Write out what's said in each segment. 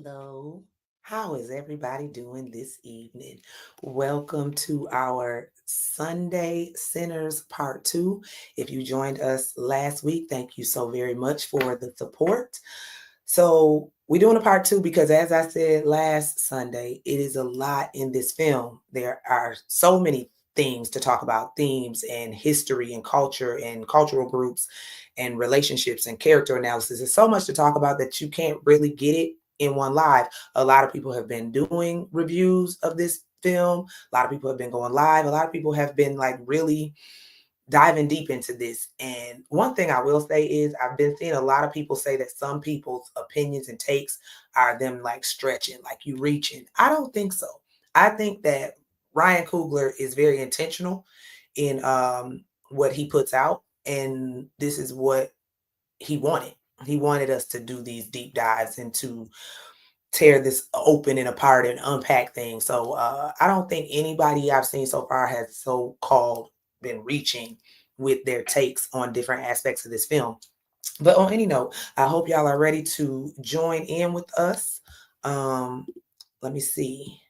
Hello. How is everybody doing this evening? Welcome to our Sunday Sinners Part 2. If you joined us last week, thank you so very much for the support. So, we're doing a part 2 because, as I said last Sunday, it is a lot in this film. There are so many things to talk about, themes and history and culture and cultural groups and relationships and character analysis. There's so much to talk about that you can't really get it in one live. A lot of people have been doing reviews of this film. A lot of people have been going live. A lot of people have been like really diving deep into this. And one thing I will say is I've been seeing a lot of people say that some people's opinions and takes are them like stretching, like you reaching. I don't think so. I think that Ryan Coogler is very intentional in what he puts out. And this is what he wanted. He wanted us to do these deep dives and to tear this open and apart and unpack things. So I don't think anybody I've seen so far has so-called been reaching with their takes on different aspects of this film. But on any note, I hope y'all are ready to join in with us. Let me see.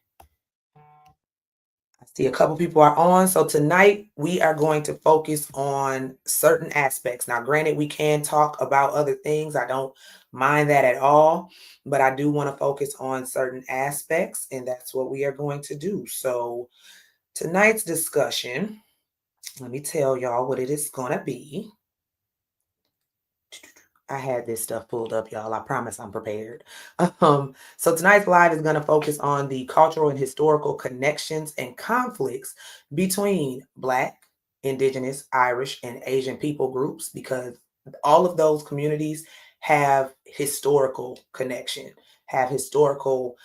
I see a couple people are on. So tonight we are going to focus on certain aspects. Now, granted, we can talk about other things. I don't mind that at all, but I do want to focus on certain aspects, and that's what we are going to do. So tonight's discussion, let me tell y'all what it is going to be. I had this stuff pulled up, y'all. I promise I'm prepared. So tonight's live is going to focus on the cultural and historical connections and conflicts between Black, Indigenous, Irish, and Asian people groups, because all of those communities have historical connection, have historical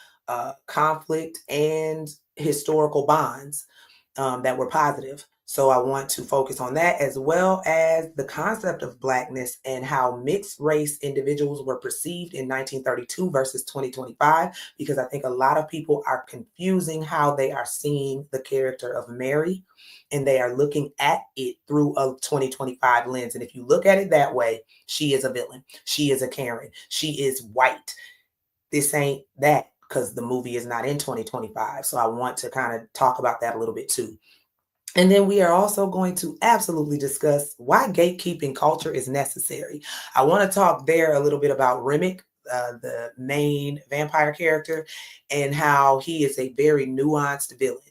conflict and historical bonds that were positive. So I want to focus on that, as well as the concept of Blackness and how mixed race individuals were perceived in 1932 versus 2025, because I think a lot of people are confusing how they are seeing the character of Mary, and they are looking at it through a 2025 lens. And if you look at it that way, she is a villain. She is a Karen. She is white. This ain't that, because the movie is not in 2025. So I want to kind of talk about that a little bit too. And then we are also going to absolutely discuss why gatekeeping culture is necessary. I want to talk there a little bit about Remick, the main vampire character, and how he is a very nuanced villain.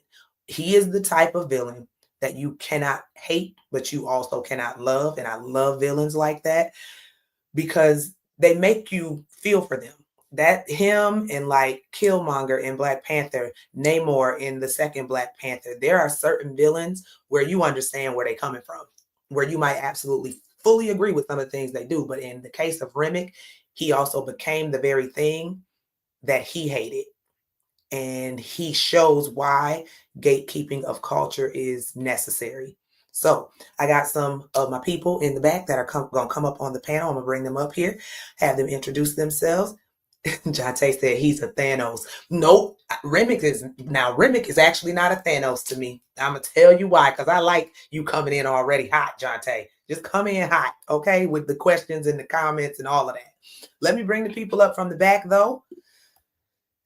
He is the type of villain that you cannot hate, but you also cannot love. And I love villains like that because they make you feel for them. That him and like Killmonger in Black Panther, Namor in the second Black Panther, there are certain villains where you understand where they're coming from, where you might absolutely fully agree with some of the things they do. But in the case of Remick, he also became the very thing that he hated. And he shows why gatekeeping of culture is necessary. So I got some of my people in the back that are going to come up on the panel. I'm going to bring them up here, have them introduce themselves. Jante said he's a Thanos. Nope. Remick is actually not a Thanos to me. I'm going to tell you why, because I like you coming in already hot, Jante. Just come in hot, okay, with the questions and the comments and all of that. Let me bring the people up from the back, though,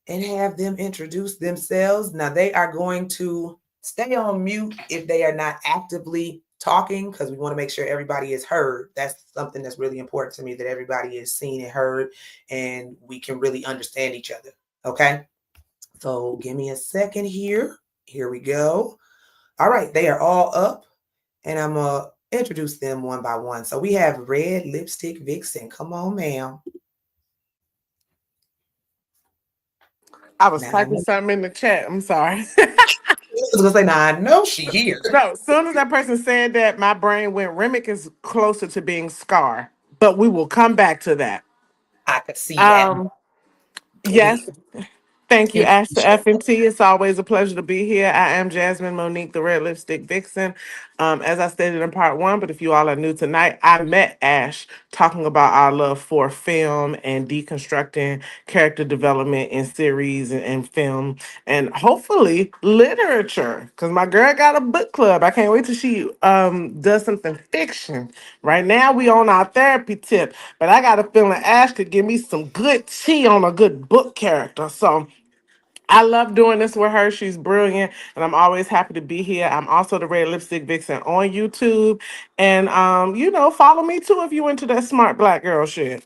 and have them introduce themselves. Now, they are going to stay on mute if they are not actively talking, because we want to make sure everybody is heard. That's something that's really important to me, that everybody is seen and heard, and we can really understand each other. Okay. So give me a second here. Here we go. All right. They are all up, and I'm going to introduce them one by one. So we have Red Lipstick Vixen. Come on, ma'am. I was Now, typing something in the chat. I'm sorry. I was going to say, now I know she here. So as soon as that person said that, my brain went, Remick is closer to being Scar. But we will come back to that. I could see that. Um, yes, Thank you, Ash Introduce to F and T. It's always a pleasure to be here. I am Jasmine Monique, the Red Lipstick Vixen. As I stated in part one, but if you all are new tonight, I met Ash talking about our love for film and deconstructing character development in series and film, and hopefully literature. Because my girl got a book club. I can't wait till she does something fiction. Right now, we on our therapy tip, but I got a feeling Ash could give me some good tea on a good book character. So I love doing this with her. She's brilliant, and I'm always happy to be here. I'm also the Red Lipstick Vixen on YouTube, and follow me too if you into that smart black girl shit.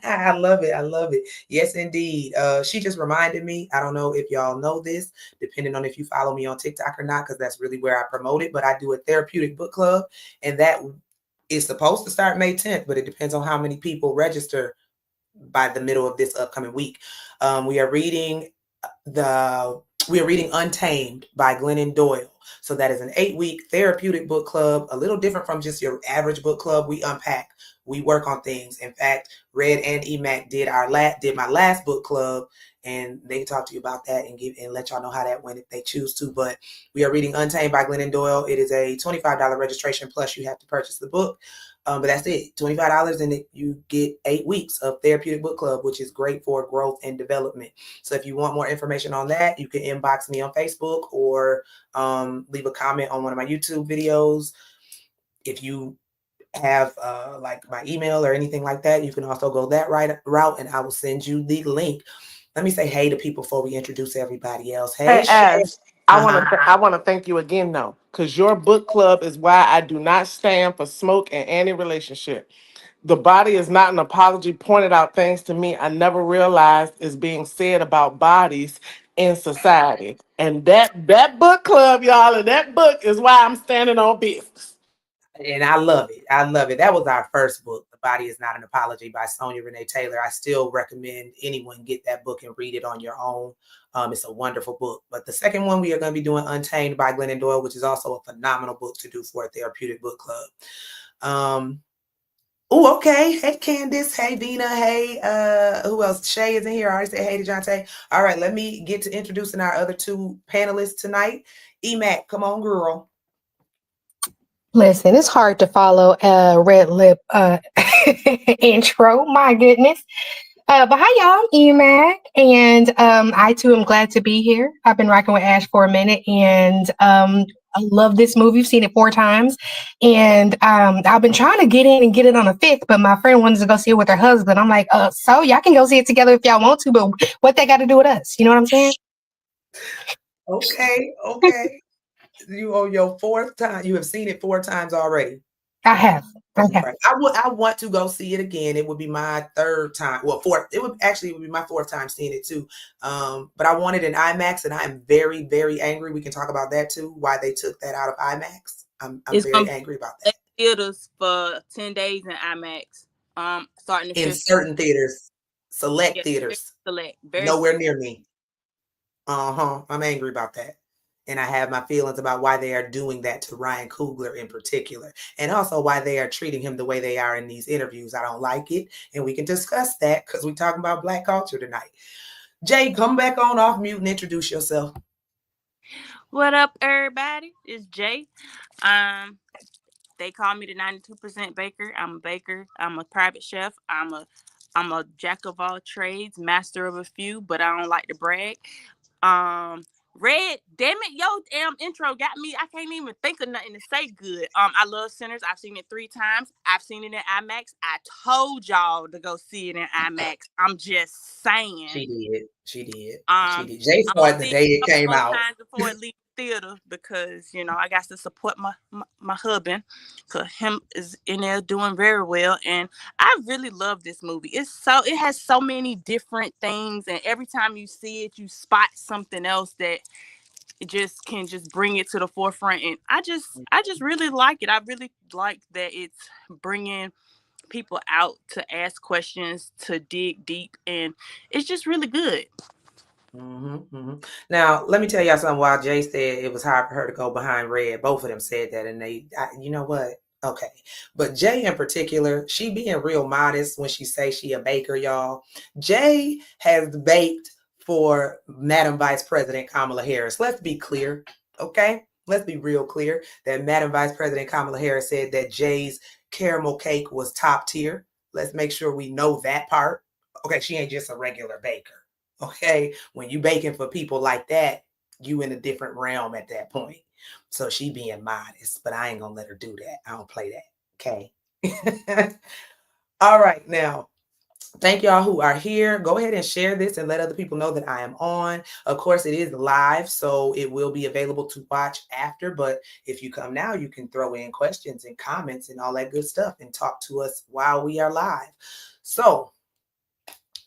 I love it. I love it. Yes, indeed. She just reminded me. I don't know if y'all know this, depending on if you follow me on TikTok or not, because that's really where I promote it. But I do a therapeutic book club, and that is supposed to start May 10th, but it depends on how many people register by the middle of this upcoming week. We are reading the we are reading Untamed by Glennon Doyle. So that is an 8-week therapeutic book club, a little different from just your average book club. We unpack, we work on things. In fact, Red and Emac did my last book club, and they can talk to you about that and let y'all know how that went if they choose to. But we are reading Untamed by Glennon Doyle. It is a $25 registration plus you have to purchase the book. But that's it, $25, and you get 8 weeks of therapeutic book club, which is great for growth and development. So if you want more information on that, you can inbox me on Facebook or leave a comment on one of my YouTube videos. If you have like my email or anything like that, you can also go that route, and I will send you the link. Let me say hey to people before we introduce everybody else. Hey, Hey Shay. Ash, I want Uh-huh. to I want to thank you again though, because your book club is why I do not stand for smoke in any relationship. The body is not an apology pointed out things to me I never realized is being said about bodies in society. And that book club, y'all, and that book is why I'm standing on business. And I love it. I love it. That was our first book, The Body is Not an Apology by Sonia Renee Taylor. I still recommend anyone get that book and read it on your own. It's a wonderful book. But the second one, we are going to be doing Untamed by Glennon Doyle, which is also a phenomenal book to do for a therapeutic book club. Oh, okay. Hey, Candace. Hey, Dina. Hey, who else? Shay is in here. I already said hey to Jonte. All right, let me get to introducing our other two panelists tonight. Emac, come on, girl. Listen, it's hard to follow a red lip intro. My goodness. But hi, y'all. Emac. And I too am glad to be here. I've been rocking with Ash for a minute, and I love this movie. I've seen it 4 times. And I've been trying to get in and get it on a fifth, but my friend wanted to go see it with her husband. I'm like, so y'all can go see it together if y'all want to, but what they got to do with us? You know what I'm saying? Okay, okay. You on your fourth time. You have seen it 4 times already. I have. I have. Right. I want to go see it again. It would be my third time. Well, fourth. It would be my fourth time seeing it too. But I wanted an IMAX, and I am very, very angry. We can talk about that too. Why they took that out of IMAX. I'm It's very gonna angry about be that. theaters for 10 days in IMAX. Starting the In 5th. certain theaters, select Yeah, very theaters, select, very nowhere select. near me. I'm angry about that. And I have my feelings about why they are doing that to Ryan Coogler in particular, and also why they are treating him the way they are in these interviews. I don't like it, and we can discuss that because we're talking about Black culture tonight. Jay, come back on off mute and introduce yourself. What up, everybody? It's Jay. Um, they call me the 92% baker. I'm a baker. I'm a private chef. I'm a jack of all trades, master of a few, but I don't like to brag. Um, Red, damn it, yo, damn intro got me. I can't even think of nothing to say good. I love Sinners. I've seen it 3 times. I've seen it in IMAX. I told y'all to go see it in IMAX. I'm just saying. She did. She did. She Um, did. Jay I'm saw gonna it the see it day it a came couple more out. times before it leaves the theater because I got to support my husband because him is in there doing very well, and I really love this movie. It has so many different things, and every time you see it, you spot something else that it just can just bring it to the forefront, and I just really like it. I really like that it's bringing people out to ask questions, to dig deep, and it's just really good. Now, let me tell y'all something. While Jay said it was hard for her to go behind Red, both of them said that, and you know what? Okay, but Jay in particular, she being real modest when she say she a baker, y'all. Jay has baked for Madam Vice President Kamala Harris. Let's be clear, okay? Let's be real clear that Madam Vice President Kamala Harris said that Jay's caramel cake was top tier. Let's make sure we know that part. Okay, she ain't just a regular baker. Okay, when you baking for people like that, you in a different realm at that point. So she being modest, but I ain't gonna let her do that. I don't play that. Okay. All right, now thank y'all who are here. Go ahead and share this and let other people know that I am on. Of course, it is live, so it will be available to watch after. But if you come now, you can throw in questions and comments and all that good stuff and talk to us while we are live. So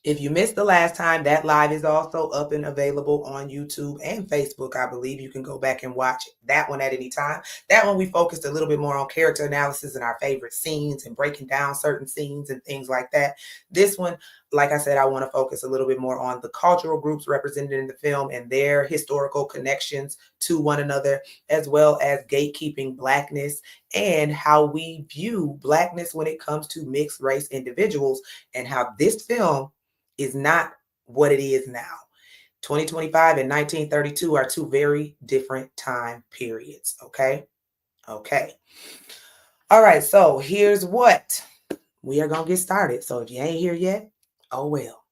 if you missed the last time, that live is also up and available on YouTube and Facebook. I believe you can go back and watch that one at any time. That one we focused a little bit more on character analysis and our favorite scenes and breaking down certain scenes and things like that. This one, like I said, I want to focus a little bit more on the cultural groups represented in the film and their historical connections to one another, as well as gatekeeping Blackness and how we view Blackness when it comes to mixed race individuals, and how this film is not what it is now. 2025 and 1932 are two very different time periods. Okay. All right. So here's what we are going to get started. So if you ain't here yet, oh well.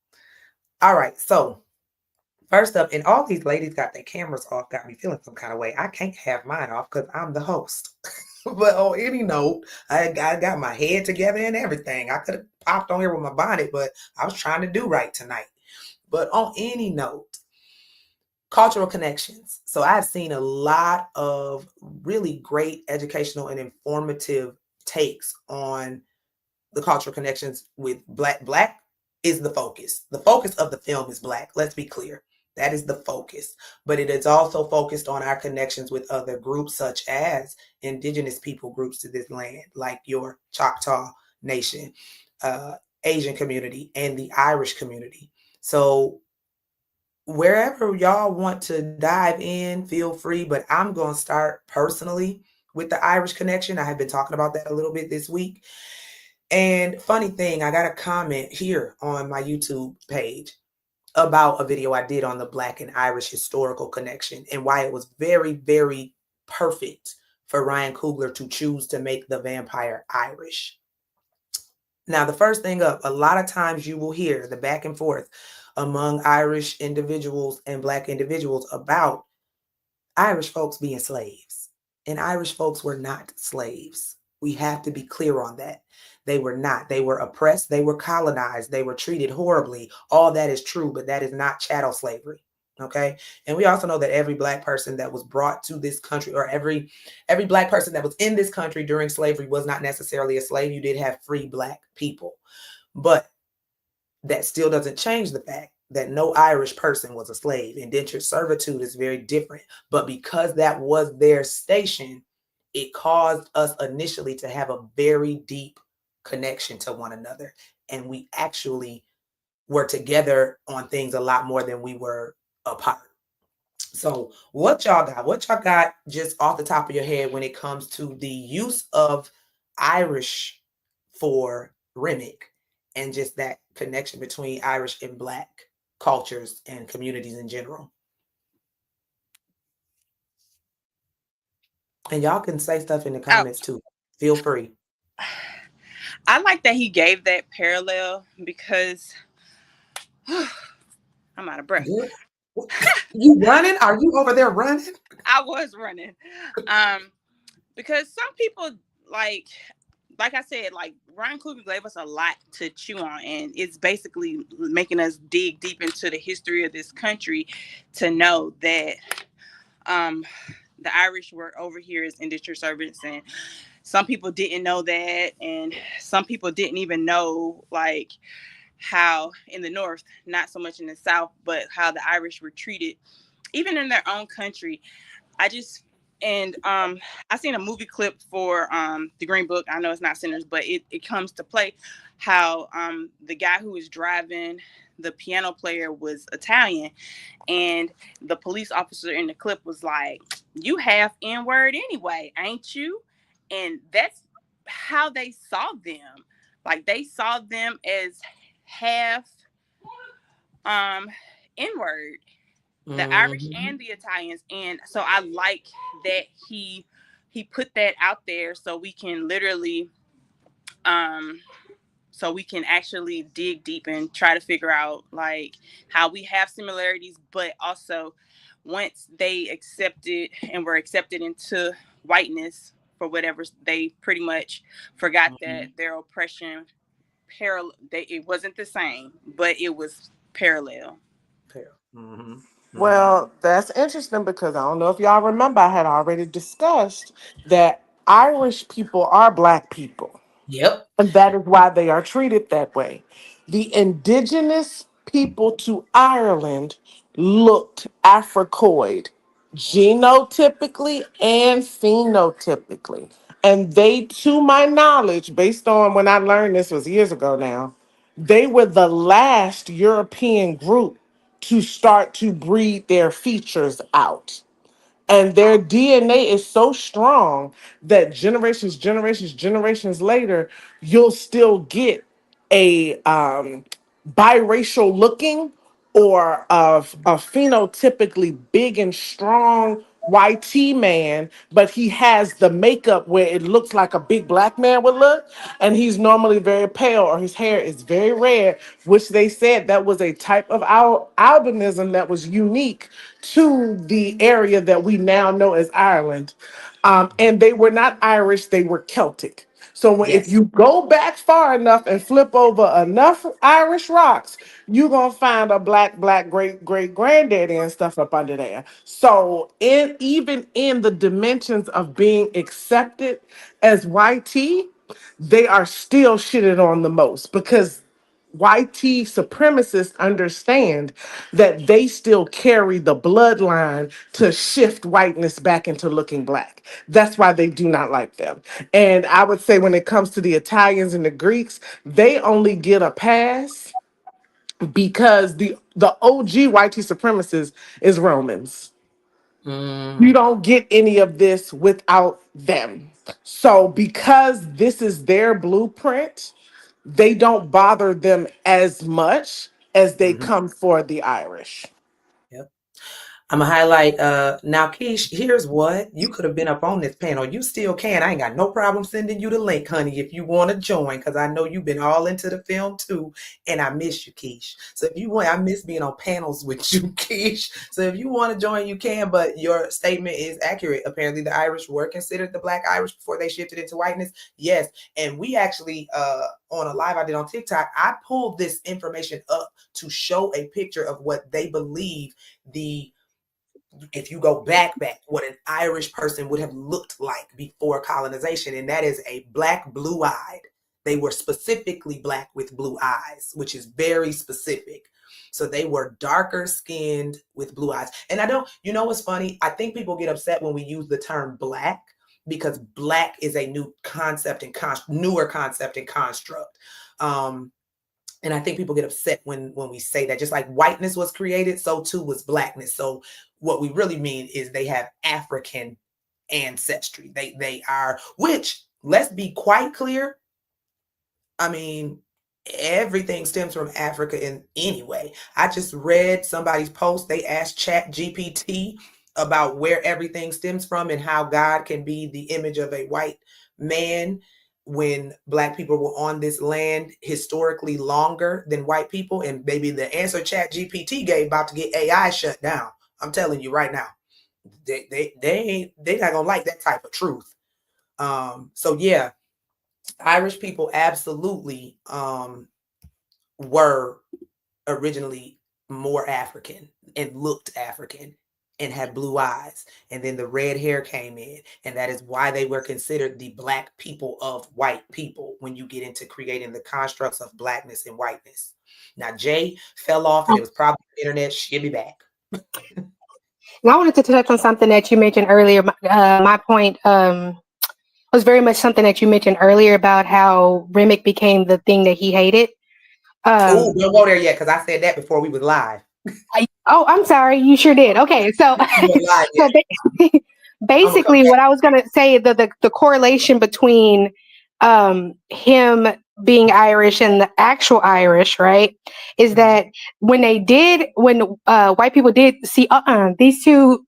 All right. So first up, and all these ladies got their cameras off, got me feeling some kind of way. I can't have mine off because I'm the host. But on any note, I got my head together and everything. I could have popped on here with my bonnet, but I was trying to do right tonight. But on any note, cultural connections. So I've seen a lot of really great educational and informative takes on the cultural connections with Black. Black is the focus. The focus of the film is Black. Let's be clear. That is the focus. But it is also focused on our connections with other groups, such as Indigenous people groups to this land, like your Choctaw Nation, Asian community, and the Irish community. So wherever y'all want to dive in, feel free. But I'm going to start personally with the Irish connection. I have been talking about that a little bit this week. And funny thing, I got a comment here on my YouTube page about a video I did on the Black and Irish historical connection and why it was very, very perfect for Ryan Coogler to choose to make the vampire Irish. Now, the first thing up, a lot of times you will hear the back and forth among Irish individuals and Black individuals about Irish folks being slaves. And Irish folks were not slaves. We have to be clear on that. They were not. They were oppressed. They were colonized. They were treated horribly. All that is true, but that is not chattel slavery. Okay. And we also know that every Black person that was brought to this country, or every Black person that was in this country during slavery, was not necessarily a slave. You did have free Black people. But that still doesn't change the fact that no Irish person was a slave. Indentured servitude is very different. But because that was their station, it caused us initially to have a very deep connection to one another. And we actually were together on things a lot more than we were apart. So what y'all got? What y'all got just off the top of your head when it comes to the use of Irish for Remick and just that connection between Irish and Black cultures and communities in general? And y'all can say stuff in the comments too. Feel free. I like that he gave that parallel because I'm out of breath. You running? Are you over there running? I was running. Because some people like I said, like Ryan Coogler gave us a lot to chew on, and it's basically making us dig deep into the history of this country to know that the Irish were over here as indentured servants, and some people didn't know that, and some people didn't even know like how in the North, not so much in the South, but how the Irish were treated even in their own country. I seen a movie clip for the Green Book. I know it's not Sinners, but it comes to play how the guy who was driving the piano player was Italian, and the police officer in the clip was like, "You half N-word anyway, ain't you?" And that's how they saw them. Like they saw them as half N-word, the Irish Mhm. and the Italians. And so I like that he put that out there so we can literally so we can actually dig deep and try to figure out like how we have similarities, but also once they accepted and were accepted into whiteness for whatever, they pretty much forgot that their oppression it wasn't the same, but it was parallel. Mhm. Mhm. Well, that's interesting because I don't know if y'all remember, I had already discussed that Irish people are Black people. Yep. And that is why they are treated that way. The indigenous people to Ireland looked Africoid, genotypically and phenotypically. And they, to my knowledge, based on when I learned this was years ago now, they were the last European group to start to breed their features out. And their DNA is so strong that generations later, you'll still get a biracial looking or a phenotypically big and strong YT man, but he has the makeup where it looks like a big Black man would look, and he's normally very pale or his hair is very red, which they said that was a type of albinism that was unique to the area that we now know as Ireland. And they were not Irish, they were Celtic. So if Yes. you go back far enough and flip over enough Irish rocks, you're gonna find a black great granddaddy and stuff up under there. So even in the dimensions of being accepted as YT, they are still shitted on the most because YT supremacists understand that they still carry the bloodline to shift whiteness back into looking Black. That's why they do not like them. And I would say when it comes to the Italians and the Greeks, they only get a pass because the OG YT supremacists is Romans. You Mm. don't get any of this without them. So because this is their blueprint, they don't bother them as much as they Mhm. come for the Irish. Yep. I'm gonna highlight now, Keish, here's what. You could have been up on this panel. You still can. I ain't got no problem sending you the link, honey, if you want to join, because I know you've been all into the film too. And I miss you, Keish. So if you want, I miss being on panels with you, Keish. So if you want to join, you can, but your statement is accurate. Apparently the Irish were considered the Black Irish before they shifted into whiteness. Yes. And we actually on a live I did on TikTok, I pulled this information up to show a picture of what they believe if you go back, what an Irish person would have looked like before colonization, and that is a Black, blue-eyed. They were specifically Black with blue eyes, which is very specific. So they were darker skinned with blue eyes. And I don't, you know what's funny? I think people get upset when we use the term Black because Black is a new concept and newer concept and construct. And I think people get upset when we say that. Just like whiteness was created, so too was Blackness. So what we really mean is they have African ancestry. They are, which, let's be quite clear, I mean, everything stems from Africa in any way. I just read somebody's post. They asked Chat GPT about where everything stems from and how God can be the image of a white man when Black people were on this land historically longer than white people. And maybe the answer Chat GPT gave about to get AI shut down. I'm telling you right now, they not gonna like that type of truth. So yeah, Irish people absolutely were originally more African and looked African and had blue eyes. And then the red hair came in. And that is why they were considered the Black people of white people when you get into creating the constructs of Blackness and whiteness. Now, Jay fell off and it was probably the internet. She'll be back. And I wanted to touch on something that you mentioned earlier. My point was very much something that you mentioned earlier about how Remick became the thing that he hated. Oh, don't go there yet because I said that before we was live. I'm sorry. You sure did. Okay. So, You weren't live so yet. I'm gonna come basically back. what I was going to say, the correlation between him being Irish and the actual Irish, right, is that when white people did see these two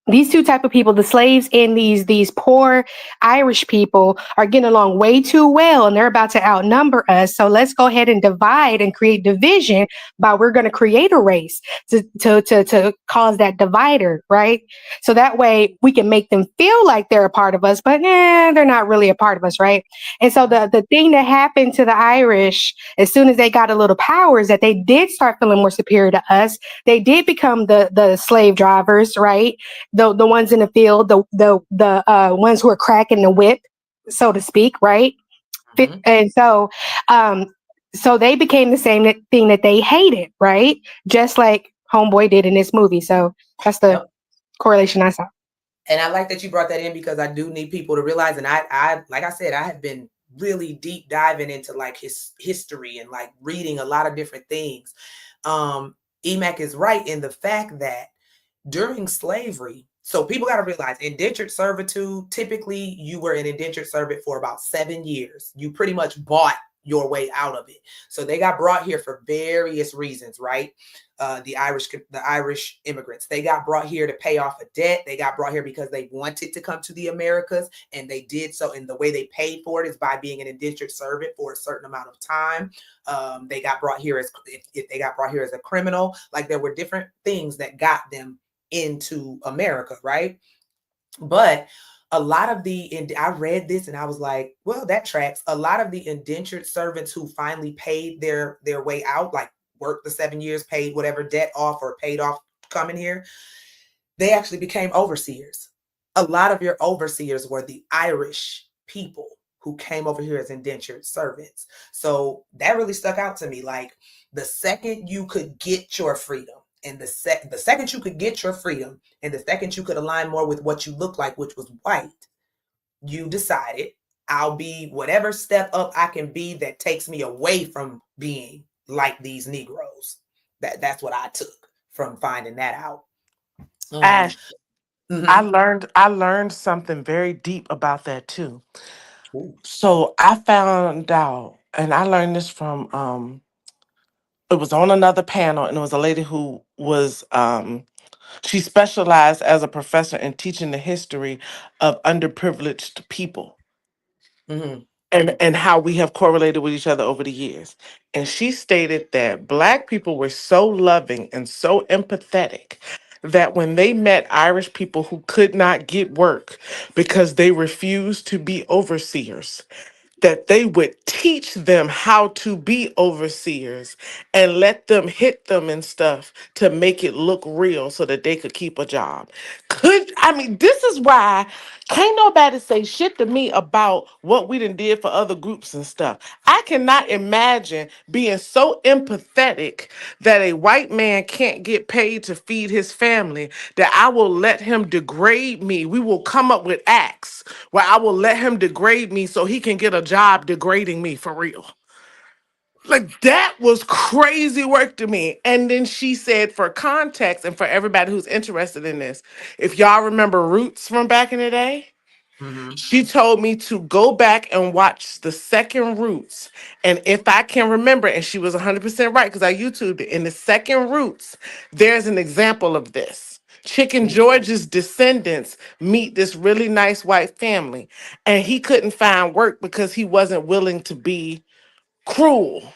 these two type of people, the slaves and these poor Irish people, are getting along way too well, and they're about to outnumber us. So let's go ahead and divide and create division. By we're going to create a race to cause that divider, right? So that way we can make them feel like they're a part of us, but they're not really a part of us, right? And so the thing that happened to the Irish as soon as they got a little power is that they did start feeling more superior to us. They did become the slave drivers, right? The ones in the field, the ones who are cracking the whip, so to speak, right? And so they became the same thing that they hated, right? Just like Homeboy did in this movie. So that's the correlation I saw. And I like that you brought that in, because I do need people to realize, and I like I said, I have been really deep diving into like his history and like reading a lot of different things. Emac is right in the fact that during slavery, so people got to realize indentured servitude, typically you were an indentured servant for about 7 years. You pretty much bought your way out of it. So they got brought here for various reasons, right? The Irish immigrants, they got brought here to pay off a debt. They got brought here because they wanted to come to the Americas, and they did so. And the way they paid for it is by being an indentured servant for a certain amount of time. They got brought here as if they got brought here as a criminal. Like there were different things that got them into America, right? But a lot of I read this and I was like, well, that tracks. A lot of the indentured servants who finally paid their way out, like worked the 7 years, paid whatever debt off or paid off coming here, they actually became overseers. A lot of your overseers were the Irish people who came over here as indentured servants. So that really stuck out to me. Like the second you could get your freedom, and the second you could get your freedom, and the second you could align more with what you look like, which was white, you decided, I'll be whatever step up I can be that takes me away from being like these Negroes. That's what I took from finding that out. Ash, Mhm. I learned something very deep about that too. Ooh. So I found out, and I learned this from it was on another panel, and it was a lady who was she specialized as a professor in teaching the history of underprivileged people Mhm. and how we have correlated with each other over the years. And she stated that Black people were so loving and so empathetic that when they met Irish people who could not get work because they refused to be overseers, that they would teach them how to be overseers and let them hit them and stuff to make it look real so that they could keep a job. This is why can't nobody say shit to me about what we done did for other groups and stuff. I cannot imagine being so empathetic that a white man can't get paid to feed his family that I will let him degrade me. We will come up with acts where I will let him degrade me so he can get a job degrading me for real. Like that was crazy work to me. And then she said, for context and for everybody who's interested in this, if y'all remember Roots from back in the day, Mhm. she told me to go back and watch the second Roots. And if I can remember, and she was 100% right because I YouTubed it, in the second Roots, there's an example of this. Chicken Ooh. George's descendants meet this really nice white family, and he couldn't find work because he wasn't willing to be cruel.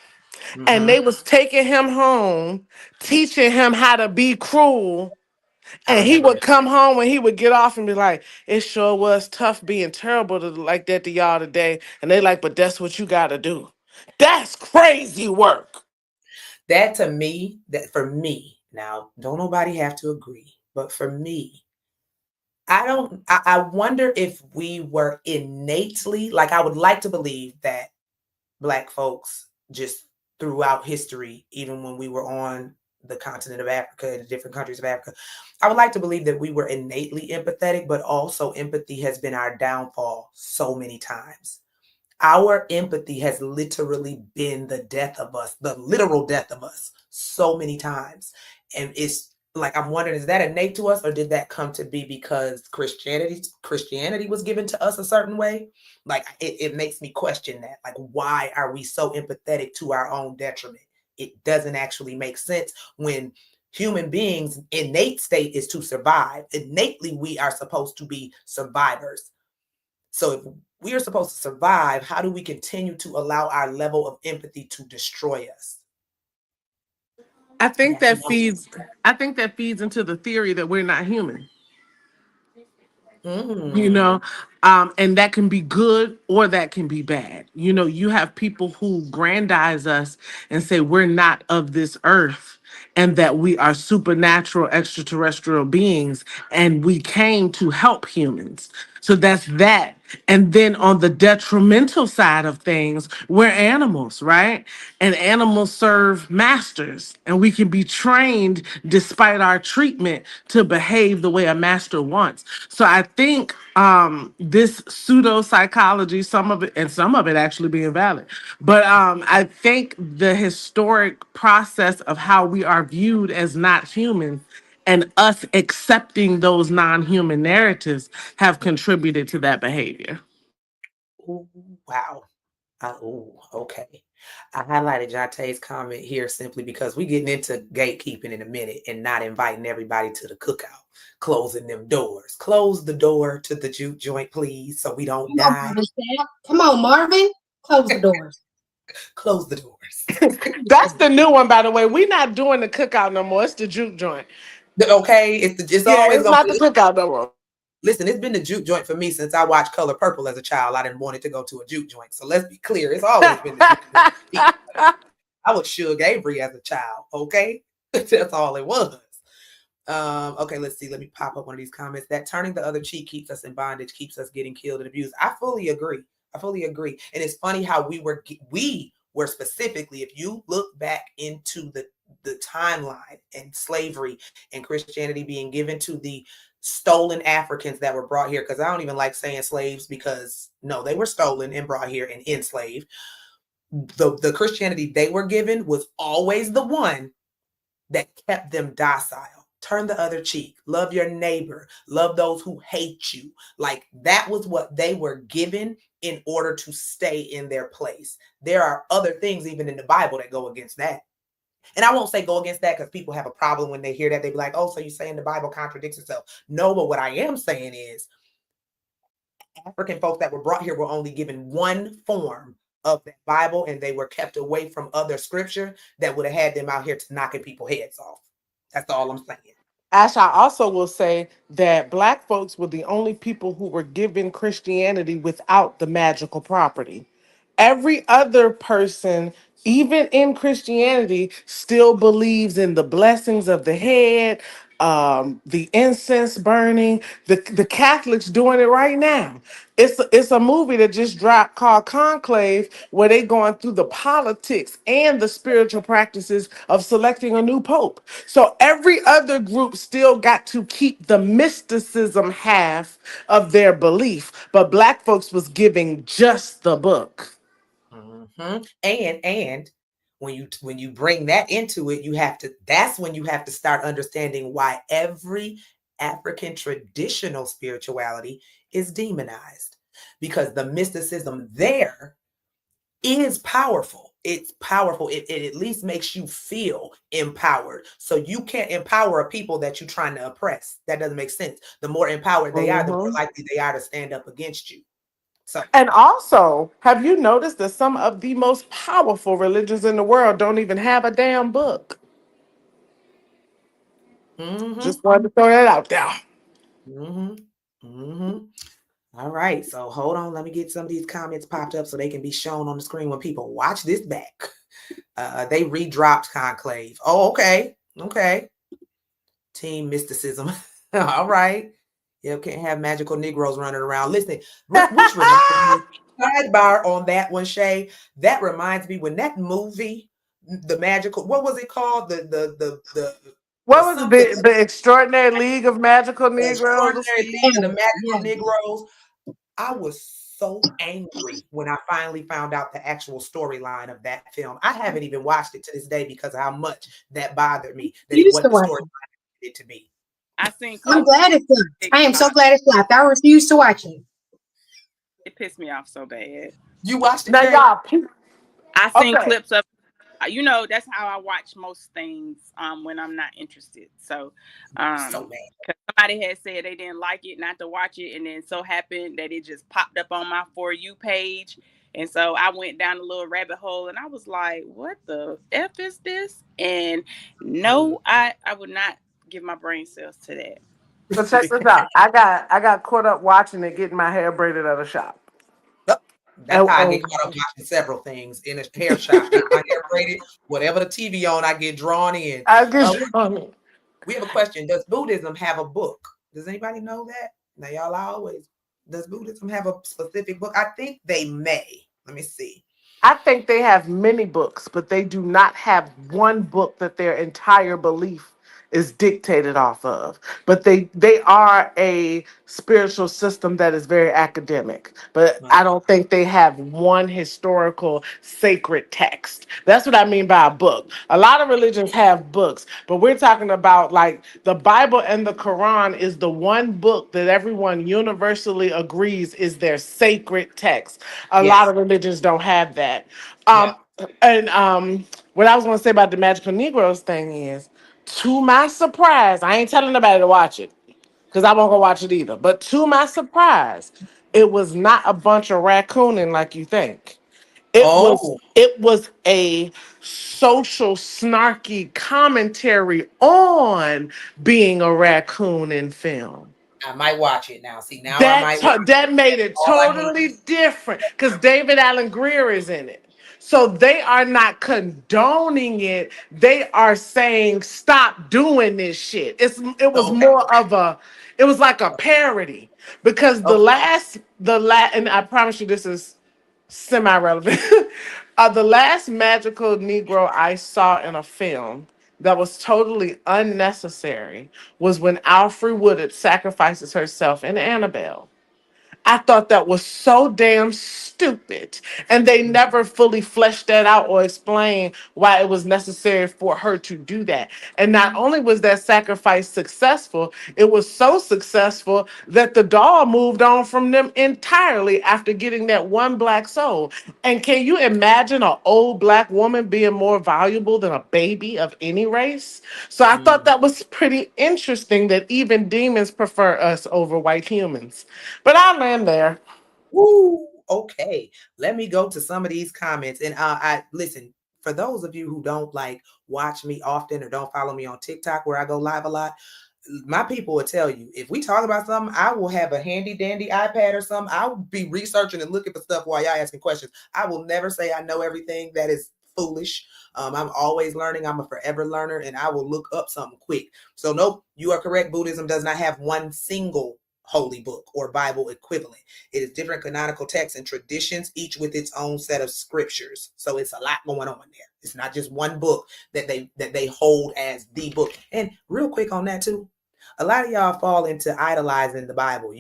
And they Mhm. was taking him home, teaching him how to be cruel, I and he remember would that. come home and he would get off and be like, it sure was tough being terrible like that to y'all today. And they like, but that's what you gotta do. That's crazy work. That to me, that for me, now don't nobody have to agree, but for me, I wonder if we were innately, like I would like to believe that Black folks just throughout history, even when we were on the continent of Africa, the different countries of Africa, I would like to believe that we were innately empathetic, but also empathy has been our downfall so many times. Our empathy has literally been the death of us, the literal death of us, so many times. And it's like, I'm wondering, is that innate to us, or did that come to be because Christianity was given to us a certain way? Like, it makes me question that. Like, why are we so empathetic to our own detriment? It doesn't actually make sense when human beings' innate state is to survive. Innately, we are supposed to be survivors. So if we are supposed to survive, how do we continue to allow our level of empathy to destroy us? I think That's that feeds. I think that feeds into the theory that we're not human. You Mm. know, and that can be good or that can be bad. You know, you have people who grandize us and say we're not of this earth and that we are supernatural extraterrestrial beings and we came to help humans. So that's that. And then on the detrimental side of things, we're animals, right? And animals serve masters, and we can be trained despite our treatment to behave the way a master wants. So I think this pseudo psychology, some of it, and some of it actually being valid, but I think the historic process of how we are viewed as not human and us accepting those non-human narratives have contributed to that behavior. Ooh, wow. Okay. I highlighted Jate's comment here simply because we're getting into gatekeeping in a minute and not inviting everybody to the cookout, closing them doors. Close the door to the juke joint, please, so we don't Come on, die. Marvin Sapp. Come on, Marvin. Close the doors. Close the doors. That's the new one, by the way. We're not doing the cookout no more. It's the juke joint. Okay, it's Yeah, always it's gonna not the be. cookout no more. Listen, it's been the juke joint for me since I watched Color Purple as a child. I didn't want it to go to a juke joint. So let's be clear. It's always been the juke joint for me. I was Suge Avery as a child, okay? That's all it was. Okay, let's see. Let me pop up one of these comments. That turning the other cheek keeps us in bondage, keeps us getting killed and abused. I fully agree. I fully agree. And it's funny how we were specifically, if you look back into the timeline and slavery and Christianity being given to the stolen Africans that were brought here, because I don't even like saying slaves because no, they were stolen and brought here and enslaved. The Christianity they were given was always the one that kept them docile. Turn the other cheek, love your neighbor, love those who hate you. Like that was what they were given in order to stay in their place. There are other things even in the Bible that go against that. And I won't say go against that because people have a problem when they hear that. They be like, oh, so you're saying the Bible contradicts itself. No, but what I am saying is African folks that were brought here were only given one form of that Bible, and they were kept away from other scripture that would have had them out here to knocking people's heads off. That's all I'm saying. Ash, I also will say that Black folks were the only people who were given Christianity without the magical property. Every other person, even in Christianity, still believes in the blessings of the head, the incense burning. The Catholics doing it right now. It's a movie that just dropped called Conclave, where they going through the politics and the spiritual practices of selecting a new pope. So every other group still got to keep the mysticism half of their belief, but Black folks was giving just the book. And when you bring that into it, that's when you have to start understanding why every African traditional spirituality is demonized. Because the mysticism there is powerful. It's powerful. It at least makes you feel empowered. So you can't empower a people that you're trying to oppress. That doesn't make sense. The more empowered they are, the more Mhm. likely they are to stand up against you. So And also, have you noticed that some of the most powerful religions in the world don't even have a damn book? mm-hmm, Just wanted to throw that out there. mm-hmm, mm-hmm. All right. So hold on. Let me get some of these comments popped up so they can be shown on the screen when people watch this back. They redropped Conclave. Oh, okay. Okay. Team mysticism. All right. Yeah, can't have magical Negroes running around. Listen, which reminds me, sidebar on that one, Shay. That reminds me when that movie, the magical, what was it called? The What was something, the Extraordinary League of Magical the Negroes? Extraordinary League of the Yes, Magical yes. Negroes. I was so angry when I finally found out the actual storyline of that film. I haven't even watched it to this day because of how much that bothered me that You it used to wasn't the watch story. it. it to me. I seen I'm clips. glad it flopped. I am so glad it flopped. I refuse to watch it. It pissed me off so bad. You watched it, Now, Jay? y'all, I seen okay. clips of, that's how I watch most things when I'm not interested. So So mad. 'cause somebody had said they didn't like it, not to watch it, and then so happened that it just popped up on my For You page. And so I went down a little rabbit hole and I was like, what the F is this? And no, I would not give my brain cells to that. So check this out. I got caught up watching it, getting my hair braided at a shop. That's how I get caught up watching several things in a hair shop. Get my hair braided, whatever the TV on, I get drawn in. I get on it. We have a question. Does Buddhism have a book? Does anybody know that? Now, y'all always, does Buddhism have a specific book? I think they may. Let me see. I think they have many books, but they do not have one book that their entire belief is dictated off of. But they are a spiritual system that is very academic. But I don't think they have one historical sacred text. That's what I mean by a book. A lot of religions have books, but we're talking about like the Bible and the Quran is the one book that everyone universally agrees is their sacred text. A lot of religions don't have that. And what I was going to say about the magical Negroes thing is, to my surprise, I ain't telling nobody to watch it because I won't go watch it either. But to my surprise, it was not a bunch of raccooning like you think. It was a social snarky commentary on being a raccoon in film. I might watch it now. See, now I might watch it. That made it totally different because David Allen Greer is in it. So they are not condoning it. They are saying stop doing this shit. It was more of it was like a parody because and I promise you this is semi-relevant. The last magical Negro I saw in a film that was totally unnecessary was when Alfre Woodard sacrifices herself in Annabelle. I thought that was so damn stupid. And they never fully fleshed that out or explained why it was necessary for her to do that. And not only was that sacrifice successful, it was so successful that the doll moved on from them entirely after getting that one black soul. And can you imagine an old black woman being more valuable than a baby of any race? So I thought that was pretty interesting that even demons prefer us over white humans. But I'll land there. Woo, okay. Let me go to some of these comments. And I listen, for those of you who don't like watch me often or don't follow me on TikTok where I go live a lot, my people will tell you if we talk about something, I will have a handy dandy iPad or something. I will be researching and looking for stuff while y'all asking questions. I will never say I know everything. That is foolish. I'm always learning. I'm a forever learner, and I will look up something quick. So nope, you are correct. Buddhism does not have one single holy book or Bible equivalent. It is different canonical texts and traditions, each with its own set of scriptures. So it's a lot going on there. It's not just one book that they hold as the book. And real quick on that too, a lot of y'all fall into idolizing the Bible.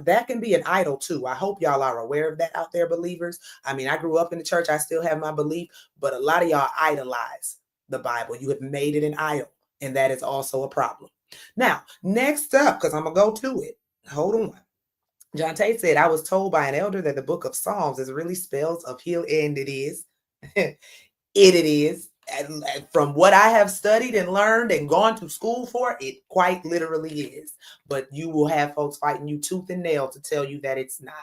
That can be an idol too. I hope y'all are aware of that out there, believers. I mean, I grew up in the church. I still have my belief, but a lot of y'all idolize the Bible. You have made it an idol, and that is also a problem. Now, next up, because I'm going to go to it. Hold on. John Tate said, I was told by an elder that the book of Psalms is really spells of heal, and it is. it is. And from what I have studied and learned and gone to school for, it quite literally is. But you will have folks fighting you tooth and nail to tell you that it's not.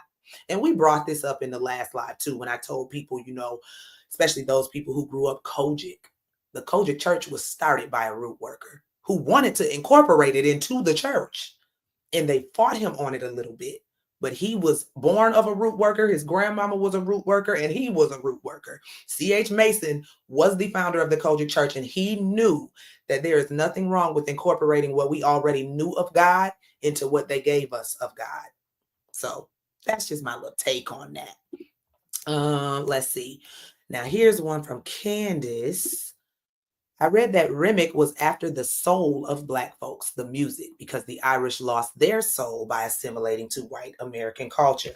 And we brought this up in the last live too, when I told people, especially those people who grew up Kojic. The Kojic church was started by a root worker who wanted to incorporate it into the church. And they fought him on it a little bit. But he was born of a root worker. His grandmama was a root worker, and he was a root worker. C.H. Mason was the founder of the Kojic Church, and he knew that there is nothing wrong with incorporating what we already knew of God into what they gave us of God. So that's just my little take on that. Let's see. Now, here's one from Candace. I read that Remick was after the soul of Black folks, the music, because the Irish lost their soul by assimilating to white American culture.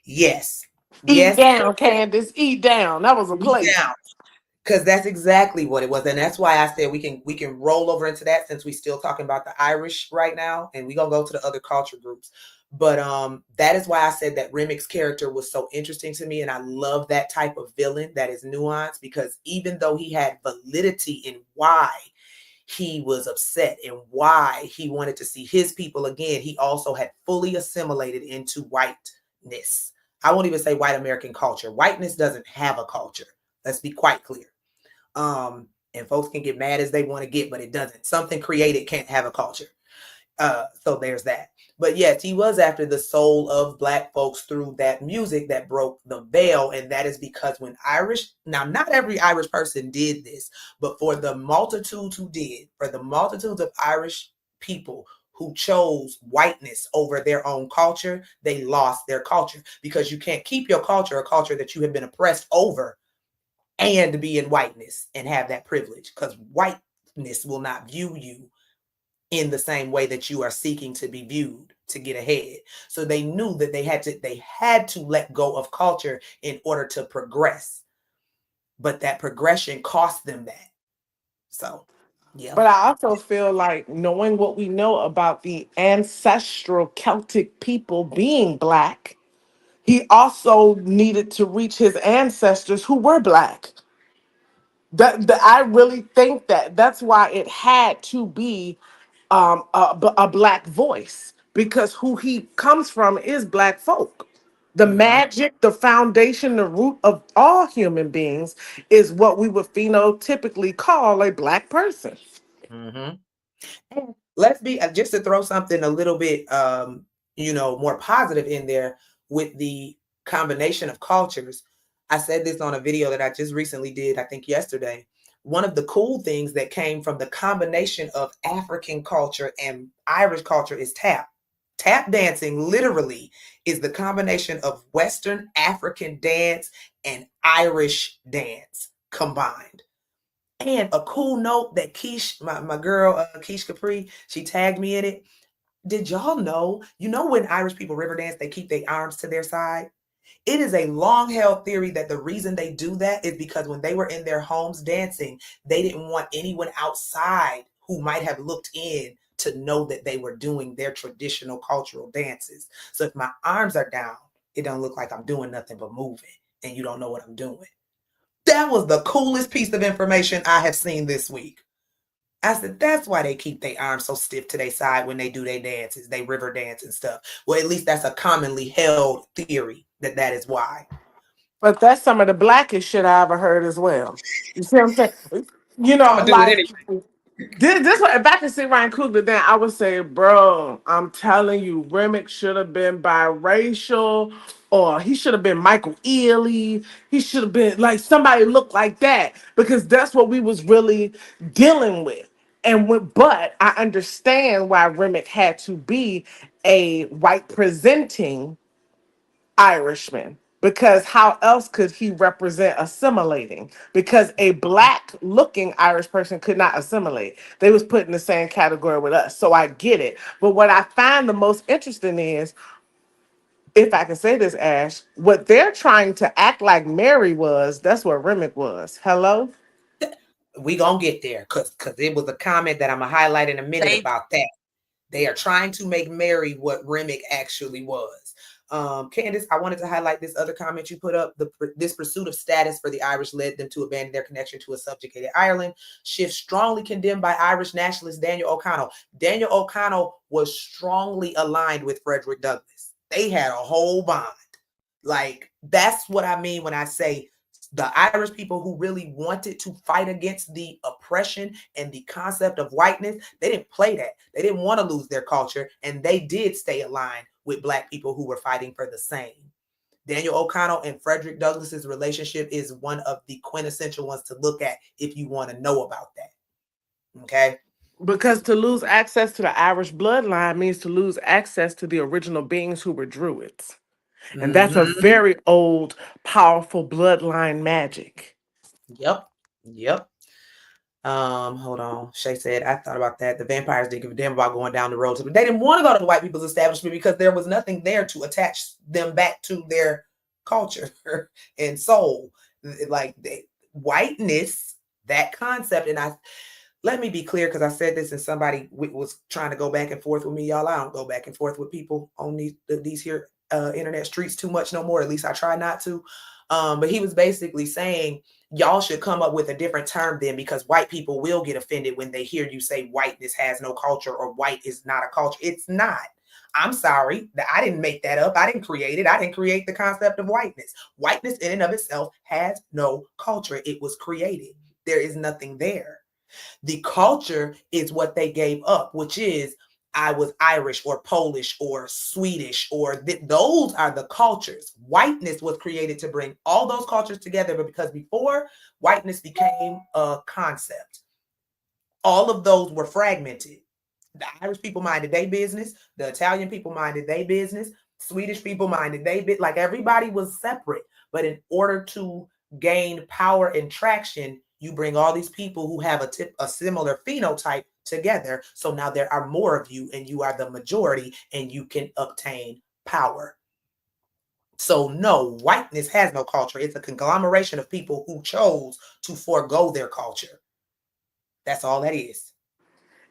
Yes. Eat down, Candace. Eat down. That was a Eat place. down. Because that's exactly what it was. And that's why I said we can roll over into that, since we still talking about the Irish right now, and we're gonna go to the other culture groups. But that is why I said that Remick's character was so interesting to me. And I love that type of villain that is nuanced, because even though he had validity in why he was upset and why he wanted to see his people again, he also had fully assimilated into whiteness. I won't even say white American culture. Whiteness doesn't have a culture. Let's be quite clear. And folks can get mad as they want to get, but it doesn't. Something created can't have a culture. So there's that. But yes, he was after the soul of Black folks through that music that broke the veil. And that is because when now not every Irish person did this, but for the multitudes who did, for the multitudes of Irish people who chose whiteness over their own culture, they lost their culture, because you can't keep your culture, a culture that you have been oppressed over, and be in whiteness and have that privilege, because whiteness will not view you in the same way that you are seeking to be viewed to get ahead. So they knew that they had to let go of culture in order to progress. But that progression cost them that. So, yeah. But I also feel like, knowing what we know about the ancestral Celtic people being Black, he also needed to reach his ancestors who were Black. I really think that that's why it had to be a Black voice, because who he comes from is Black folk. The Mm-hmm. magic, the foundation, the root of all human beings is what we would phenotypically call a Black person. Mm-hmm. And let's be just to throw something a little bit more positive in there with the combination of cultures. I said this on a video that I just recently did, I think yesterday. One of the cool things that came from the combination of African culture and Irish culture is tap. Tap dancing literally is the combination of Western African dance and Irish dance combined. And a cool note that Keish, my girl, Keish Capri, she tagged me in it. Did y'all know, when Irish people river dance, they keep their arms to their side? It is a long held theory that the reason they do that is because when they were in their homes dancing, they didn't want anyone outside who might have looked in to know that they were doing their traditional cultural dances. So if my arms are down, it don't look like I'm doing nothing but moving, and you don't know what I'm doing. That was the coolest piece of information I have seen this week. I said, that's why they keep their arms so stiff to their side when they do their dances, they river dance and stuff. Well, at least that's a commonly held theory that is why. But that's some of the blackest shit I ever heard as well. You see what I'm saying? I'm gonna do it Like, anyway. this if I could see Ryan Coogler, then I would say, bro, I'm telling you, Remick should have been biracial, or he should have been Michael Ealy. He should have been like somebody looked like that, because that's what we was really dealing with. But I understand why Remick had to be a white presenting Irishman, because how else could he represent assimilating? Because a black looking Irish person could not assimilate. They was put in the same category with us. So I get it. But what I find the most interesting is, if I can say this, Ash, what they're trying to act like Mary was, that's what Remick was. Hello? We gonna get there, because it was a comment that I'm gonna highlight in a minute They about that. They are trying to make Mary what Remick actually was. Candace, I wanted to highlight this other comment you put up. This pursuit of status for the Irish led them to abandon their connection to a subjugated Ireland. Shift strongly condemned by Irish nationalist Daniel O'Connell. Daniel O'Connell was strongly aligned with Frederick Douglass. They had a whole bond. Like, that's what I mean when I say the Irish people who really wanted to fight against the oppression and the concept of whiteness, they didn't play that. They didn't want to lose their culture, and they did stay aligned with Black people who were fighting for the same. Daniel O'Connell and Frederick Douglass's relationship is one of the quintessential ones to look at if you want to know about that. Okay? Because to lose access to the Irish bloodline means to lose access to the original beings who were Druids. And that's a Mm-hmm. very old, powerful bloodline magic. Yep. Yep. Hold on. Shay said, I thought about that. The vampires didn't give a damn about going down the road. But they didn't want to go to the white people's establishment because there was nothing there to attach them back to their culture and soul. Like whiteness, that concept, and let me be clear, because I said this and somebody was trying to go back and forth with me, y'all. I don't go back and forth with people on these here internet streets too much no more. At least I try not to. But he was basically saying y'all should come up with a different term then, because white people will get offended when they hear you say whiteness has no culture or white is not a culture. It's not. I'm sorry that I didn't make that up. I didn't create it. I didn't create the concept of whiteness. Whiteness in and of itself has no culture. It was created. There is nothing there. The culture is what they gave up, which is I was Irish or Polish or Swedish, or those are the cultures. Whiteness was created to bring all those cultures together, but because before whiteness became a concept, all of those were fragmented. The Irish people minded their business. The Italian people minded their business. Swedish people minded their bit. Like everybody was separate. But in order to gain power and traction, you bring all these people who have a similar phenotype together. So now there are more of you and you are the majority and you can obtain power. So no, whiteness has no culture. It's a conglomeration of people who chose to forego their culture. That's all that is.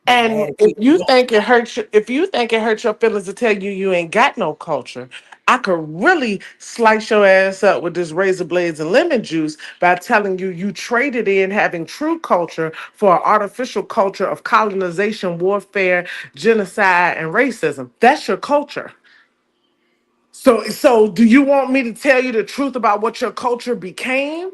And if you think it hurts, if you think it hurts your feelings to tell you ain't got no culture, I could really slice your ass up with this razor blades and lemon juice by telling you traded in having true culture for an artificial culture of colonization, warfare, genocide, and racism. That's your culture. So do you want me to tell you the truth about what your culture became?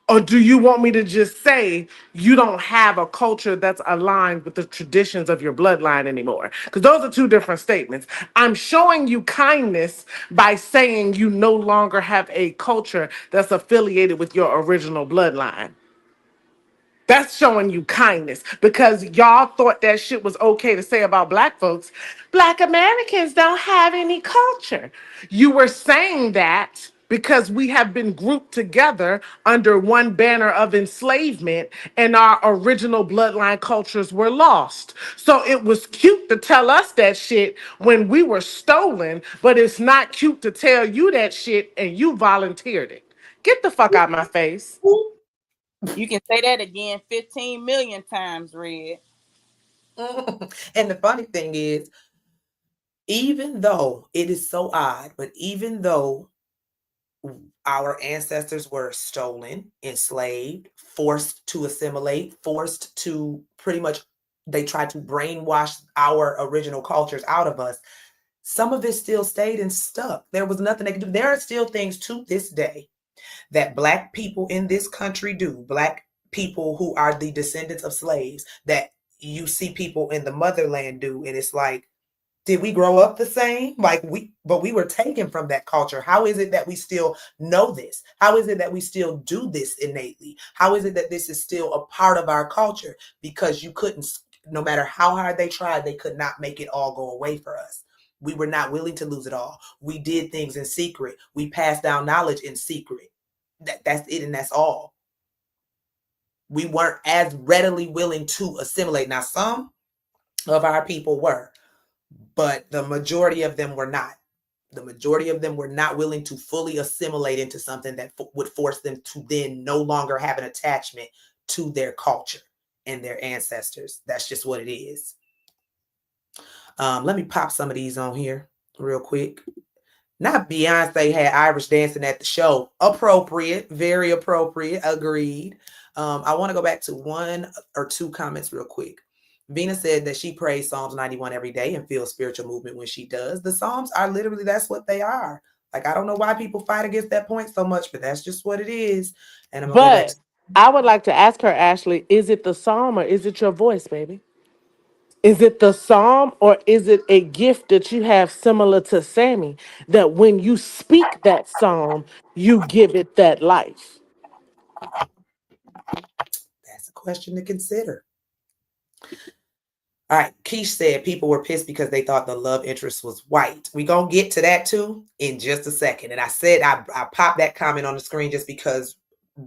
Or do you want me to just say you don't have a culture that's aligned with the traditions of your bloodline anymore? Because those are two different statements. I'm showing you kindness by saying you no longer have a culture that's affiliated with your original bloodline. That's showing you kindness, because y'all thought that shit was okay to say about black folks. Black Americans don't have any culture. You were saying that because we have been grouped together under one banner of enslavement and our original bloodline cultures were lost. So it was cute to tell us that shit when we were stolen, but it's not cute to tell you that shit and you volunteered it. Get the fuck out my face. You can say that again 15 million times, Red. And the funny thing is, even though it is so odd, but even though our ancestors were stolen, enslaved, forced to assimilate, forced to pretty much, they tried to brainwash our original cultures out of us, some of it still stayed and stuck. There was nothing they could do. There are still things to this day that Black people in this country do, Black people who are the descendants of slaves, that you see people in the motherland do. And it's like, did we grow up the same? But we were taken from that culture. How is it that we still know this? How is it that we still do this innately? How is it that this is still a part of our culture? Because you couldn't, no matter how hard they tried, they could not make it all go away for us. We were not willing to lose it all. We did things in secret. We passed down knowledge in secret. That's it, and that's all. We weren't as readily willing to assimilate. Now, some of our people were, but the majority of them were not. The majority of them were not willing to fully assimilate into something that would force them to then no longer have an attachment to their culture and their ancestors. That's just what it is. Let me pop some of these on here real quick. Not Beyonce had Irish dancing at the show. Appropriate, very appropriate, agreed. I want to go back to one or two comments real quick. Vina said that she prays Psalms 91 every day and feels spiritual movement when she does. The Psalms are literally, that's what they are. Like, I don't know why people fight against that point so much, but that's just what it is. And I'm going to go back But to... I would like to ask her, Ashley, is it the psalm or is it your voice, baby? Is it the psalm or is it a gift that you have similar to Sammie, that when you speak that psalm, you give it that life? That's a question to consider. All right, Keish said people were pissed because they thought the love interest was white. We're going to get to that too in just a second. And I said I popped that comment on the screen just because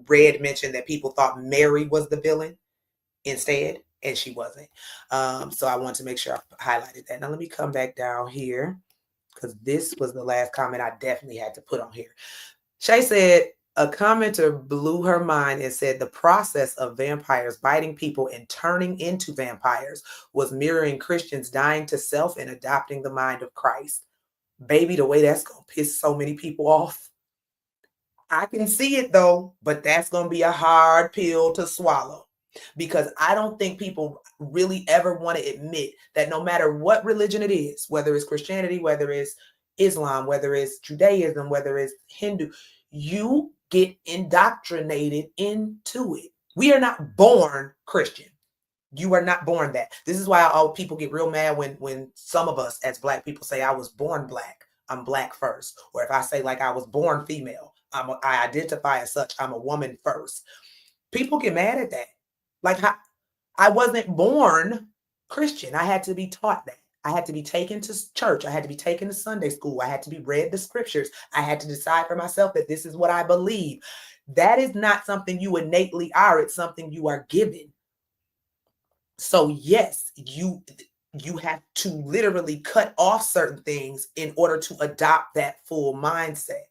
Red mentioned that people thought Mary was the villain instead, and she wasn't. So I want to make sure I highlighted that. Now let me come back down here, because this was the last comment I definitely had to put on here. Shay said, A commenter blew her mind and said the process of vampires biting people and turning into vampires was mirroring Christians dying to self and adopting the mind of Christ. Baby, the way that's going to piss so many people off. I can see it though, but that's going to be a hard pill to swallow because I don't think people really ever want to admit that no matter what religion it is, whether it's Christianity, whether it's Islam, whether it's Judaism, whether it's Hindu, you get indoctrinated into it. We are not born Christian. You are not born that. This is why all people get real mad when some of us as Black people say I was born Black. I'm Black first. Or if I say like I was born female, I identify as such. I'm a woman first. People get mad at that. Like I wasn't born Christian. I had to be taught that. I had to be taken to church. I had to be taken to Sunday school. I had to be read the scriptures. I had to decide for myself that this is what I believe. That is not something you innately are. It's something you are given. So yes, you have to literally cut off certain things in order to adopt that full mindset.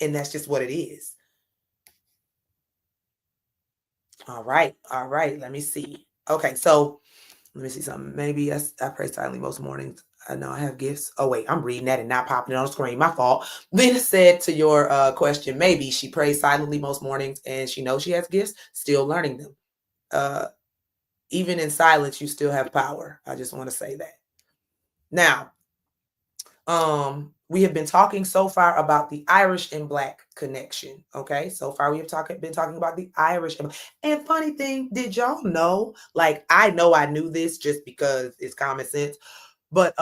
And that's just what it is. All right. Let me see. Okay, so let me see something. Maybe I pray silently most mornings. I know I have gifts. Oh wait, I'm reading that and not popping it on the screen. My fault. Then it said to your question, maybe she prays silently most mornings and she knows she has gifts, still learning them. Even in silence, you still have power. I just want to say that. Now, we have been talking so far about the Irish and Black connection. Okay, so far we have been talking about the Irish and funny thing, did y'all know? Like, I know I knew this just because it's common sense, but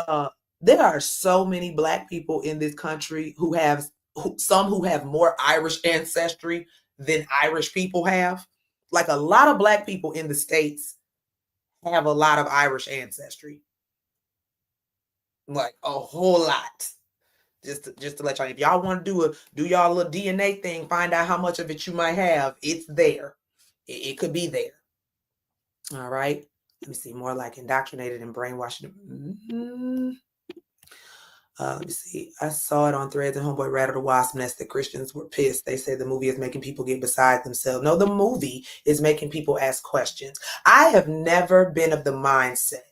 there are so many Black people in this country who have more Irish ancestry than Irish people have. Like a lot of Black people in the States have a lot of Irish ancestry. Like a whole lot. Just to let y'all, if y'all want to do y'all little DNA thing, find out how much of it you might have. It's there. It could be there. All right. Let me see. More like indoctrinated and brainwashed. Let me see. I saw it on Threads and Homeboy Rattled the Wasp Nest that Christians were pissed. They said the movie is making people get beside themselves. No, the movie is making people ask questions. I have never been of the mindset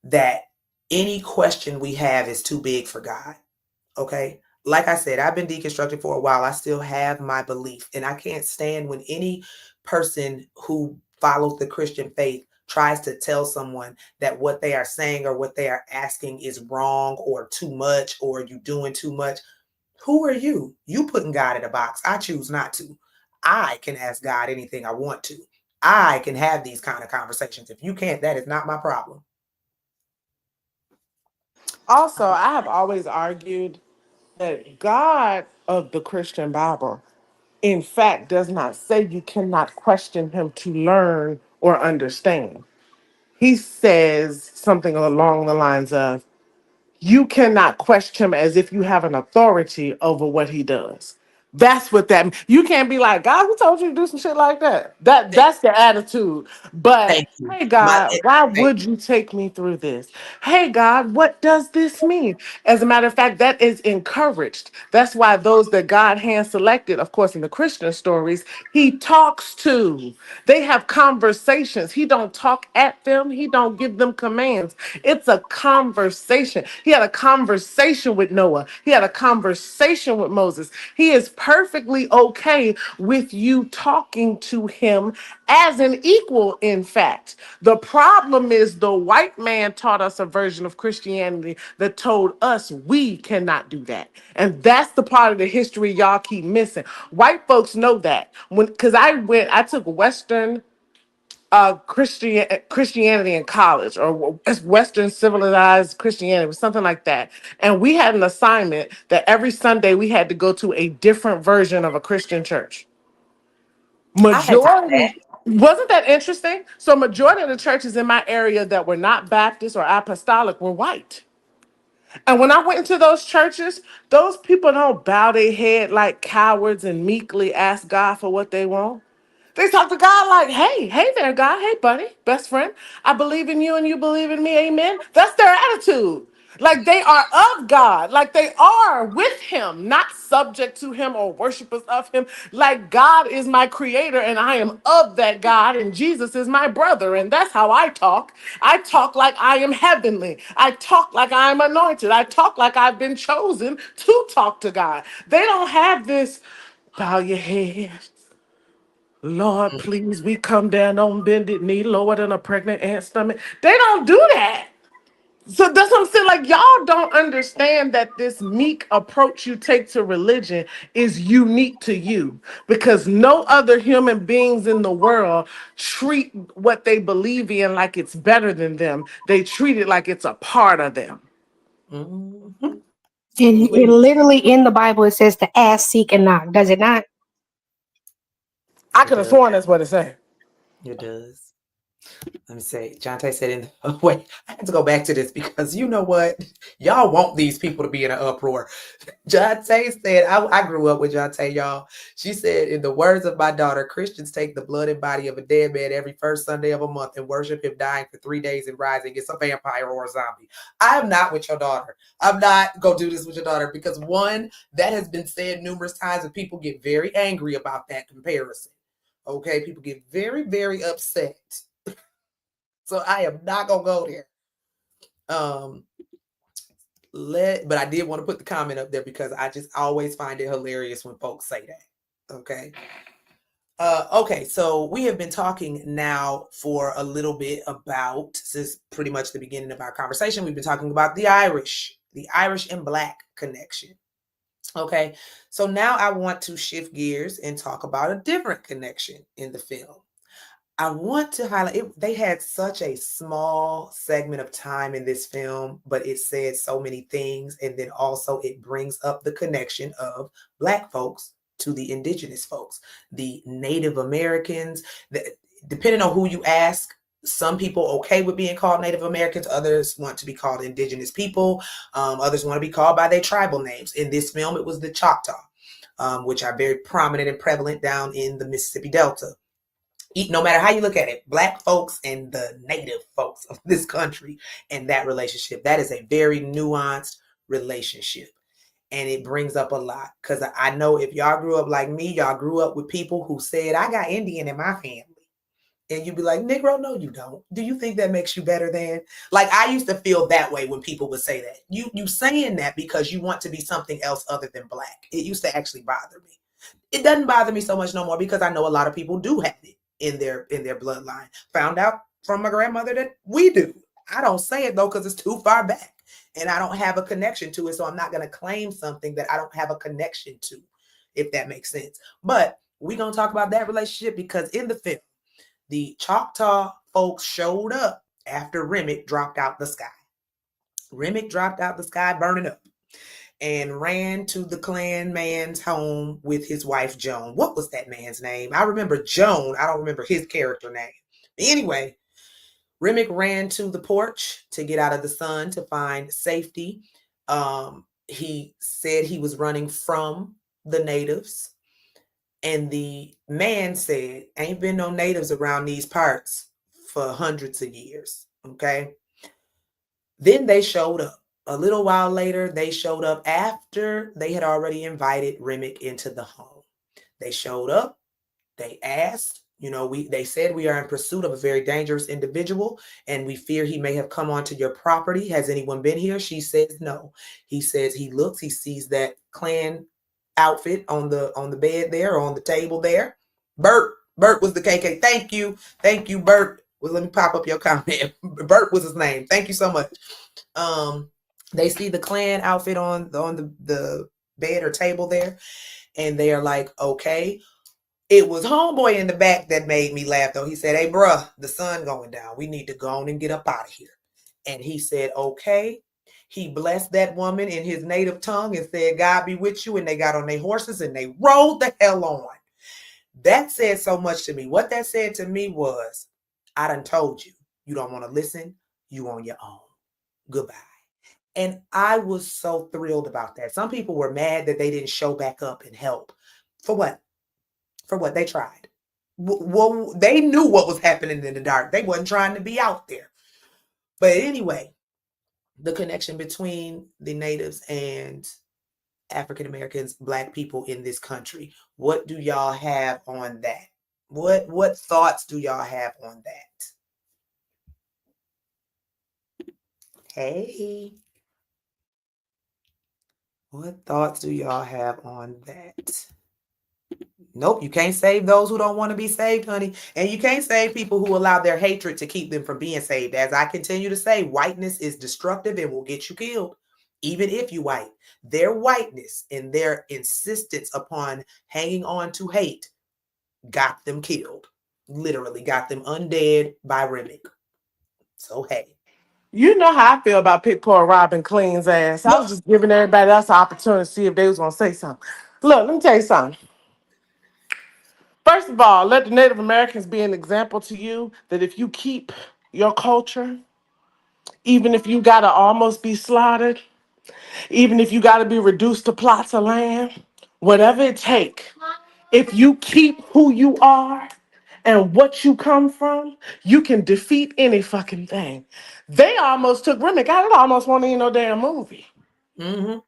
that any question we have is too big for God. Okay. Like I said, I've been deconstructed for a while. I still have my belief, and I can't stand when any person who follows the Christian faith tries to tell someone that what they are saying or what they are asking is wrong or too much or you doing too much. Who are you? You putting God in a box. I choose not to. I can ask God anything I want to. I can have these kind of conversations. If you can't, that is not my problem. Also, I have always argued that God of the Christian Bible, in fact, does not say you cannot question him to learn or understand. He says something along the lines of, you cannot question him as if you have an authority over what he does. That's what that means. You can't be like, God, who told you to do some shit like that? That's the attitude. But Thank you. hey God, why would you take me through this? Hey God, what does this mean? As a matter of fact, that is encouraged. That's why those that God hand selected, of course, in the Christian stories, he talks to. They have conversations. He don't talk at them. He don't give them commands. It's a conversation. He had a conversation with Noah. He had a conversation with Moses. He is perfectly okay with you talking to him as an equal, in fact. The problem is the white man taught us a version of Christianity that told us we cannot do that. And that's the part of the history y'all keep missing. White folks know that. Because I took Western Christianity in college, or Western civilized Christianity, or something like that. And we had an assignment that every Sunday we had to go to a different version of a Christian church. I had to do that. Majority, wasn't that interesting? So majority of the churches in my area that were not Baptist or apostolic were white. And when I went into those churches, those people don't bow their head like cowards and meekly ask God for what they want. They talk to God like, hey there, God. Hey, buddy, best friend. I believe in you and you believe in me. Amen. That's their attitude. Like they are of God, like they are with him, not subject to him or worshipers of him. Like God is my creator and I am of that God, and Jesus is my brother. And that's how I talk. I talk like I am heavenly. I talk like I am anointed. I talk like I've been chosen to talk to God. They don't have this bow your head. Lord, please, we come down on bended knee, lower than a pregnant ant's stomach. They don't do that. So that's what I'm saying. Like, y'all don't understand that this meek approach you take to religion is unique to you because no other human beings in the world treat what they believe in like it's better than them. They treat it like it's a part of them. Mhm. And it literally in the Bible it says to ask, seek, and knock. Does it not? I It could have does. sworn that's what it said. It does. Let me say, Jonte said in the, wait, I had to go back to this because you know what? Y'all want these people to be in an uproar. Jonte said, I grew up with Jonte, y'all. She said, in the words of my daughter, Christians take the blood and body of a dead man every first Sunday of a month and worship him dying for 3 days and rising. It's a vampire or a zombie. I am not with your daughter. I'm not going to do this with your daughter because one, that has been said numerous times and people get very angry about that comparison. Okay, people get very, very upset. So I am not gonna go there. But I did want to put the comment up there because I just always find it hilarious when folks say that. Okay. Okay, so we have been talking now for a little bit about, since pretty much the beginning of our conversation, we've been talking about the Irish and Black connection. Okay, so now I want to shift gears and talk about a different connection in the film. I want to highlight it. They had such a small segment of time in this film, but it said so many things. And then also it brings up the connection of Black folks to the Indigenous folks, the Native Americans. Depending on who you ask, some people okay with being called Native Americans, others want to be called Indigenous people, others want to be called by their tribal names. In this film, it was the Choctaw, which are very prominent and prevalent down in the Mississippi Delta. No matter how you look at it, Black folks and the Native folks of this country and that relationship, that is a very nuanced relationship. And it brings up a lot because I know if y'all grew up like me, y'all grew up with people who said, I got Indian in my family. And you'd be like, Negro, no, you don't. Do you think that makes you better than? Like, I used to feel that way when people would say that. You saying that because you want to be something else other than Black. It used to actually bother me. It doesn't bother me so much no more because I know a lot of people do have it in their bloodline. Found out from my grandmother that we do. I don't say it though because it's too far back and I don't have a connection to it. So I'm not going to claim something that I don't have a connection to, if that makes sense. But we're going to talk about that relationship because in the film, the Choctaw folks showed up after Remick dropped out the sky. Remick dropped out the sky burning up and ran to the Klan man's home with his wife, Joan. What was that man's name? I remember Joan. I don't remember his character name. Anyway, Remick ran to the porch to get out of the sun to find safety. He said he was running from the natives. And the man said, ain't been no natives around these parts for hundreds of years. Okay. Then they showed up. A little while later, they showed up after they had already invited Remick into the home. They showed up. They asked, they said we are in pursuit of a very dangerous individual and we fear he may have come onto your property. Has anyone been here? She says no. He says he looks, he sees that Klan outfit on the bed there, or on the table there. Bert was the KK. Thank you, Bert. Well, let me pop up your comment. Bert was his name. Thank you so much. They see the Klan outfit on the bed or table there, and they are like, okay. It was homeboy in the back that made me laugh, though. He said, hey, bruh, the sun going down. We need to go on and get up out of here. And he said, okay. He blessed that woman in his native tongue and said, God be with you. And they got on their horses and they rode the hell on. That said so much to me. What that said to me was, I done told you, you don't want to listen. You on your own. Goodbye. And I was so thrilled about that. Some people were mad that they didn't show back up and help. For what? For what? They tried. Well, they knew what was happening in the dark. They wasn't trying to be out there. But anyway, the connection between the natives and African Americans, Black people in this country. What do y'all have on that? What thoughts do y'all have on that? Hey, what thoughts do y'all have on that? Nope, you can't save those who don't want to be saved, honey. And you can't save people who allow their hatred to keep them from being saved. As I continue to say, whiteness is destructive and will get you killed, even if you white. Their whiteness and their insistence upon hanging on to hate got them killed. Literally got them undead by Remick. So hey. You know how I feel about Pick Poor Robin Clean's ass. I was just giving everybody else an opportunity to see if they was gonna say something. Look, let me tell you something. First of all, let the Native Americans be an example to you that if you keep your culture, even if you gotta almost be slaughtered, even if you gotta be reduced to plots of land, whatever it take, if you keep who you are and what you come from, you can defeat any fucking thing. They almost took Remick. I almost want to no damn movie. Mm-hmm.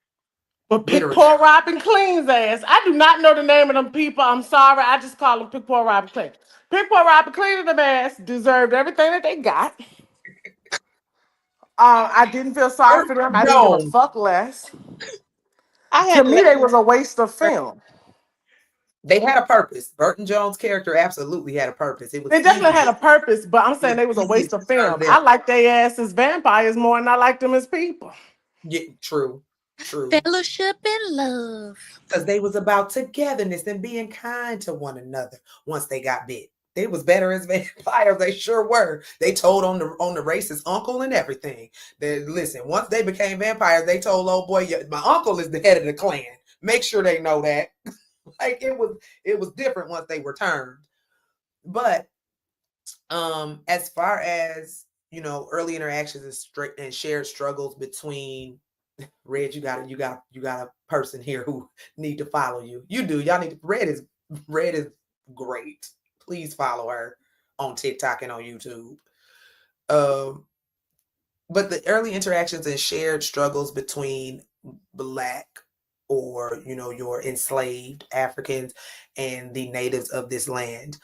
But Pick Literally. Poor Robin Clean's ass. I do not know the name of them people. I'm sorry. I just call them Pick Poor Robin Clean. Pick Poor Robin Clean and them ass deserved everything that they got. I didn't feel sorry for them. I didn't give a Jones. fuck less. I To had to me, let they was a waste of film. They had a purpose. Burton Jones' character absolutely had a purpose. It was They easy. definitely had a purpose, but I'm It saying was they was a easy waste to of turn film. them. I like their ass as vampires more than I like them as people. Yeah, true. True. fellowship and love. Because they was about togetherness and being kind to one another once they got bit. They was better as vampires. They sure were. They told on the racist uncle and everything. They listen. Once they became vampires, they told old boy, my uncle is the head of the clan. Make sure they know that. Like it was different once they were turned. But as far as early interactions and straight and shared struggles between Red, you got a person here who need to follow you. You do. Y'all need to, Red is great. Please follow her on TikTok and on YouTube. Um, but the early interactions and shared struggles between Black or your enslaved Africans and the natives of this land,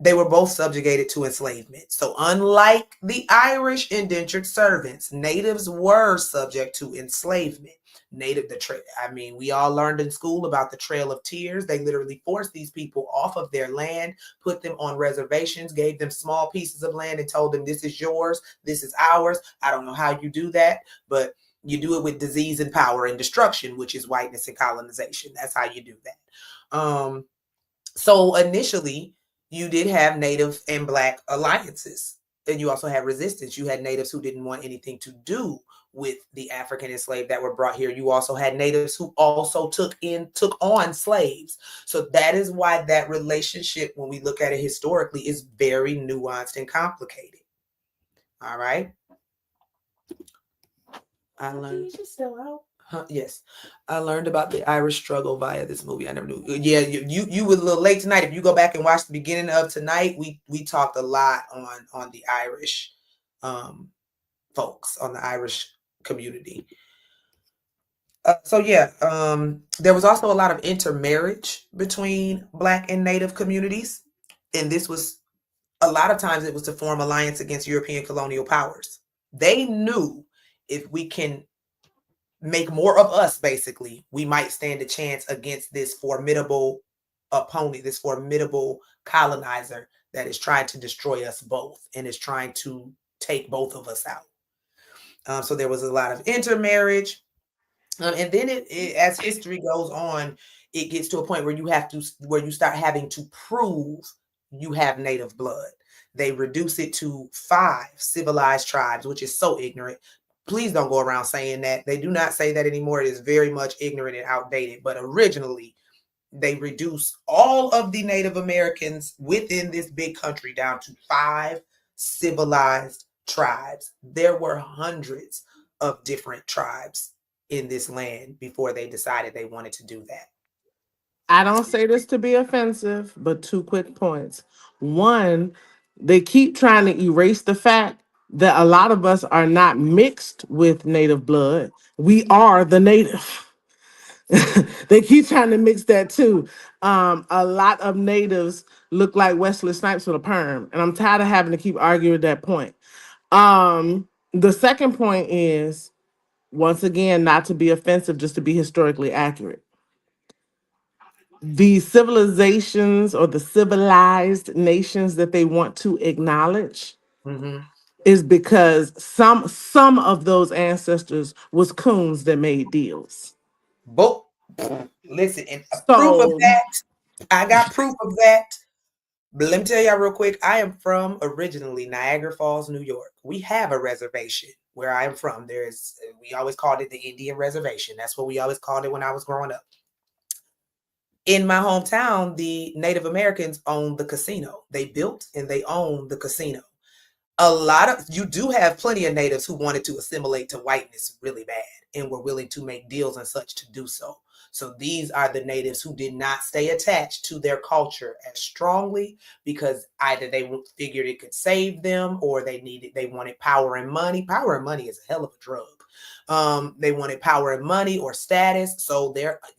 they were both subjugated to enslavement. So unlike the Irish indentured servants, natives were subject to enslavement. We all learned in school about the Trail of Tears. They literally forced these people off of their land, put them on reservations, gave them small pieces of land and told them, this is yours, this is ours. I don't know how you do that, but you do it with disease and power and destruction, which is whiteness and colonization. That's how you do that. So initially, you did have Native and Black alliances, and you also had resistance. You had natives who didn't want anything to do with the African enslaved that were brought here. You also had natives who also took on slaves. So that is why that relationship, when we look at it historically, is very nuanced and complicated. All right. I learned. Yes, I learned about the Irish struggle via this movie. I never knew. Yeah, you were a little late tonight. If you go back and watch the beginning of tonight, we talked a lot on the Irish folks, on the Irish community. So yeah, there was also a lot of intermarriage between Black and Native communities, and this was a lot of times it was to form alliance against European colonial powers. They knew if we can make more of us, basically, we might stand a chance against this formidable opponent, this formidable colonizer that is trying to destroy us both and is trying to take both of us out. So there was a lot of intermarriage. And then as history goes on, it gets to a point where you start having to prove you have native blood. They reduce it to 5 civilized tribes, which is so ignorant. Please don't go around saying that. They do not say that anymore. It is very much ignorant and outdated. But originally, they reduced all of the Native Americans within this big country down to 5 civilized tribes. There were hundreds of different tribes in this land before they decided they wanted to do that. I don't say this to be offensive, but 2 quick points. One, they keep trying to erase the fact that a lot of us are not mixed with native blood. We are the native. They keep trying to mix that too. A lot of natives look like Wesley Snipes with a perm, and I'm tired of having to keep arguing that point. The second point is, once again, not to be offensive, just to be historically accurate. The civilizations or the civilized nations that they want to acknowledge Mm-hmm. is because some of those ancestors was coons that made deals. But listen, and proof of So that, I got proof of that. But let me tell y'all real quick, I am from originally Niagara Falls, New York. We have a reservation where I am from. We always called it the Indian Reservation. That's what we always called it when I was growing up. In my hometown, the Native Americans owned the casino. They built and they owned the casino. You do have plenty of natives who wanted to assimilate to whiteness really bad and were willing to make deals and such to do so. So these are the natives who did not stay attached to their culture as strongly because either they figured it could save them or they wanted power and money. Power and money is a hell of a drug. They wanted power and money or status. So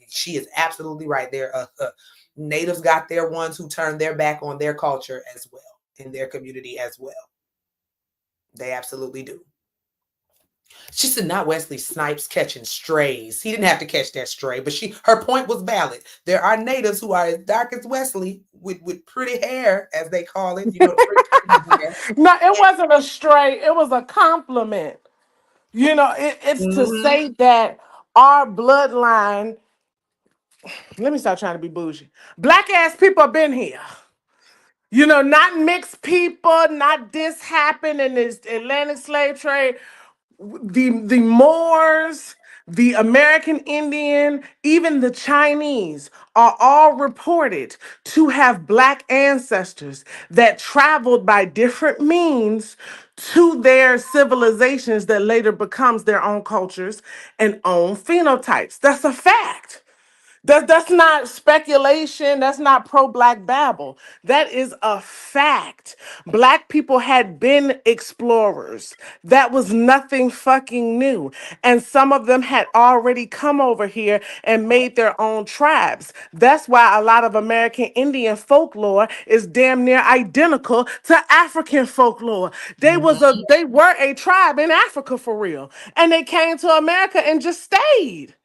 she is absolutely right there. Natives got their ones who turned their back on their culture as well, in their community as well. They absolutely do. She said not Wesley Snipes catching strays. He didn't have to catch that stray, but her point was valid. There are natives who are as dark as Wesley with pretty hair, as they call it. no, it wasn't a stray, it was a compliment. It's to say that our bloodline, let me stop trying to be bougie. Black ass people have been here. Not mixed people, not this happened in this Atlantic slave trade. The Moors, the American Indian, even the Chinese are all reported to have Black ancestors that traveled by different means to their civilizations that later becomes their own cultures and own phenotypes. That's a fact. That's not speculation. That's not pro-Black babble. That is a fact. Black people had been explorers. That was nothing fucking new. And some of them had already come over here and made their own tribes. That's why a lot of American Indian folklore is damn near identical to African folklore. They were a tribe in Africa for real. And they came to America and just stayed.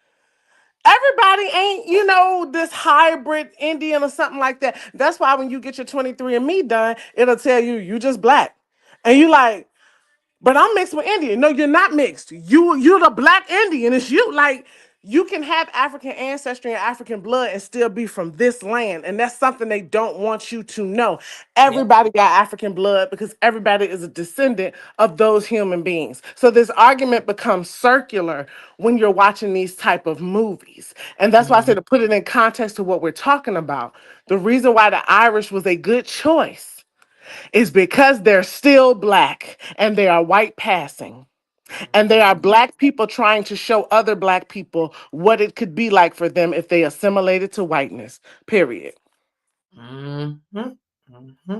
Everybody ain't, this hybrid Indian or something like that. That's why when you get your 23andMe done, it'll tell you just Black. And you like, but I'm mixed with Indian. No, you're not mixed. You're the Black Indian. It's you. Like, you can have African ancestry and African blood and still be from this land. And that's something they don't want you to know. Everybody got African blood because everybody is a descendant of those human beings. So this argument becomes circular when you're watching these type of movies. And that's why I say, to put it in context to what we're talking about, the reason why the Irish was a good choice is because they're still Black and they are white passing. And they are Black people trying to show other Black people what it could be like for them if they assimilated to whiteness, period. Mm-hmm. Mm-hmm.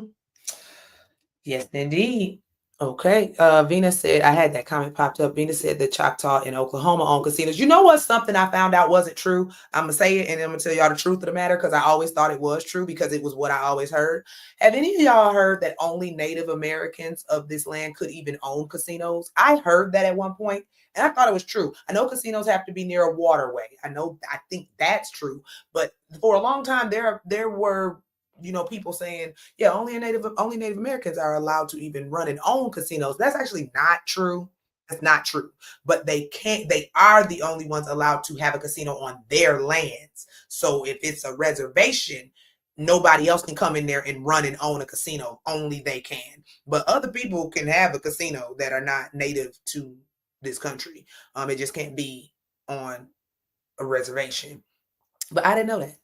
Yes, indeed. Okay. Venus said, I had that comment popped up. Venus said that Choctaw in Oklahoma own casinos. You know what? Something I found out wasn't true. I'm going to say it and I'm going to tell y'all the truth of the matter because I always thought it was true because it was what I always heard. Have any of y'all heard that only Native Americans of this land could even own casinos? I heard that at one point and I thought it was true. I know casinos have to be near a waterway. I think that's true. But for a long time, there were people saying, yeah, only Native Americans are allowed to even run and own casinos. That's actually not true. That's not true. But they are the only ones allowed to have a casino on their lands. So if it's a reservation, nobody else can come in there and run and own a casino. Only they can. But other people can have a casino that are not native to this country. It just can't be on a reservation. But I didn't know that.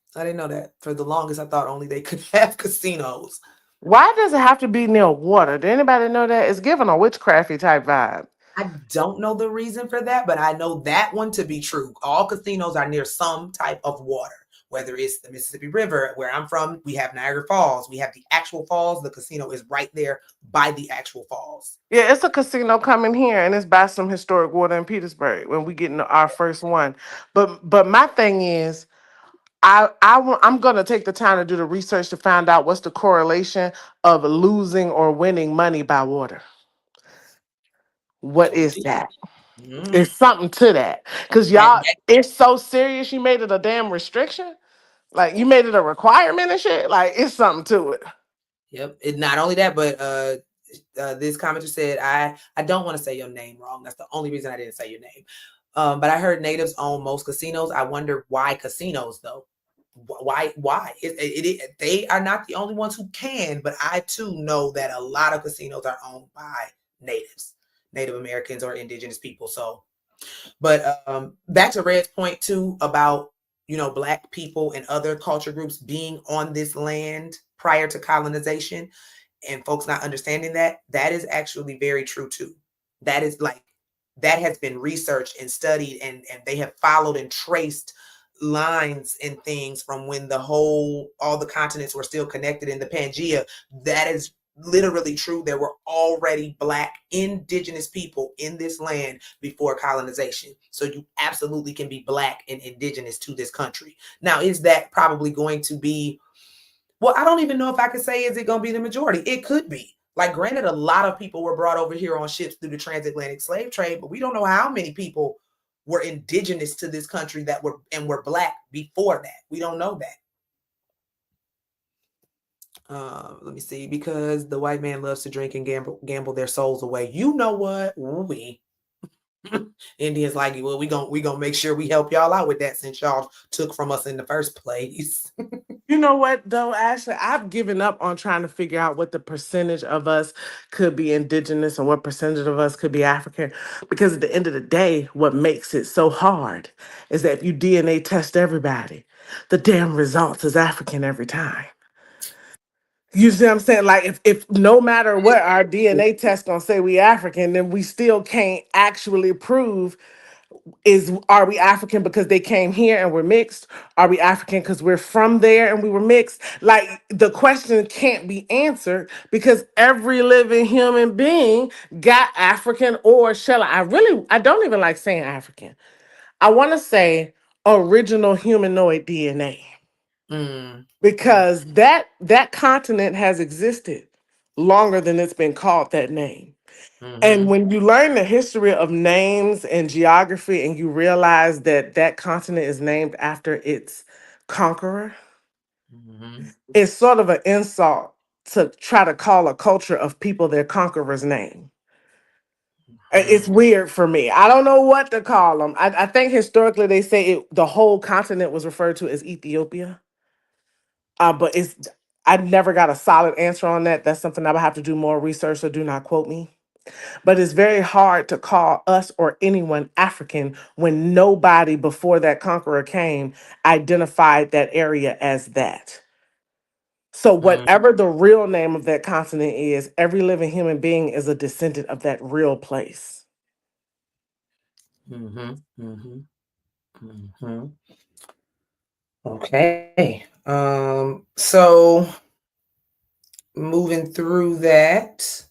For the longest, I thought only they could have casinos. Why does it have to be near water? Did anybody know that? It's giving a witchcrafty type vibe. I don't know the reason for that, but I know that one to be true. All casinos are near some type of water. whether it's the Mississippi River, where I'm from, we have Niagara Falls, we have the actual falls, the casino is right there by the actual falls. Yeah, it's a casino coming here, and it's by some historic water in Petersburg when we get into our first one. But my thing is, I'm gonna take the time to do the research to find out what's the correlation of losing or winning money by water. What is that? Mm. It's something to that, because That, y'all, it's so serious. You made it a damn restriction, like you made it a requirement and shit. Like it's something to it. yep. It not only that, but this commenter said, I don't want to say your name wrong. That's the only reason I didn't say your name. But I heard natives own most casinos. I wonder why casinos though. Why? They are not the only ones who can, but I too know that a lot of casinos are owned by natives, Native Americans or indigenous people. So, but back to Red's point too about, you know, Black people and other culture groups being on this land prior to colonization, and folks not understanding that is actually very true too. That is like, that has been researched and studied, and they have followed and traced lines and things from when all the continents were still connected in the Pangea. That is literally true. There were already Black indigenous people in this land before colonization. So you absolutely can be Black and indigenous to this country. Now, is that probably going to be, well, I don't even know if I could say, is it going to be the majority? It could be. Like, granted, a lot of people were brought over here on ships through the transatlantic slave trade, but we don't know how many people were indigenous to this country that were Black before that. We don't know that. Let me see. Because the white man loves to drink and gamble their souls away. You know what? We Indians like, well, we gonna make sure we help y'all out with that, since y'all took from us in the first place. You know what though, Ashley? I've given up on trying to figure out what the percentage of us could be indigenous and what percentage of us could be African. Because at the end of the day, what makes it so hard is that if you DNA test everybody, the damn results is African every time. You see what I'm saying? Like if no matter what our DNA test gonna say we African, then we still can't actually prove, are we African because they came here and we're mixed? Are we African because we're from there and we were mixed? Like the question can't be answered because every living human being got African, or I don't even like saying African. I want to say original humanoid DNA, Mm. because that continent has existed longer than it's been called that name. And Mm-hmm. when you learn the history of names and geography, and you realize that that continent is named after its conqueror, Mm-hmm. it's sort of an insult to try to call a culture of people their conqueror's name. It's weird for me. I don't know what to call them. I think historically they say the whole continent was referred to as Ethiopia. But I never got a solid answer on that. That's something I would have to do more research, so do not quote me. But it's very hard to call us or anyone African when nobody before that conqueror came identified that area as that. So, whatever the real name of that continent is, every living human being is a descendant of that real place. Mm-hmm. Mm-hmm. Mm-hmm. Okay. So moving through that,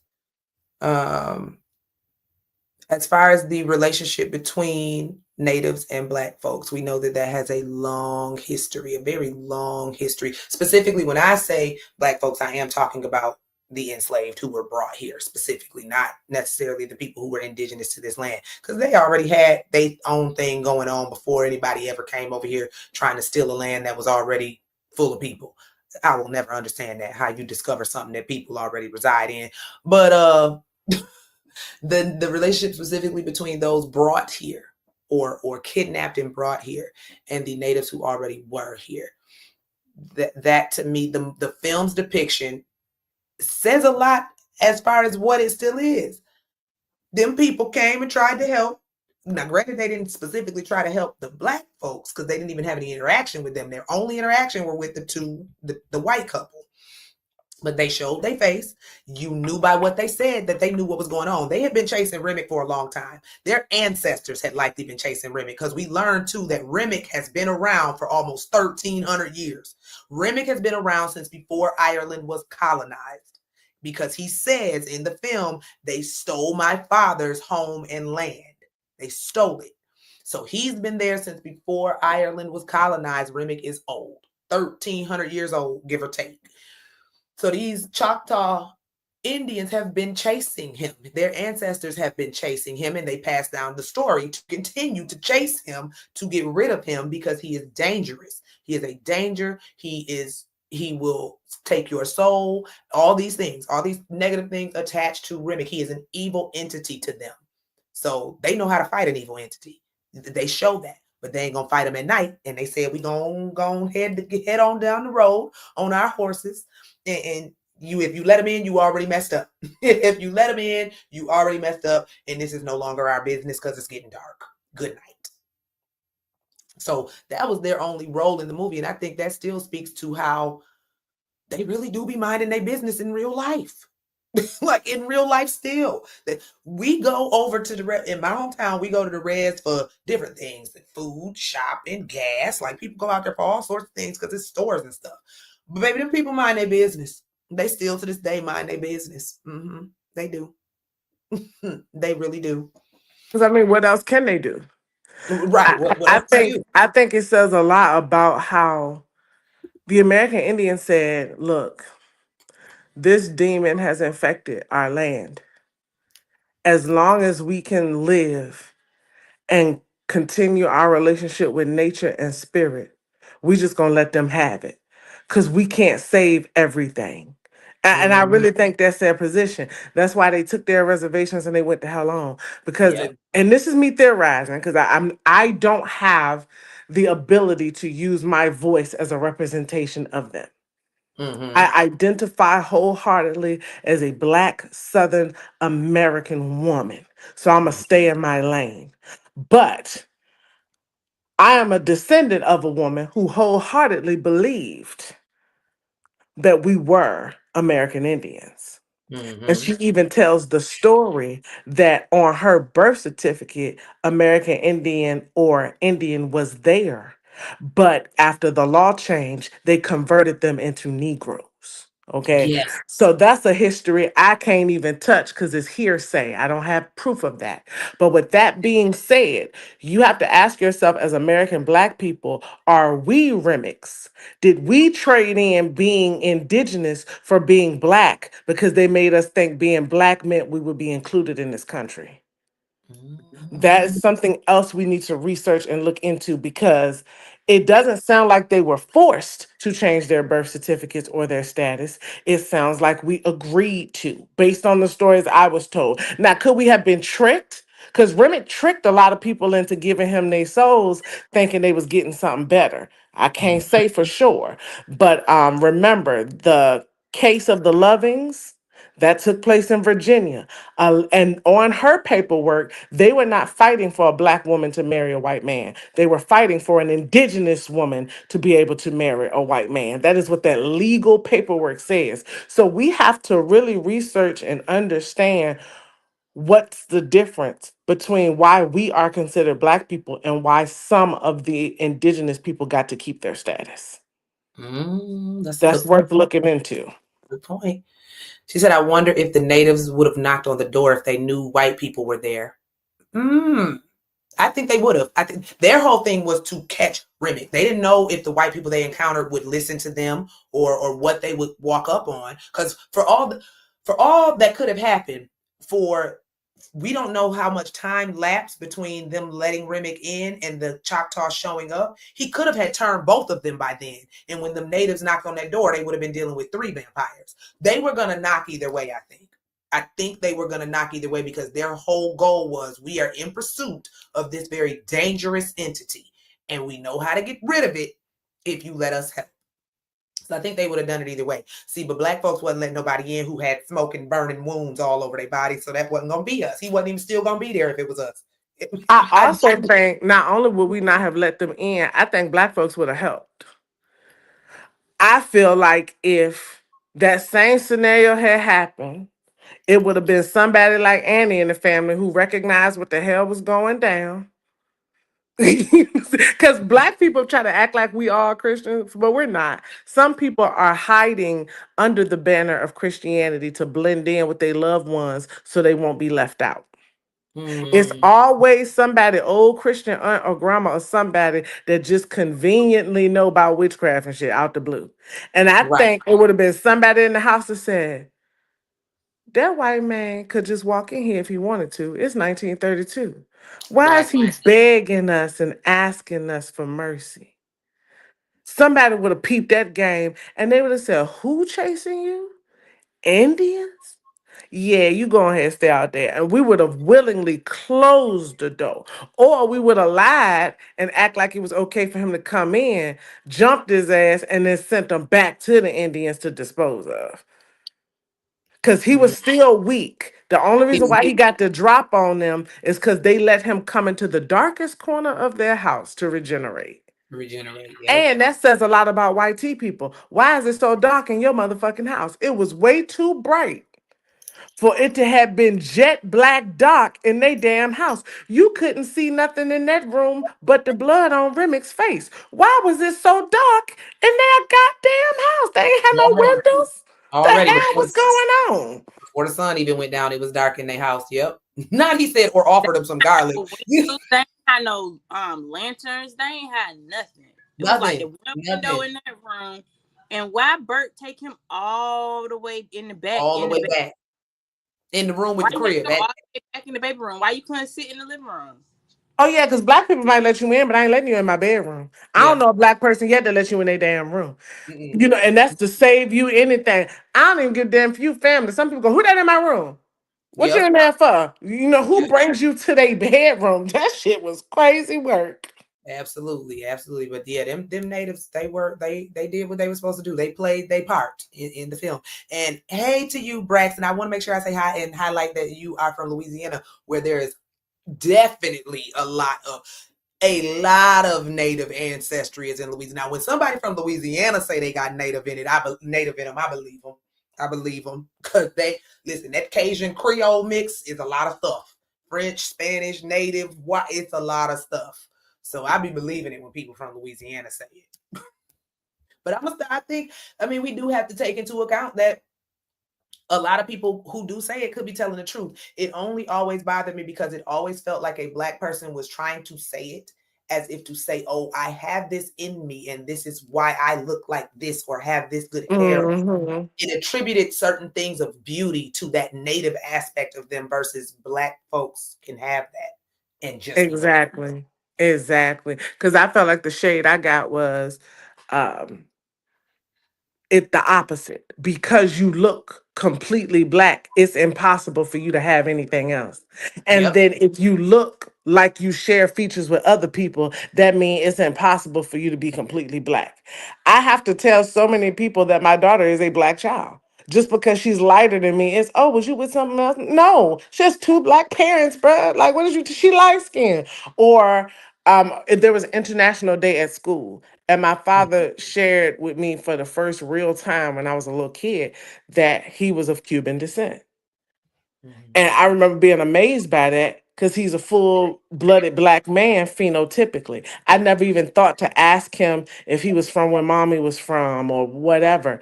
as far as the relationship between natives and Black folks, we know that has a long history, a very long history. Specifically, when I say Black folks, I am talking about the enslaved who were brought here, specifically, not necessarily the people who were indigenous to this land, because they already had their own thing going on before anybody ever came over here trying to steal a land that was already full of people. I will never understand that, how you discover something that people already reside in. But the relationship specifically between those brought here or kidnapped and brought here and the natives who already were here, that to me, the film's depiction says a lot as far as what it still is. Them people came and tried to help. Now, granted, they didn't specifically try to help the Black folks because they didn't even have any interaction with them. Their only interaction were with the white couple. but they showed their face. You knew by what they said that they knew what was going on. They had been chasing Remick for a long time. Their ancestors had likely been chasing Remick, because we learned too that Remick has been around for almost 1,300 years. Remick has been around since before Ireland was colonized, because he says in the film, they stole my father's home and land. They stole it. So he's been there since before Ireland was colonized. Remick is old, 1,300 years old, give or take. So these Choctaw Indians have been chasing him. Their ancestors have been chasing him, and they passed down the story to continue to chase him, to get rid of him, because he is dangerous. He is a danger. He will take your soul, all these things, all these negative things attached to Remick. He is an evil entity to them. So they know how to fight an evil entity. They show that, but they ain't gonna fight him at night. And they said, we gonna head on down the road on our horses, and you, if you let them in, you already messed up. If you let them in, you already messed up, and this is no longer our business because it's getting dark. Good night. So that was their only role in the movie, and I think that still speaks to how they really do be minding their business in real life. Like in real life still. That we go over to in my hometown, we go to the res for different things, like food, shopping, gas. Like people go out there for all sorts of things because it's stores and stuff. But baby, them people mind their business. They still to this day mind their business. They do. They really do. Because I mean, what else can they do? Right. What I else can think you I think it says a lot about how the American Indian said, "Look, this demon has infected our land. As long as we can live and continue our relationship with nature and spirit, we just gonna let them have it, because we can't save everything." And I do? really think that's their position. That's why they took their reservations and they went the hell on. Because, Yeah. and this is me theorizing, because I don't have the ability to use my voice as a representation of them. Mm-hmm. I identify wholeheartedly as a Black Southern American woman. So I'm going to stay in my lane. But I am a descendant of a woman who wholeheartedly believed that we were American Indians. And Mm-hmm. she even tells the story that on her birth certificate, American Indian or Indian was there. But after the law changed, they converted them into Negroes. Okay. Yes. So that's a history I can't even touch because it's hearsay. I don't have proof of that. But with that being said, you have to ask yourself, as American Black people, are we Remics? Did we trade in being indigenous for being Black because they made us think being Black meant we would be included in this country? That is something else we need to research and look into, because it doesn't sound like they were forced to change their birth certificates or their status. It sounds like we agreed to, based on the stories I was told. Now, could we have been tricked? Because Remick tricked a lot of people into giving him their souls, thinking they was getting something better. I can't say for sure. But remember, the case of the Lovings, that took place in Virginia. And on her paperwork, they were not fighting for a Black woman to marry a white man. They were fighting for an indigenous woman to be able to marry a white man. That is what that legal paperwork says. So we have to really research and understand what's the difference between why we are considered Black people and why some of the indigenous people got to keep their status. That's a That's good point. worth looking into. Good point. She said, I wonder if the natives would have knocked on the door if they knew white people were there. I think they would have. I think their whole thing was to catch Remick. They didn't know if the white people they encountered would listen to them, or what they would walk up on. Because for all that could have happened, for we don't know how much time lapsed between them letting Remick in and the Choctaw showing up. He could have had turned both of them by then. And when the natives knocked on that door, they would have been dealing with 3 vampires. They were going to knock either way, I think. I think they were going to knock either way, because their whole goal was, we are in pursuit of this very dangerous entity, and we know how to get rid of it if you let us help. So I think they would have done it either way. See, but Black folks wasn't letting nobody in who had smoke and burning wounds all over their body, so that wasn't going to be us. He wasn't even still going to be there if it was us. I also think not only would we not have let them in, I think Black folks would have helped. I feel like if that same scenario had happened, it would have been somebody like Annie in the family who recognized what the hell was going down. Because black people try to act like we are Christians, but we're not. Some people are hiding under the banner of Christianity to blend in with their loved ones so they won't be left out. It's Mm, always somebody, old Christian aunt or grandma or somebody that just conveniently know about witchcraft and shit out the blue. And I right, think it would have been somebody in the house that said, that white man could just walk in here if he wanted to. It's 1932. Why is right. he begging us and asking us for mercy? Somebody would have peeped that game and they would have said, who chasing you? Indians? Yeah, you go ahead and stay out there. And we would have willingly closed the door. Or we would have lied and act like it was okay for him to come in, jumped his ass, and then sent him back to the Indians to dispose of. Because he Mm, was still weak. The only he reason was why he weak. got the drop on them is because they let him come into the darkest corner of their house to regenerate. Regenerate. Yep. And that says a lot about white tea people. Why is it so dark in your motherfucking house? It was way too bright for it to have been jet black dark in their damn house. You couldn't see nothing in that room but the blood on Remick's face. Why was it so dark in their goddamn house? They ain't had no Already, windows. The already hell was going on? before the sun even went down, it was dark in their house. Yep. Not he said or offered them some garlic. Windows, they ain't had no lanterns. They ain't had nothing. It was like the Nothing. one window Nothing. in that room. And why Bert take him all the way in the back All the in the way back? back in the room with Why the you had to crib. go all the way back in the baby room? Why you couldn't sit in the living room? Oh yeah, because black people might let you in, but I ain't letting you in my bedroom. I don't Yeah. know a black person yet that let you in their damn room. Mm-mm. You know, and that's to save you anything. I don't even give a damn for you family. Some people go, who that in my room? What you Yep. in there for? You know, who brings you to their bedroom? That shit was crazy work. Absolutely, absolutely. But yeah, them natives, they did what they were supposed to do. They played their part in the film. And hey to you, Braxton. I want to make sure I say hi and highlight that you are from Louisiana, where there is definitely a lot of native ancestry is in Louisiana. Now, when somebody from Louisiana say they got native in it, native in them, I believe them. I believe them because they listen. That Cajun Creole mix is a lot of stuff. French, Spanish, native, what? It's a lot of stuff. So I be believing it when people from Louisiana say it. But I think, I mean, we do have to take into account that a lot of people who do say it could be telling the truth. It only always bothered me because it always felt like a black person was trying to say it as if to say, oh, I have this in me and this is why I look like this or have this good hair. Mhm. It attributed certain things of beauty to that native aspect of them versus black folks can have that and just be black. Exactly. Exactly. Because I felt like the shade I got was um it the opposite. Because you look completely black, it's impossible for you to have anything else. And Yep. then if you look like you share features with other people, that means it's impossible for you to be completely black. I have to tell so many people that my daughter is a black child. Just because she's lighter than me, it's oh, was you with something else? No, she has two black parents, bruh. Like, what is you? She light skinned. Or if there was International Day at school, and my father shared with me for the first real time when I was a little kid that he was of Cuban descent. Mhm. And I remember being amazed by that because he's a full blooded black man phenotypically. I never even thought to ask him if he was from where mommy was from or whatever.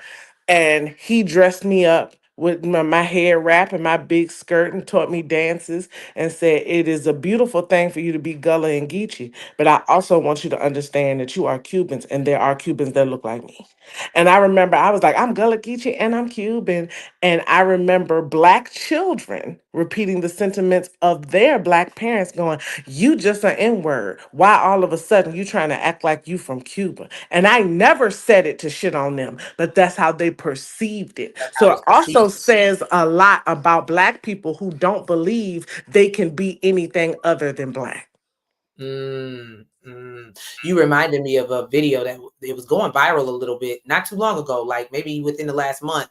And he dressed me up with my hair wrap and my big skirt and taught me dances and said, it is a beautiful thing for you to be Gullah and Geechee, but I also want you to understand that you are Cubans and there are Cubans that look like me. And I remember I was like, I'm Gullah Geechee and I'm Cuban. And I remember black children repeating the sentiments of their black parents going, you just an N-word. Why all of a sudden you trying to act like you from Cuba? And I never said it to shit on them, but that's how they perceived it. That's how So it it's also perceived. says a lot about black people who don't believe they can be anything other than black. You reminded me of a video that it was going viral a little bit not too long ago, like maybe within the last month.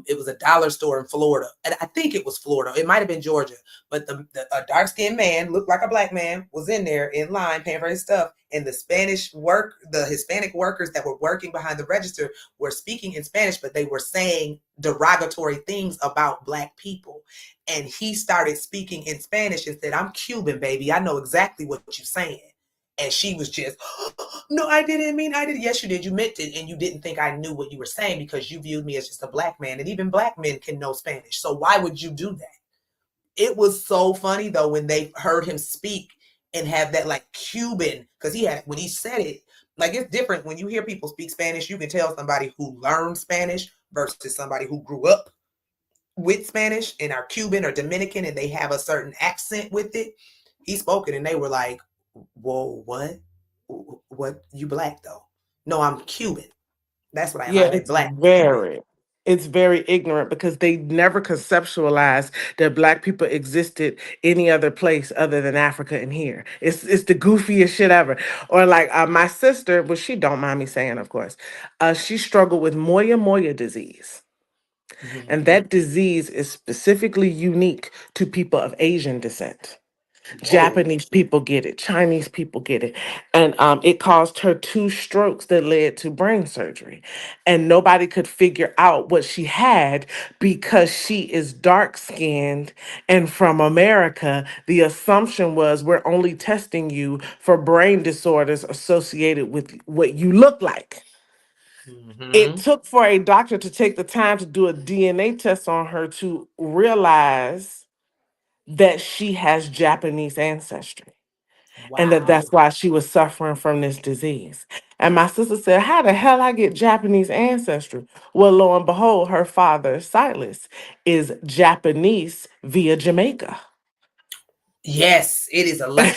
It was a dollar store in Florida, and I think it was Florida. It might have been Georgia, but a dark skinned man looked like a black man was in there in line paying for his stuff, and the Hispanic workers that were working behind the register were speaking in Spanish, but they were saying derogatory things about black people. And he started speaking in Spanish and said, "I'm Cuban, baby. I know exactly what you're saying." And she was just, "No, I didn't mean I did." "Yes, you did. You meant it. And you didn't think I knew what you were saying because you viewed me as just a black man. And even black men can know Spanish. So why would you do that?" It was so funny, though, when they heard him speak and have that like Cuban, because when he said it, like it's different. When you hear people speak Spanish, you can tell somebody who learned Spanish versus somebody who grew up with Spanish and are Cuban or Dominican and they have a certain accent with it. He spoke it and they were like, "Whoa, what? What? You black though?" "No, I'm Cuban. That's what I am. Yeah, I ain't black." it's very ignorant because they never conceptualized that black people existed any other place other than Africa and here. It's the goofiest shit ever. Or like my sister, which she don't mind me saying, of course, she struggled with moya disease. And Mhm. that disease is specifically unique to people of Asian descent. Whoa. Japanese people get it, Chinese people get it. And it caused her two strokes that led to brain surgery. And nobody could figure out what she had because she is dark skinned and from America. The assumption was we're only testing you for brain disorders associated with what you look like. It Mhm. took for a doctor to take the time to do a DNA test on her to realize that she has Japanese ancestry and that Wow. that's why she was suffering from this disease. And my sister said, "How the hell I get Japanese ancestry?" Well, lo and behold, her father, Silas, is Japanese via Jamaica. Yes, it is a lot.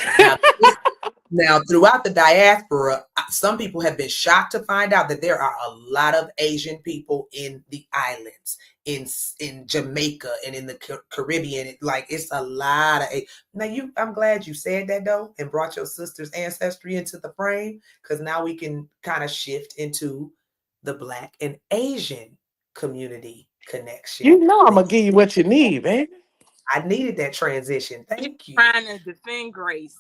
Now, throughout the diaspora, some people have been shocked to find out that there are a lot of Asian people in the islands, in Jamaica and in the Caribbean. Like it's a lot of. Now, I'm glad you said that though, and brought your sister's ancestry into the frame, because now we can kind of shift into the Black and Asian community You connection. know I'm gonna give you what you need, baby. I needed that transition. She's Thank you. trying to defend Grace.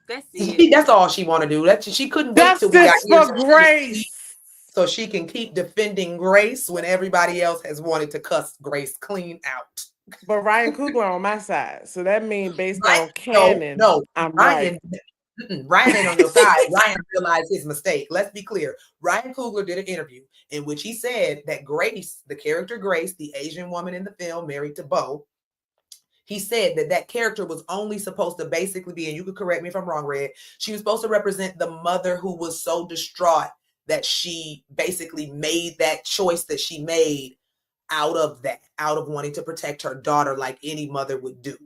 That's it. That's all she want to do. She couldn't wait till we got Justice here for Grace. so she can keep defending Grace when everybody else has wanted to cuss Grace clean out. But Ryan Coogler on my side. So that means based Right? on No, canon, no. I'm right. Ryan, Ryan ain't on your side. Ryan realized his mistake. Let's be clear. Ryan Coogler did an interview in which he said that Grace, the character Grace, the Asian woman in the film married to Bo, he said that that character was only supposed to basically be, and you could correct me if I'm wrong, Red, she was supposed to represent the mother who was so distraught that she basically made that choice that she made out of wanting to protect her daughter like any mother would do.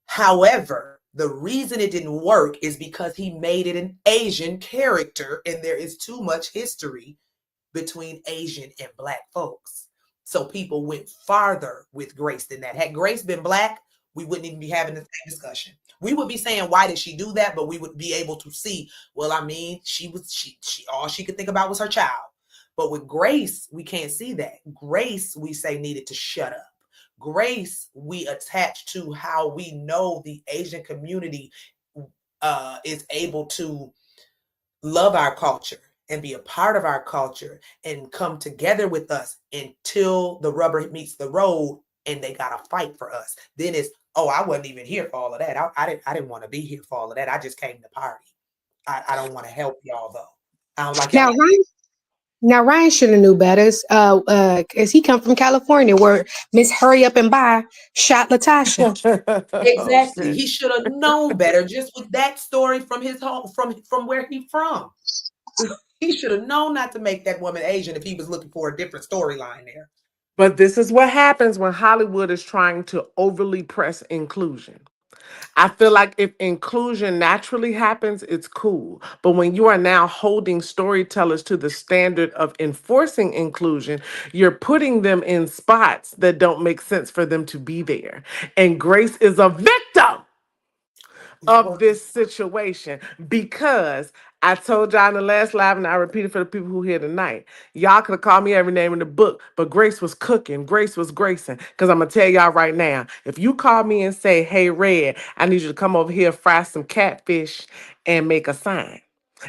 However, the reason it didn't work is because he made it an Asian character, and there is too much history between Asian and Black folks. So people went farther with Grace than that. Had Grace been Black, we wouldn't even be having the same discussion. We would be saying, why did she do that? But we would be able to see, well, I mean, she all she could think about was her child. But with Grace, we can't see that. Grace, we say, needed to shut up. Grace, we attach to how we know the Asian community is able to love our culture and be a part of our culture and come together with us until the rubber meets the road and they gotta fight for us. Then it's, oh, I wasn't even here for all of that. I didn't want to be here for all of that. I just came to party. I don't want to help y'all though. I don't like Now, y'all. Ryan should have knew better. Cause he come from California, where Miss Hurry Up and Buy shot Latasha. Oh Exactly. shit. He should have known better just with that story from his home, from where he's from. He should have known not to make that woman Asian if he was looking for a different storyline there. But this is what happens when Hollywood is trying to overly press inclusion. I feel like if inclusion naturally happens, it's cool. But when you are now holding storytellers to the standard of enforcing inclusion, you're putting them in spots that don't make sense for them to be there. And Grace is a victim of this situation because I told y'all in the last live, and I repeat it for the people who here tonight. Y'all could have called me every name in the book, but Grace was cooking. Grace was gracing. Because I'm going to tell y'all right now, if you call me and say, hey, Red, I need you to come over here, fry some catfish, and make a sign.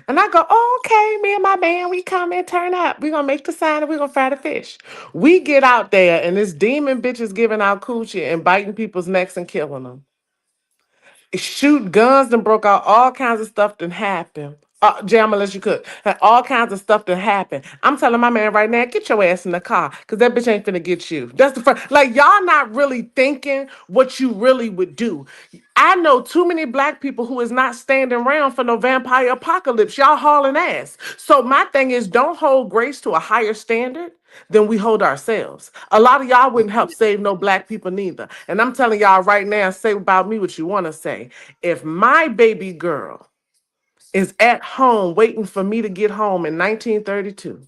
And I go, oh, okay, me and my band, we come and turn up. We're going to make the sign and we're going to fry the fish. We get out there, and this demon bitch is giving out coochie and biting people's necks and killing them. Shoot guns and broke out all kinds of stuff that happened. Jam unless you could. All kinds of stuff that happened. I'm telling my man right now, get your ass in the car, cause that bitch ain't finna get you. That's the first. Like y'all not really thinking what you really would do. I know too many black people who is not standing around for no vampire apocalypse. Y'all hauling ass. So my thing is, don't hold Grace to a higher standard than we hold ourselves. A lot of y'all wouldn't help save no black people neither. And I'm telling y'all right now, say about me what you want to say. If my baby girl is at home waiting for me to get home in 1932,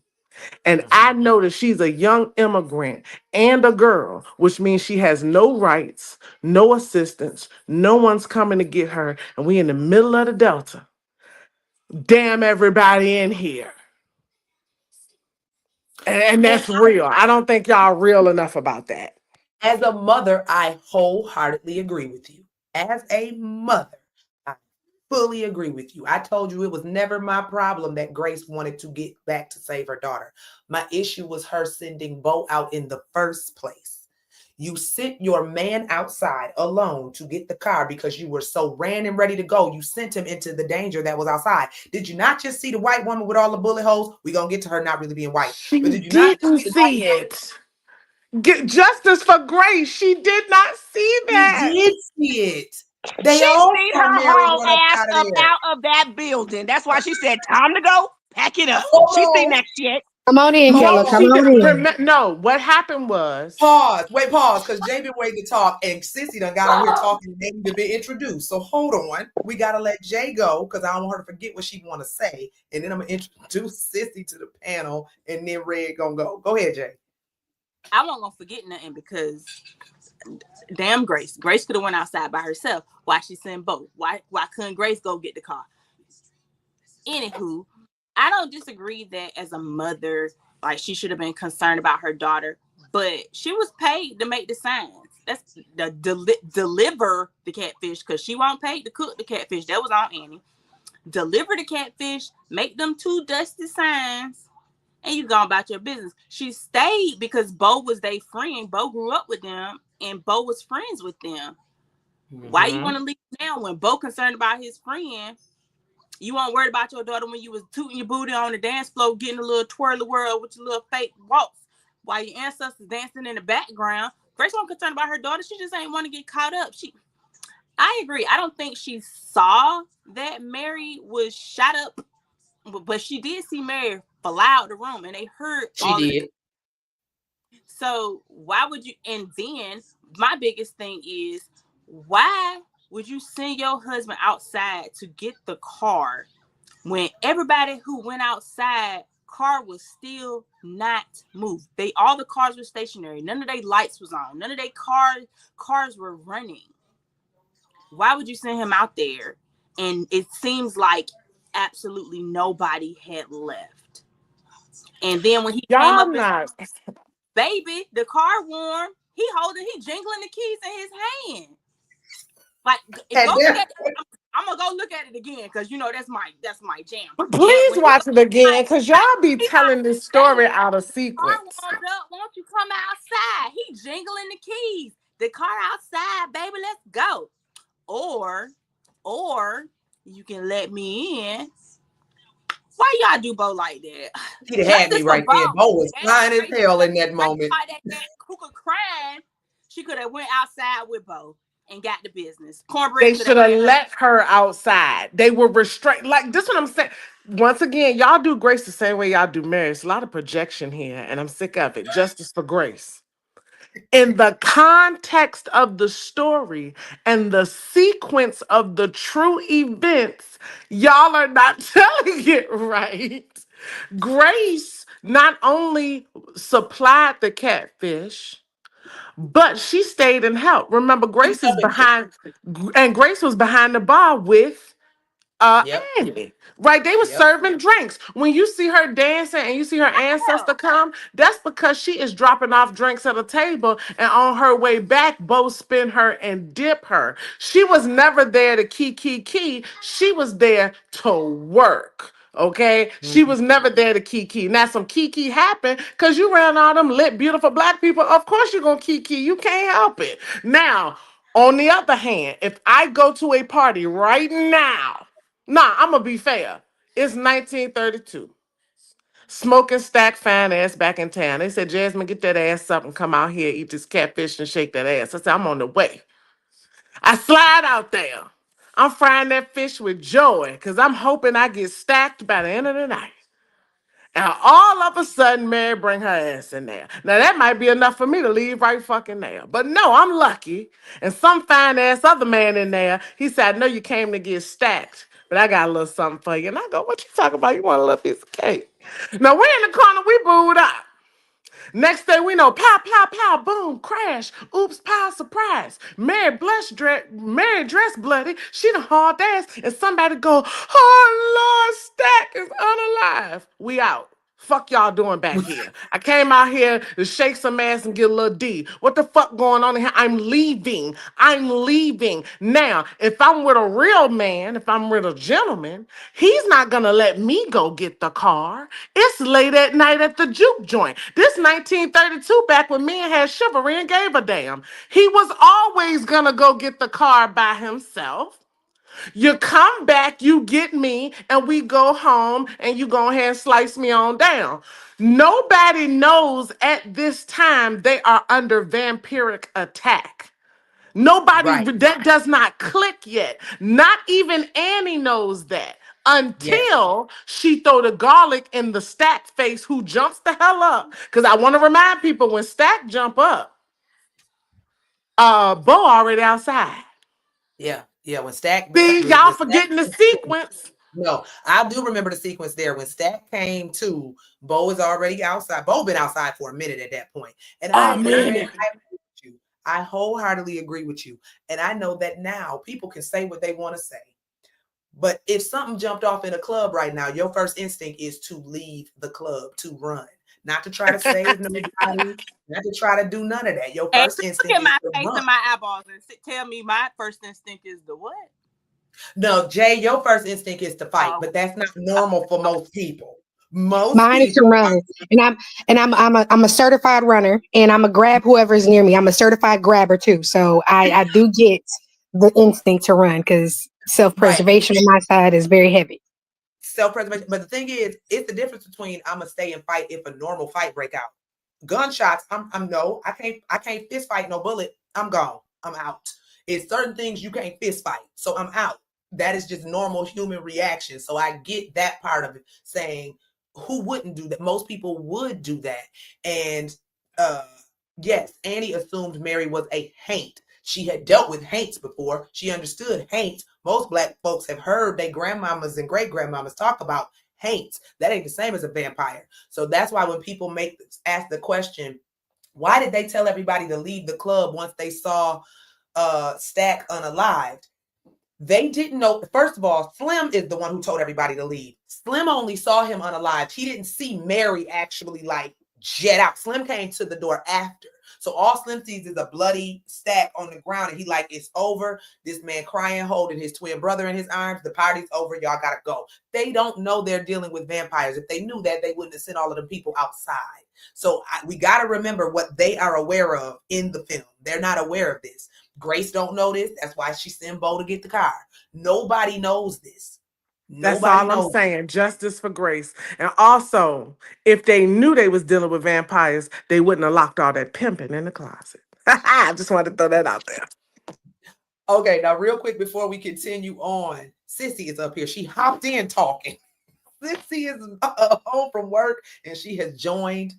and I know that she's a young immigrant and a girl, which means she has no rights, no assistance, no one's coming to get her, and we in the middle of the Delta. Damn everybody in here. And And that's real. I don't think y'all real enough about that. as a mother, I wholeheartedly agree with you. As a mother, I fully agree with you. I told you it was never my problem that Grace wanted to get back to save her daughter. My issue was her sending Bo out in the first place. You sent your man outside alone to get the car because you were so ran and ready to go. You sent him into the danger that was outside. Did you not just see the white woman with all the bullet holes? We're going to get to her not really being white. She But did you not didn't see the white see it. Get justice for Grace. She did not see He that. did see it. They She all seen saw her Mary whole run up ass out of up there. out of that building. That's why she said, time to go, pack it up. Hold She seen on. that shit. Come on in, Hold Killer. No, Come on. she on did. in. No, what happened was Pause. Wait, pause. Because Jay been waiting to talk and Sissy done got on here talking and they need to be introduced. So hold on. We got to let Jay go because I don't want her to forget what she want to say. And then I'm going to introduce Sissy to the panel and then Red going to go. Go ahead, Jay. I wasn't gonna forget nothing because damn Grace. Grace could have went outside by herself. Why she sent Bo? Why couldn't Grace go get the car? Anywho, I don't disagree that as a mother, like she should have been concerned about her daughter, but she was paid to make the signs. That's the deliver the catfish because she won't pay to cook the catfish. That was on Annie. Deliver the catfish, make them two dusty signs, and you go about your business. She stayed because Bo was their friend. Bo grew up with them, and Bo was friends with them. Mm-hmm. Why you want to leave now when Bo concerned about his friend? You weren't worried about your daughter when you was tooting your booty on the dance floor, getting a little twirly whirl with your little fake walks while your ancestors dancing in the background. Grace wasn't concerned about her daughter. She just ain't want to get caught up. I agree. I don't think she saw that Mary was shot up, but she did see Mary fly out the room, and they heard she did. So why would you? And then my biggest thing is, why would you send your husband outside to get the car when everybody who went outside car was still not moved? All the cars were stationary. None of their lights was on. None of their cars were running. Why would you send him out there? And it seems like absolutely nobody had left. And then when he came up and baby, the car warm, he jingling the keys in his hand. Like, go look at it. I'm gonna go look at it again because that's my jam. Please watch it again because y'all be telling this story out of sequence. Car warmed up, won't you come outside? He jingling the keys. The car outside, baby, let's go. Or you can let me in. Why y'all do Bo like that? He had me right there. Bo was fine as hell in that moment. Who could cry? She could have went outside with Bo and got the business. They should have let her outside. They were restrained. Like, this is what I'm saying. Once again, y'all do Grace the same way y'all do Mary. It's a lot of projection here, and I'm sick of it. Justice for Grace. In the context of the story and the sequence of the true events, y'all are not telling it right. Grace not only supplied the catfish, But she stayed and helped. Remember, Grace is behind, and Grace was behind the bar with Yep. Annie. Right? They were Yep. serving drinks. When you see her dancing and you see her ancestor come, that's because she is dropping off drinks at a table, and on her way back, Bo spin her and dip her. She was never there to key. She was there to work. Okay, she Mhm. was never there to kiki. Now some kiki happened because you ran all them lit, beautiful black people. Of course you're gonna kiki. You can't help it. Now, on the other hand, if I go to a party right now, nah, I'm gonna be fair. It's 1932. Smoking stack fine ass back in town. They said, Jasmine, get that ass up and come out here, eat this catfish and shake that ass. I said, I'm on the way. I slide out there. I'm frying that fish with joy because I'm hoping I get stacked by the end of the night. And all of a sudden, Mary bring her ass in there. Now that might be enough for me to leave right fucking there. But no, I'm lucky. And some fine ass other man in there, he said, I know you came to get stacked, but I got a little something for you. And I go, what you talking about? You want a little piece of cake? Now we're in the corner, we booed up. Next thing we know, pow, pow, pow, boom, crash. Oops, pow, surprise. Mary dressed bloody. She done hauled ass, and somebody go, oh Lord, Stack is unalive. We out. Fuck y'all doing back here? I came out here to shake some ass and get a little D. What the fuck going on here? I'm leaving. I'm leaving. Now, if I'm with a real man, if I'm with a gentleman, he's not gonna let me go get the car. It's late at night at the juke joint. This 1932 back when men had chivalry and gave a damn. He was always gonna go get the car by himself. You come back, you get me, and we go home, and you go ahead and slice me on down. Nobody knows at this time they are under vampiric attack. Nobody, Right. that does not click yet. Not even Annie knows that Yes. until she throw the garlic in the Stack face, who jumps the hell up. Because I want to remind people, when Stack jump up, Bo already outside. Yeah. Yeah. When Stack See, y'all when Stack forgetting the sequence. No, I do remember the sequence there when Stack came to. Bo is already outside. Bo been outside for a minute at that point, and Oh I man. agree with you. I wholeheartedly agree with you, and I know that now people can say what they want to say. But if something jumped off in a club right now, your first instinct is to leave the club, to run, not to try to save nobody, not to try to do none of that. Your And first to look instinct at is my to face run. and my eyeballs and tell me my first instinct is the what? No, Jay, your first instinct is to fight, Oh, but that's not normal for most people. Most Mine is to people, run, and I'm a certified runner, and I'm a grab whoever's near me. I'm a certified grabber too, so I do get the instinct to run because self right, preservation on my side is very heavy. self-preservation. But the thing is, it's the difference between I'm gonna stay and fight if a normal fight break out. Gunshots, I'm no, I can't fist fight no bullet. I'm gone. I'm out. It's certain things you can't fist fight, so I'm out. That is just normal human reaction. So I get that part of it, saying who wouldn't do that? Most people would do that. And uh yes, Annie assumed Mary was a haint. She had dealt with haints before. She understood haints. Most black folks have heard their grandmamas and great grandmamas talk about haints. That ain't the same as a vampire. So that's why when people ask the question, why did they tell everybody to leave the club once they saw Stack unalived? They didn't know. First of all, Slim is the one who told everybody to leave. Slim only saw him unalived. He didn't see Mary actually like jet out. Slim came to the door after. So all Slim sees is a bloody Stack on the ground, and he like, it's over. This man crying, holding his twin brother in his arms. The party's over. Y'all gotta go. They don't know they're dealing with vampires. If they knew that, they wouldn't have sent all of them people outside. So we got to remember what they are aware of in the film. They're not aware of this. Grace don't know this. That's why she sent Bo to get the car. Nobody knows this. That's Nobody all I'm knows. saying. Justice for Grace. And also, if they knew they was dealing with vampires, they wouldn't have locked all that pimping in the closet. I just wanted to throw that out there. Okay, now real quick before we continue on, Sissy is up here. She hopped in talking. Sissy is home from work and she has joined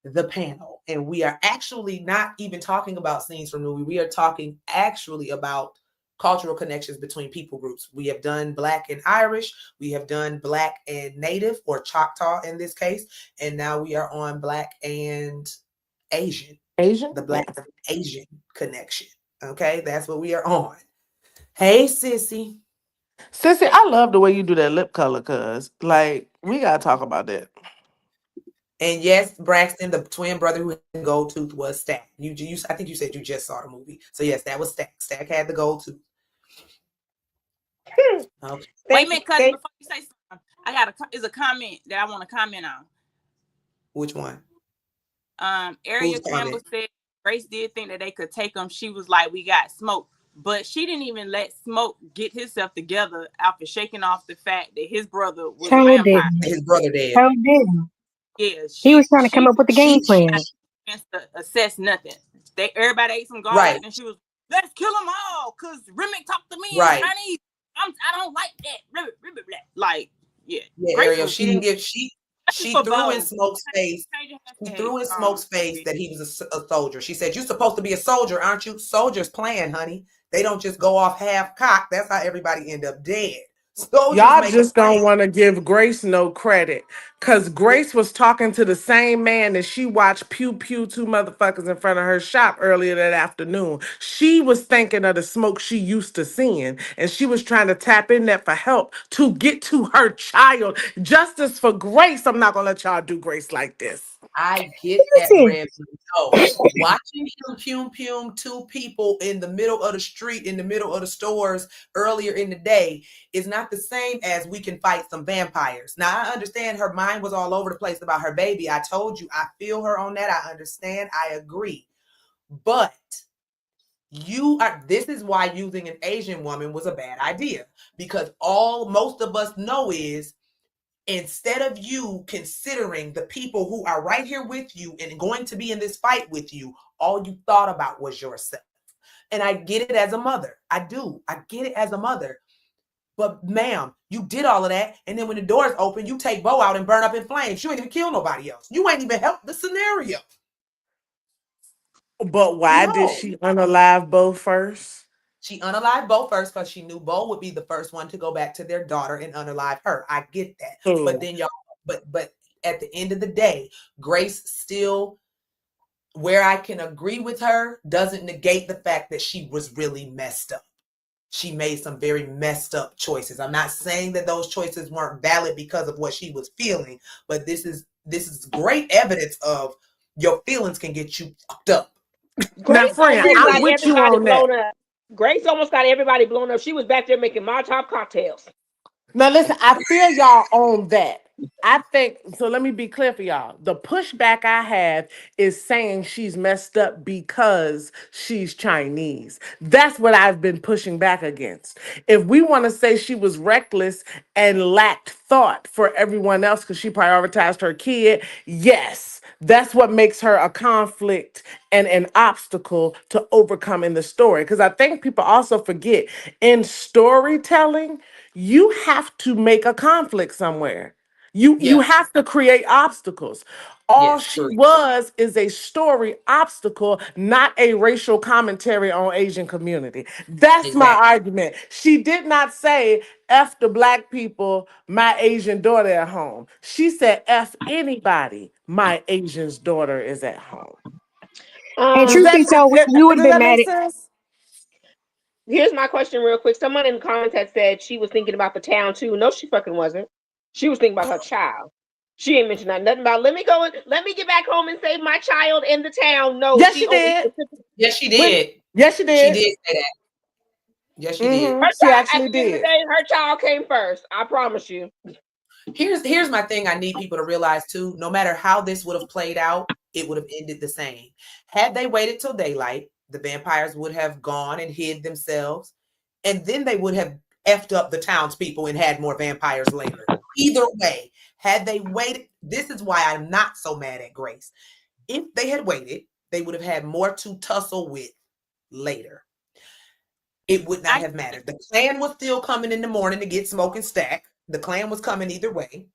the panel. And we are actually not even talking about scenes from the movie. We are talking actually about cultural connections between people groups. We have done Black and Irish. We have done Black and Native, or Choctaw in this case. And now we are on Black and Asian. Asian? The Black Asian connection. Okay, that's what we are on. Hey, sissy. Sissy, I love the way you do that lip color, cuz. Like, we gotta talk about that. And yes, Braxton, the twin brother who had the gold tooth was Stack. I think you said you just saw the movie. So yes, that was Stack. Stack had the gold tooth. Okay. Wait a minute, cousin. Before you say something, I got a comment that I want to comment on. Which one? Area Campbell said Grace did think that they could take him. She was like, "We got Smoke," but she didn't even let Smoke get himself together after shaking off the fact that his brother was a vampire. His brother dead. How didn't? Yeah, He was trying to come up with the game plan. To assess nothing. Everybody ate some garlic, and she was, "Let's kill them all," because Remick talked to me in Chinese. I don't like that. Like, yeah, Ariel. She didn't give. She threw in Smoke's face. She threw in Smoke's face that he was a soldier. She said, "You're supposed to be a soldier, aren't you?" Soldiers plan, honey. They don't just go off half cocked. That's how everybody end up dead. Soldiers Y'all just don't want to give Grace no credit, because Grace was talking to the same man that she watched pew pew two motherfuckers in front of her shop earlier that afternoon. She was thinking of the Smoke she used to seeing, and she was trying to tap in there for help to get to her child. Justice for Grace. I'm not gonna let y'all do Grace like this. I get that, Red. No, watching him pume two people in the middle of the street, in the middle of the stores earlier in the day is not the same as we can fight some vampires. Now, I understand her mind was all over the place about her baby. I told you, I feel her on that. I understand. I agree. But this is why using an Asian woman was a bad idea, because most of us know is, instead of you considering the people who are right here with you and going to be in this fight with you, all you thought about was yourself. And I get it as a mother. I do. I get it as a mother. But ma'am, you did all of that. And then when the doors open, you take Bo out and burn up in flames. You ain't even kill nobody else. You ain't even helped the scenario. But why did she unalive Bo first? She unalived Bo first because she knew Bo would be the first one to go back to their daughter and unalive her. I get that. But then y'all, but at the end of the day, Grace still, where I can agree with her, doesn't negate the fact that she was really messed up. She made some very messed up choices. I'm not saying that those choices weren't valid because of what she was feeling, but this is great evidence of your feelings can get you fucked up. Grace, friend, I'm with you on that. Grace almost got everybody blown up. She was back there making Molotov cocktails. Now listen, I feel y'all on that. I think, so let me be clear for y'all. The pushback I have is saying she's messed up because she's Chinese. That's what I've been pushing back against. If we want to say she was reckless and lacked thought for everyone else because she prioritized her kid, yes, that's what makes her a conflict and an obstacle to overcome in the story. Because I think people also forget, in storytelling, you have to make a conflict somewhere. You have to create obstacles. All she was is a story obstacle, not a racial commentary on Asian community. That's my argument. She did not say, F the black people, my Asian daughter at home. She said, F anybody, my Asian's daughter is at home. And truth be told, you would have been mad at. Here's my question real quick. Someone in the comments had said she was thinking about the town too. No, she fucking wasn't. She was thinking about her child. She ain't mentioned nothing about, let me get back home and save my child in the town. No, yes, she did. Yes, she did. Yes, she did. She did say that. Yes, she did. Her she child, actually at the end of did. the day, her child came first. I promise you. Here's my thing I need people to realize too. No matter how this would have played out, it would have ended the same. Had they waited till daylight, the vampires would have gone and hid themselves, and then they would have effed up the townspeople and had more vampires later. Either way, had they waited, this is why I'm not so mad at Grace. If they had waited, they would have had more to tussle with later. It would not have mattered. The clan was still coming in the morning to get Smoke and Stack. The clan was coming either way.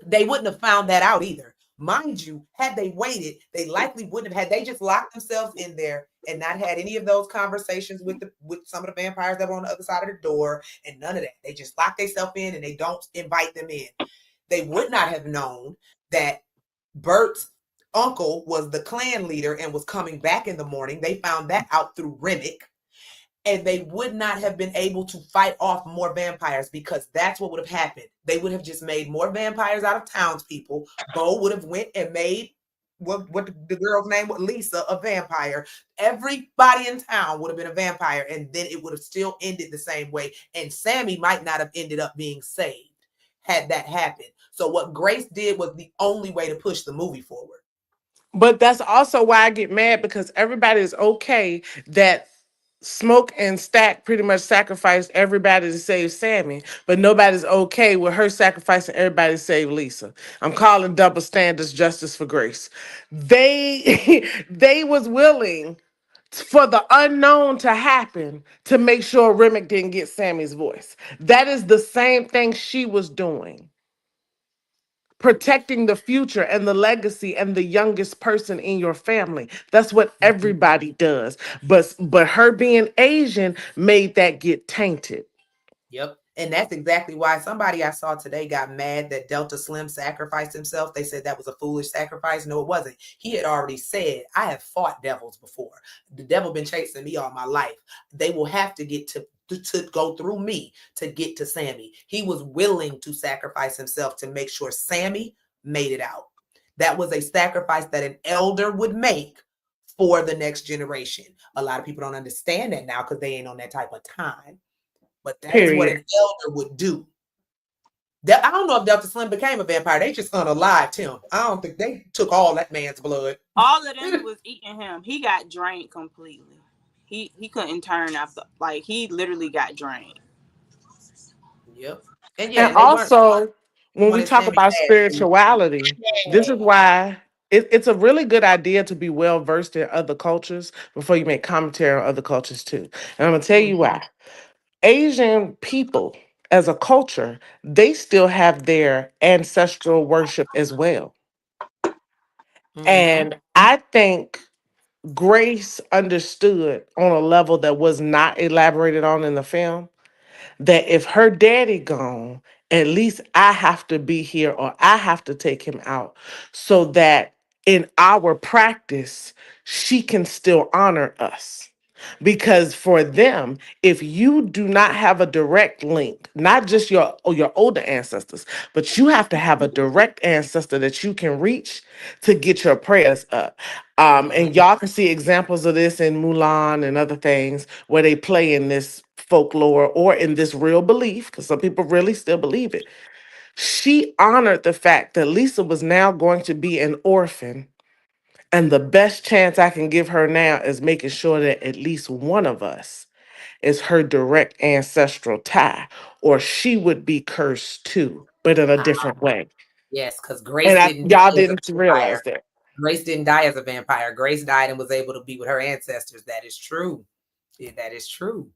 They wouldn't have found that out either. Mind you, had they waited, they likely wouldn't have. Had they just locked themselves in there and not had any of those conversations with some of the vampires that were on the other side of the door and none of that. They just lock themselves in and they don't invite them in. They would not have known that Bert's uncle was the clan leader and was coming back in the morning. They found that out through Remick. And they would not have been able to fight off more vampires, because that's what would have happened. They would have just made more vampires out of townspeople. Bo would have went and made what the girl's name was, Lisa, a vampire. Everybody in town would have been a vampire, and then it would have still ended the same way. And Sammie might not have ended up being saved had that happened. So what Grace did was the only way to push the movie forward. But that's also why I get mad, because everybody is okay that Smoke and Stack pretty much sacrificed everybody to save Sammie, but nobody's okay with her sacrificing everybody to save Lisa. I'm calling double standards justice for Grace. They they was willing for the unknown to happen to make sure Remick didn't get Sammie's voice. That is the same thing she was doing, protecting the future and the legacy and the youngest person in your family. That's what everybody does. But her being Asian made that get tainted. Yep. And that's exactly why somebody I saw today got mad that Delta Slim sacrificed himself. They said that was a foolish sacrifice. No, it wasn't. He had already said, I have fought devils before. The devil been chasing me all my life. They will have to get to go through me to get to Sammie. He was willing to sacrifice himself to make sure Sammie made it out. That was a sacrifice that an elder would make for the next generation. A lot of people don't understand that now because they ain't on that type of time. But that is what Period. an elder would do. I don't know if Delta Slim became a vampire. They just unalived him. I don't think they took all that man's blood. All of them was eating him. He got drained completely. He couldn't turn after, like, he literally got drained. Yep. And yeah, And and they weren't also, when we wanted talk Sammy about bad. spirituality, this is why it's a really good idea to be well versed in other cultures before you make commentary on other cultures too. And I'm gonna tell you why. Asian people as a culture, they still have their ancestral worship as well. Mm-hmm. And I think Grace understood on a level that was not elaborated on in the film, that if her daddy gone, at least I have to be here, or I have to take him out, so that in our practice, she can still honor us. Because for them, if you do not have a direct link, not just your older ancestors, but you have to have a direct ancestor that you can reach to get your prayers up. And y'all can see examples of this in Mulan and other things where they play in this folklore or in this real belief, because some people really still believe it. She honored the fact that Lisa was now going to be an orphan, and the best chance I can give her now is making sure that at least one of us is her direct ancestral tie, or she would be cursed too, but in a different way. Yes, because And Grace didn't y'all die as didn't a realize vampire. that. Grace didn't die as a vampire. Grace died and was able to be with her ancestors. That is true. Yeah, that is true.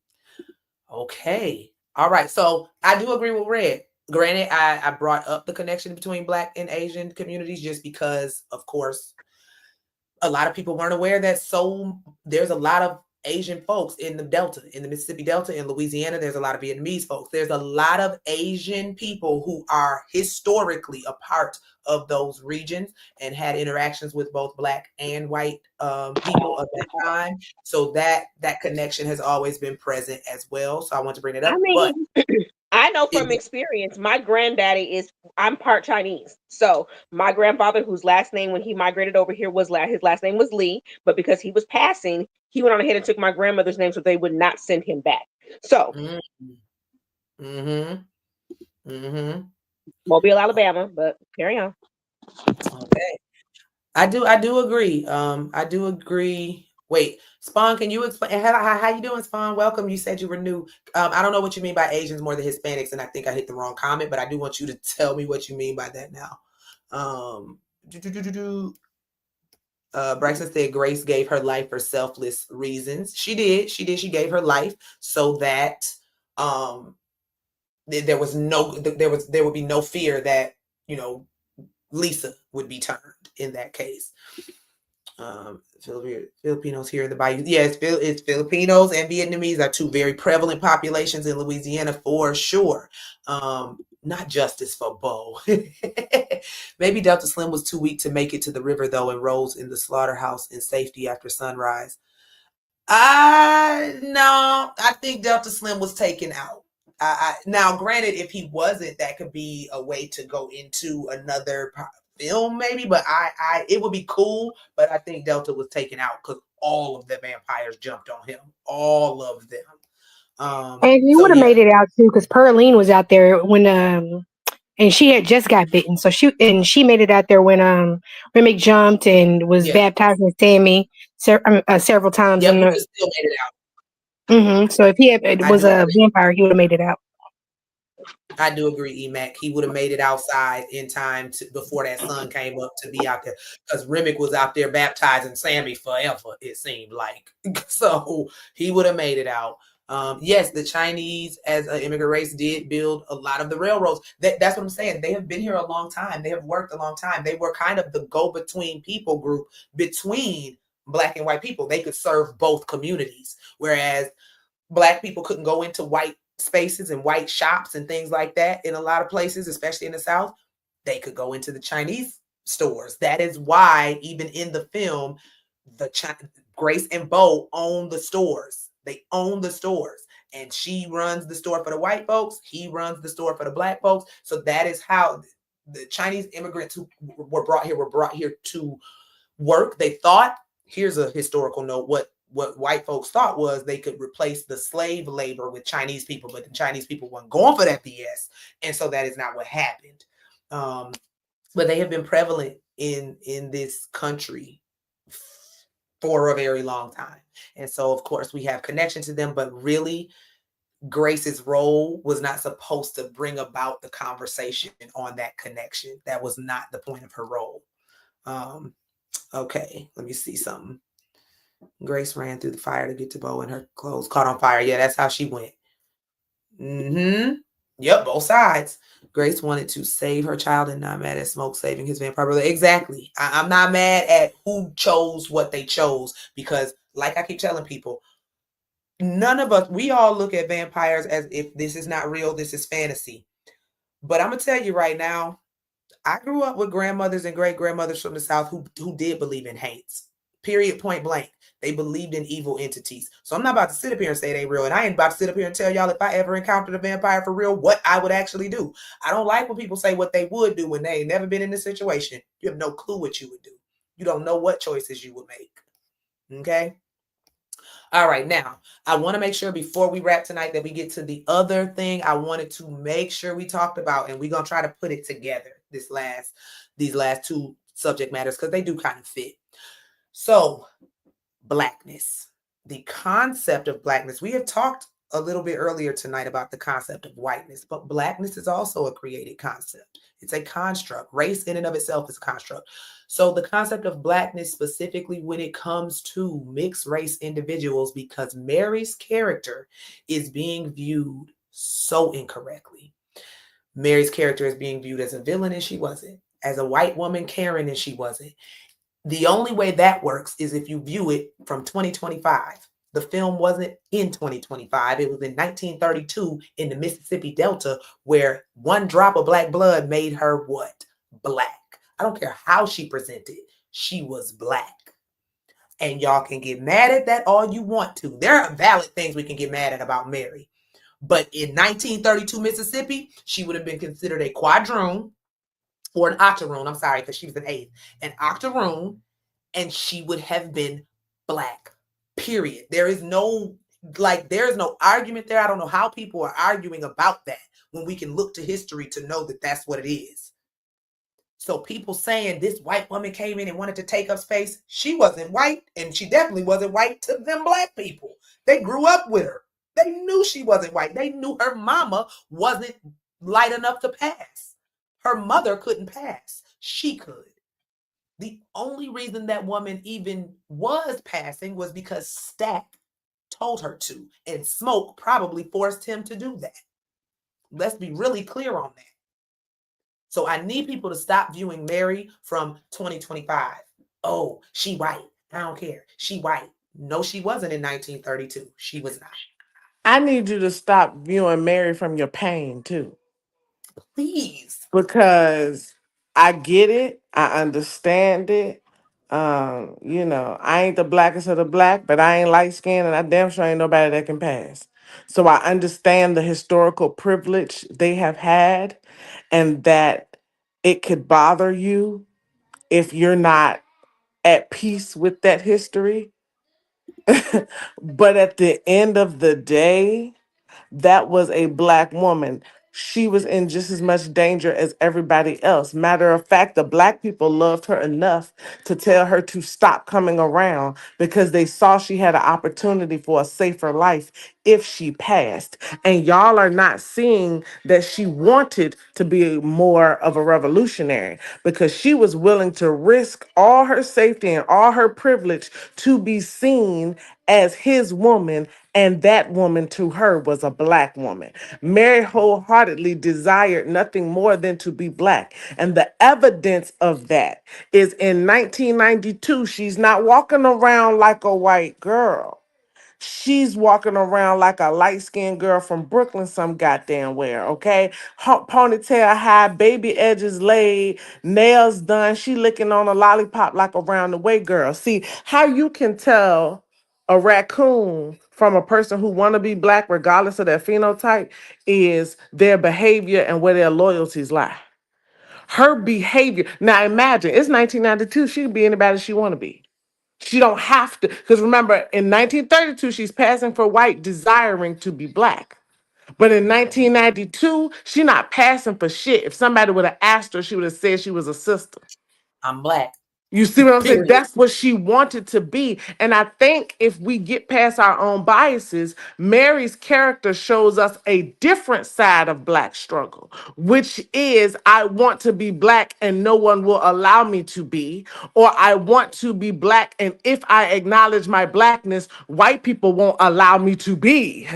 Okay. All right. So I do agree with Red. Granted, I brought up the connection between Black and Asian communities just because, of course, a lot of people weren't aware that there's a lot of Asian folks in the Delta, in the Mississippi Delta, in Louisiana. There's a lot of Vietnamese folks. There's a lot of Asian people who are historically a part of those regions and had interactions with both Black and white people of that time. So that connection has always been present as well. So I want to bring it I up. mean, But I know from experience, my granddaddy I'm part Chinese. So my grandfather, whose last name when he migrated over here his last name was Lee, but because he was passing, he went on ahead and took my grandmother's name so they would not send him back. So mm-hmm. Mobile, Alabama, but carry on. Okay. I do agree. I do agree. Wait, Spawn, can you explain how you doing, Spawn? Welcome. You said you were new. I don't know what you mean by Asians more than Hispanics, and I think I hit the wrong comment, but I do want you to tell me what you mean by that now. Braxton said Grace gave her life for selfless reasons. She did. She gave her life so that there would be no fear that Lisa would be turned in that case. Filipinos here in the Bayou. Yeah, it's Filipinos and Vietnamese are two very prevalent populations in Louisiana for sure. Not justice for Bo. Maybe Delta Slim was too weak to make it to the river though and rose in the slaughterhouse in safety after sunrise. No, I think Delta Slim was taken out. Now, granted, if he wasn't, that could be a way to go into another film, maybe. But it would be cool. But I think Delta was taken out because all of the vampires jumped on him, all of them. And he would have made it out too, because Pearline was out there when and she had just got bitten, so she made it out there when Remick jumped and was baptized with Sammie several times. Yeah, he would have still made it out. So if he was a vampire, he would have made it out. I do agree, Emac. He would have made it outside in time before that sun came up to be out there. Because Remick was out there baptizing Sammie forever, it seemed like. So he would have made it out. Yes, the Chinese as an immigrant race did build a lot of the railroads. That's what I'm saying. They have been here a long time. They have worked a long time. They were kind of the go-between people group between Black and white people. They could serve both communities, whereas Black people couldn't go into white spaces and white shops and things like that in a lot of places, especially in the South. They could go into the Chinese stores. That is why even in the film, Grace and Bo own the stores. They own the stores. And she runs the store for the white folks. He runs the store for the Black folks. So that is how the Chinese immigrants who were brought here to work. They thought, here's a historical note, what white folks thought was they could replace the slave labor with Chinese people, but the Chinese people weren't going for that BS. And so that is not what happened. But they have been prevalent in this country for a very long time. And so, of course, we have connection to them, but really Grace's role was not supposed to bring about the conversation on that connection. That was not the point of her role. Okay, let me see something. Grace ran through the fire to get to Bo and her clothes caught on fire. Yeah, that's how she went. Yep, both sides. Grace wanted to save her child and not mad at Smoke saving his vampire brother. Exactly. I'm not mad at who chose what they chose because, like I keep telling people, none of us, we all look at vampires as if this is not real, this is fantasy. But I'm going to tell you right now, I grew up with grandmothers and great-grandmothers from the South who did believe in hates. Period, point blank. They believed in evil entities. So I'm not about to sit up here and say they real. And I ain't about to sit up here and tell y'all if I ever encountered a vampire for real, what I would actually do. I don't like when people say what they would do when they ain't never been in this situation. You have no clue what you would do. You don't know what choices you would make. Okay? All right, now, I want to make sure before we wrap tonight that we get to the other thing I wanted to make sure we talked about, and we're going to try to put it together, these last two subject matters, because they do kind of fit. So, Blackness, the concept of Blackness. We have talked a little bit earlier tonight about the concept of whiteness, but Blackness is also a created concept. It's a construct. Race in and of itself is a construct. So the concept of Blackness specifically when it comes to mixed race individuals, because Mary's character is being viewed so incorrectly. Mary's character is being viewed as a villain and she wasn't. As a white woman, Karen, and she wasn't. The only way that works is if you view it from 2025. The film wasn't in 2025. It was in 1932 in the Mississippi Delta where one drop of Black blood made her what? Black. I don't care how she presented. She was Black. And y'all can get mad at that all you want to. There are valid things we can get mad at about Mary. But in 1932 Mississippi, she would have been considered a quadroon or an octoroon. I'm sorry, because she was an eighth. An octoroon, and she would have been Black. Period. There is no argument there. I don't know how people are arguing about that when we can look to history to know that that's what it is. So people saying this white woman came in and wanted to take up space, she wasn't white, and she definitely wasn't white to them Black people. They grew up with her. They knew she wasn't white. They knew her mama wasn't light enough to pass. Her mother couldn't pass. She could. The only reason that woman even was passing was because Stack told her to, and Smoke probably forced him to do that. Let's be really clear on that. So I need people to stop viewing Mary from 2025. Oh, she white. I don't care. She white. No, she wasn't in 1932. She was not. I need you to stop viewing Mary from your pain too. Please. Because I get it, I understand it. I ain't the blackest of the black, but I ain't light skinned and I damn sure ain't nobody that can pass. So I understand the historical privilege they have had and that it could bother you if you're not at peace with that history. But at the end of the day, that was a black woman. She was in just as much danger as everybody else. Matter of fact, the black people loved her enough to tell her to stop coming around because they saw she had an opportunity for a safer life if she passed. And y'all are not seeing that she wanted to be more of a revolutionary because she was willing to risk all her safety and all her privilege to be seen as his woman, and that woman to her was a black woman. Mary wholeheartedly desired nothing more than to be black. And the evidence of that is in 1992, she's not walking around like a white girl. She's walking around like a light skinned girl from Brooklyn, some goddamn where, okay? Ponytail high, baby edges laid, nails done. She licking on a lollipop like a round the way girl. See, how you can tell a raccoon from a person who want to be black, regardless of their phenotype, is their behavior and where their loyalties lie. Her behavior. Now imagine, it's 1992. She can be anybody she want to be. She don't have to, because remember, in 1932, she's passing for white, desiring to be black. But in 1992, she not passing for shit. If somebody would have asked her, she would have said she was a sister. I'm black. You see what I'm saying? Period. That's what she wanted to be. And I think if we get past our own biases, Mary's character shows us a different side of black struggle, which is I want to be black and no one will allow me to be, or I want to be black and if I acknowledge my blackness, white people won't allow me to be.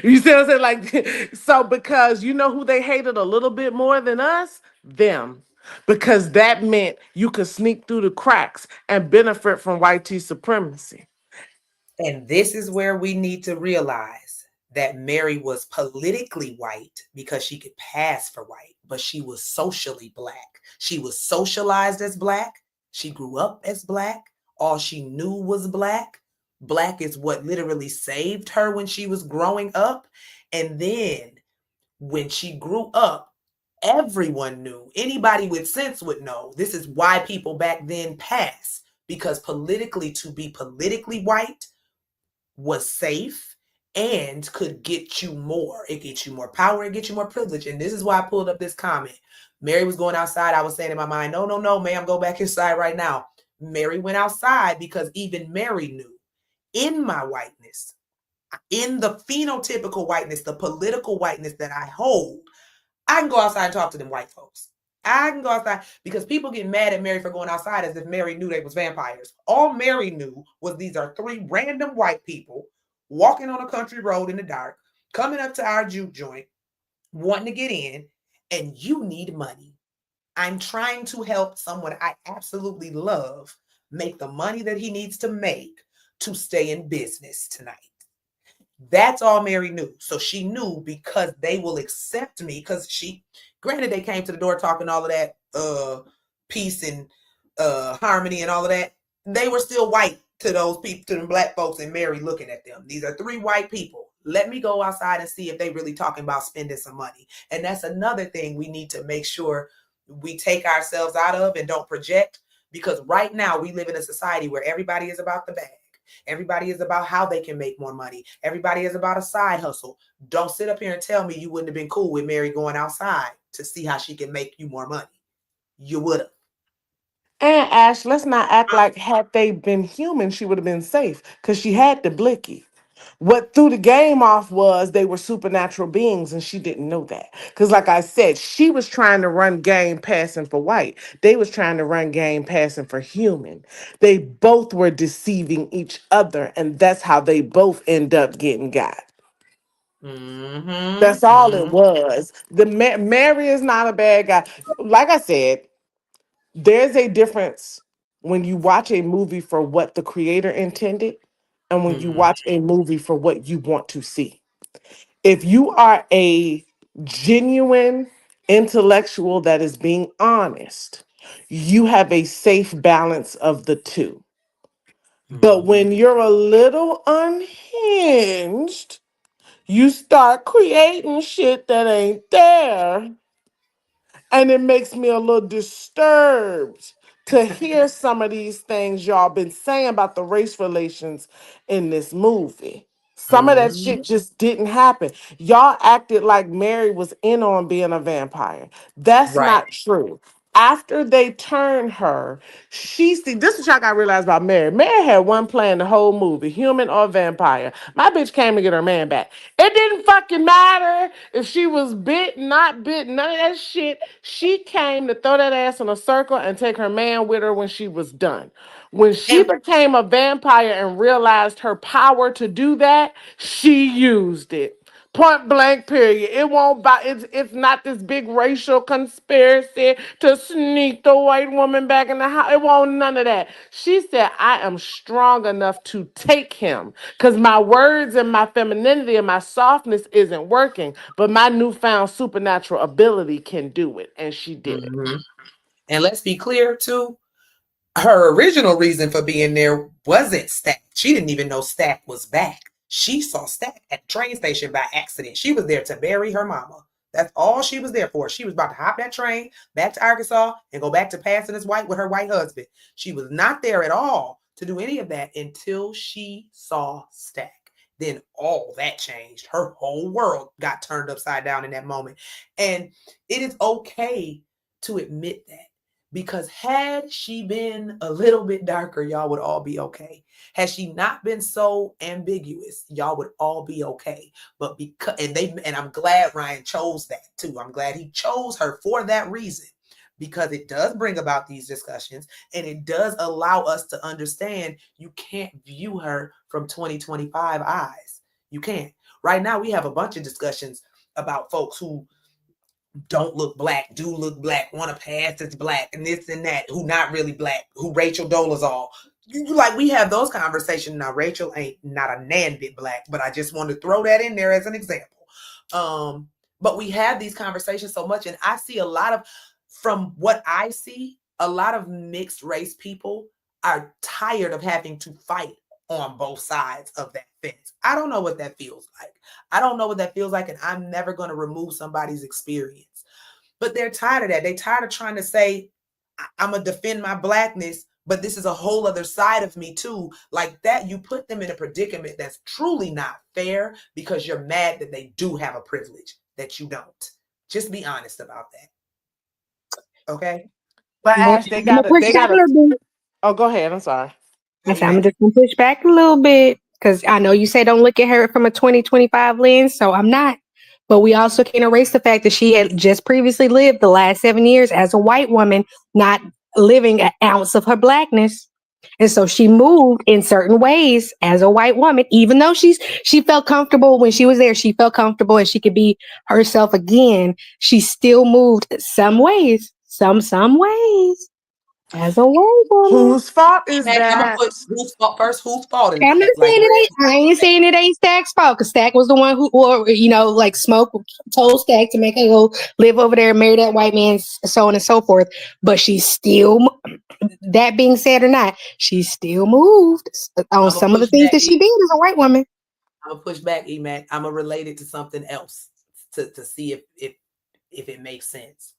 You see what I'm saying? Like, so because you know who they hated a little bit more than us? Them, because that meant you could sneak through the cracks and benefit from white tea supremacy. And this is where we need to realize that Mary was politically white because she could pass for white, but she was socially black. She was socialized as black. She grew up as black. All she knew was black. Black is what literally saved her when she was growing up. And then when she grew up, everyone knew. Anybody with sense would know. This is why people back then passed, because politically, to be politically white was safe and could get you more. It gets you more power, it gets you more privilege. And this is why I pulled up this comment. Mary was going outside. I was saying in my mind, no, no, no, ma'am, go back inside right now. Mary went outside because even Mary knew in my whiteness, in the phenotypical whiteness, the political whiteness that I hold, I can go outside and talk to them white folks. I can go outside because people get mad at Mary for going outside as if Mary knew they was vampires. All Mary knew was these are three random white people walking on a country road in the dark, coming up to our juke joint, wanting to get in, and you need money. I'm trying to help someone I absolutely love make the money that he needs to make to stay in business tonight. That's all Mary knew. So she knew because they will accept me. Because granted, they came to the door talking all of that peace and harmony and all of that. They were still white to those people, to the black folks, and Mary looking at them. These are three white people. Let me go outside and see if they really talking about spending some money. And that's another thing we need to make sure we take ourselves out of and don't project. Because right now we live in a society where everybody is about the bag. Everybody is about how they can make more money. Everybody is about a side hustle. Don't sit up here and tell me you wouldn't have been cool with Mary going outside to see how she can make you more money. You would have. And Ash, let's not act like had they been human, she would have been safe because she had the blicky. What threw the game off was they were supernatural beings and she didn't know that. Because like I said, she was trying to run game passing for white. They was trying to run game passing for human. They both were deceiving each other and that's how they both end up getting got. Mm-hmm. That's all it Mm-hmm. was. Mary is not a bad guy. Like I said, there's a difference when you watch a movie for what the creator intended and when you Mhm. watch a movie for what you want to see. If you are a genuine intellectual that is being honest, you have a safe balance of the two. But Mhm. when you're a little unhinged, you start creating shit that ain't there. And it makes me a little disturbed to hear some of these things y'all been saying about the race relations in this movie. Some of that Mhm. shit just didn't happen. Y'all acted like Mary was in on being a vampire. That's Right. not true. After they turned her, she see this is what y'all gotta realize about Mary. Mary had one plan the whole movie, human or vampire. My bitch came to get her man back. It didn't fucking matter if she was bit, not bit, none of that shit. She came to throw that ass in a circle and take her man with her when she was done. When she And became a vampire and realized her power to do that, she used it. Point blank, period. It won't buy it's not this big racial conspiracy to sneak the white woman back in the house. It won't none of that. She said, I am strong enough to take him. Because my words and my femininity and my softness isn't working. But my newfound supernatural ability can do it. And she did it. Mhm. And let's be clear too. Her original reason for being there wasn't Stack. She didn't even know Stack was back. She saw Stack at the train station by accident. She was there to bury her mama. That's all she was there for. She was about to hop that train back to Arkansas and go back to passing as white with her white husband. She was not there at all to do any of that until she saw Stack. Then all that changed. Her whole world got turned upside down in that moment. And it is okay to admit that. Because had she been a little bit darker, y'all would all be okay. Had she not been so ambiguous, y'all would all be okay. But because and I'm glad Ryan chose that too. I'm glad he chose her for that reason. Because it does bring about these discussions and it does allow us to understand you can't view her from 2025 eyes. You can't. Right now, we have a bunch of discussions about folks who don't look black, do look black, want to pass as black, and this and that, who not really black, who Rachel Dolezal. You like we have those conversations. Now, Rachel ain't not a nan bit black, but I just want to throw that in there as an example. But we have these conversations so much, and I see a lot of, from what I see, a lot of mixed race people are tired of having to fight on both sides of that fence. I don't know what that feels like. I don't know what that feels like, and I'm never going to remove somebody's experience. But they're tired of that. They're tired of trying to say, I'm going to defend my blackness, but this is a whole other side of me too. Like that, you put them in a predicament that's truly not fair because you're mad that they do have a privilege that you don't. Just be honest about that. Okay? But Well, Ash, I'm gonna push they back a gotta, little bit. oh, go ahead. I'm sorry. I Go, said, I'm Emac. just gonna push back a little bit because I know you say don't look at her from a 2025 lens, so I'm not. But we also can't erase the fact that she had just previously lived the last 7 years as a white woman, not living an ounce of her blackness. And so she moved in certain ways as a white woman, even though she felt comfortable when she was there. She felt comfortable and she could be herself again. She still moved some ways, some ways as a white woman. Whose fault is Emac, I'm gonna that? put whose fault first. Whose fault is I'm not that? Like, saying it ain't. I ain't saying it ain't Stack's fault because Stack was the one who, or like Smoke told Stack to make her go live over there, marry that white man, so on and so forth. But she still, that being said or not, she still moved on I'm gonna some of the push things back. that she did as a white woman. I'm gonna push back, Emac. I'm gonna relate it to something else to see if it makes sense.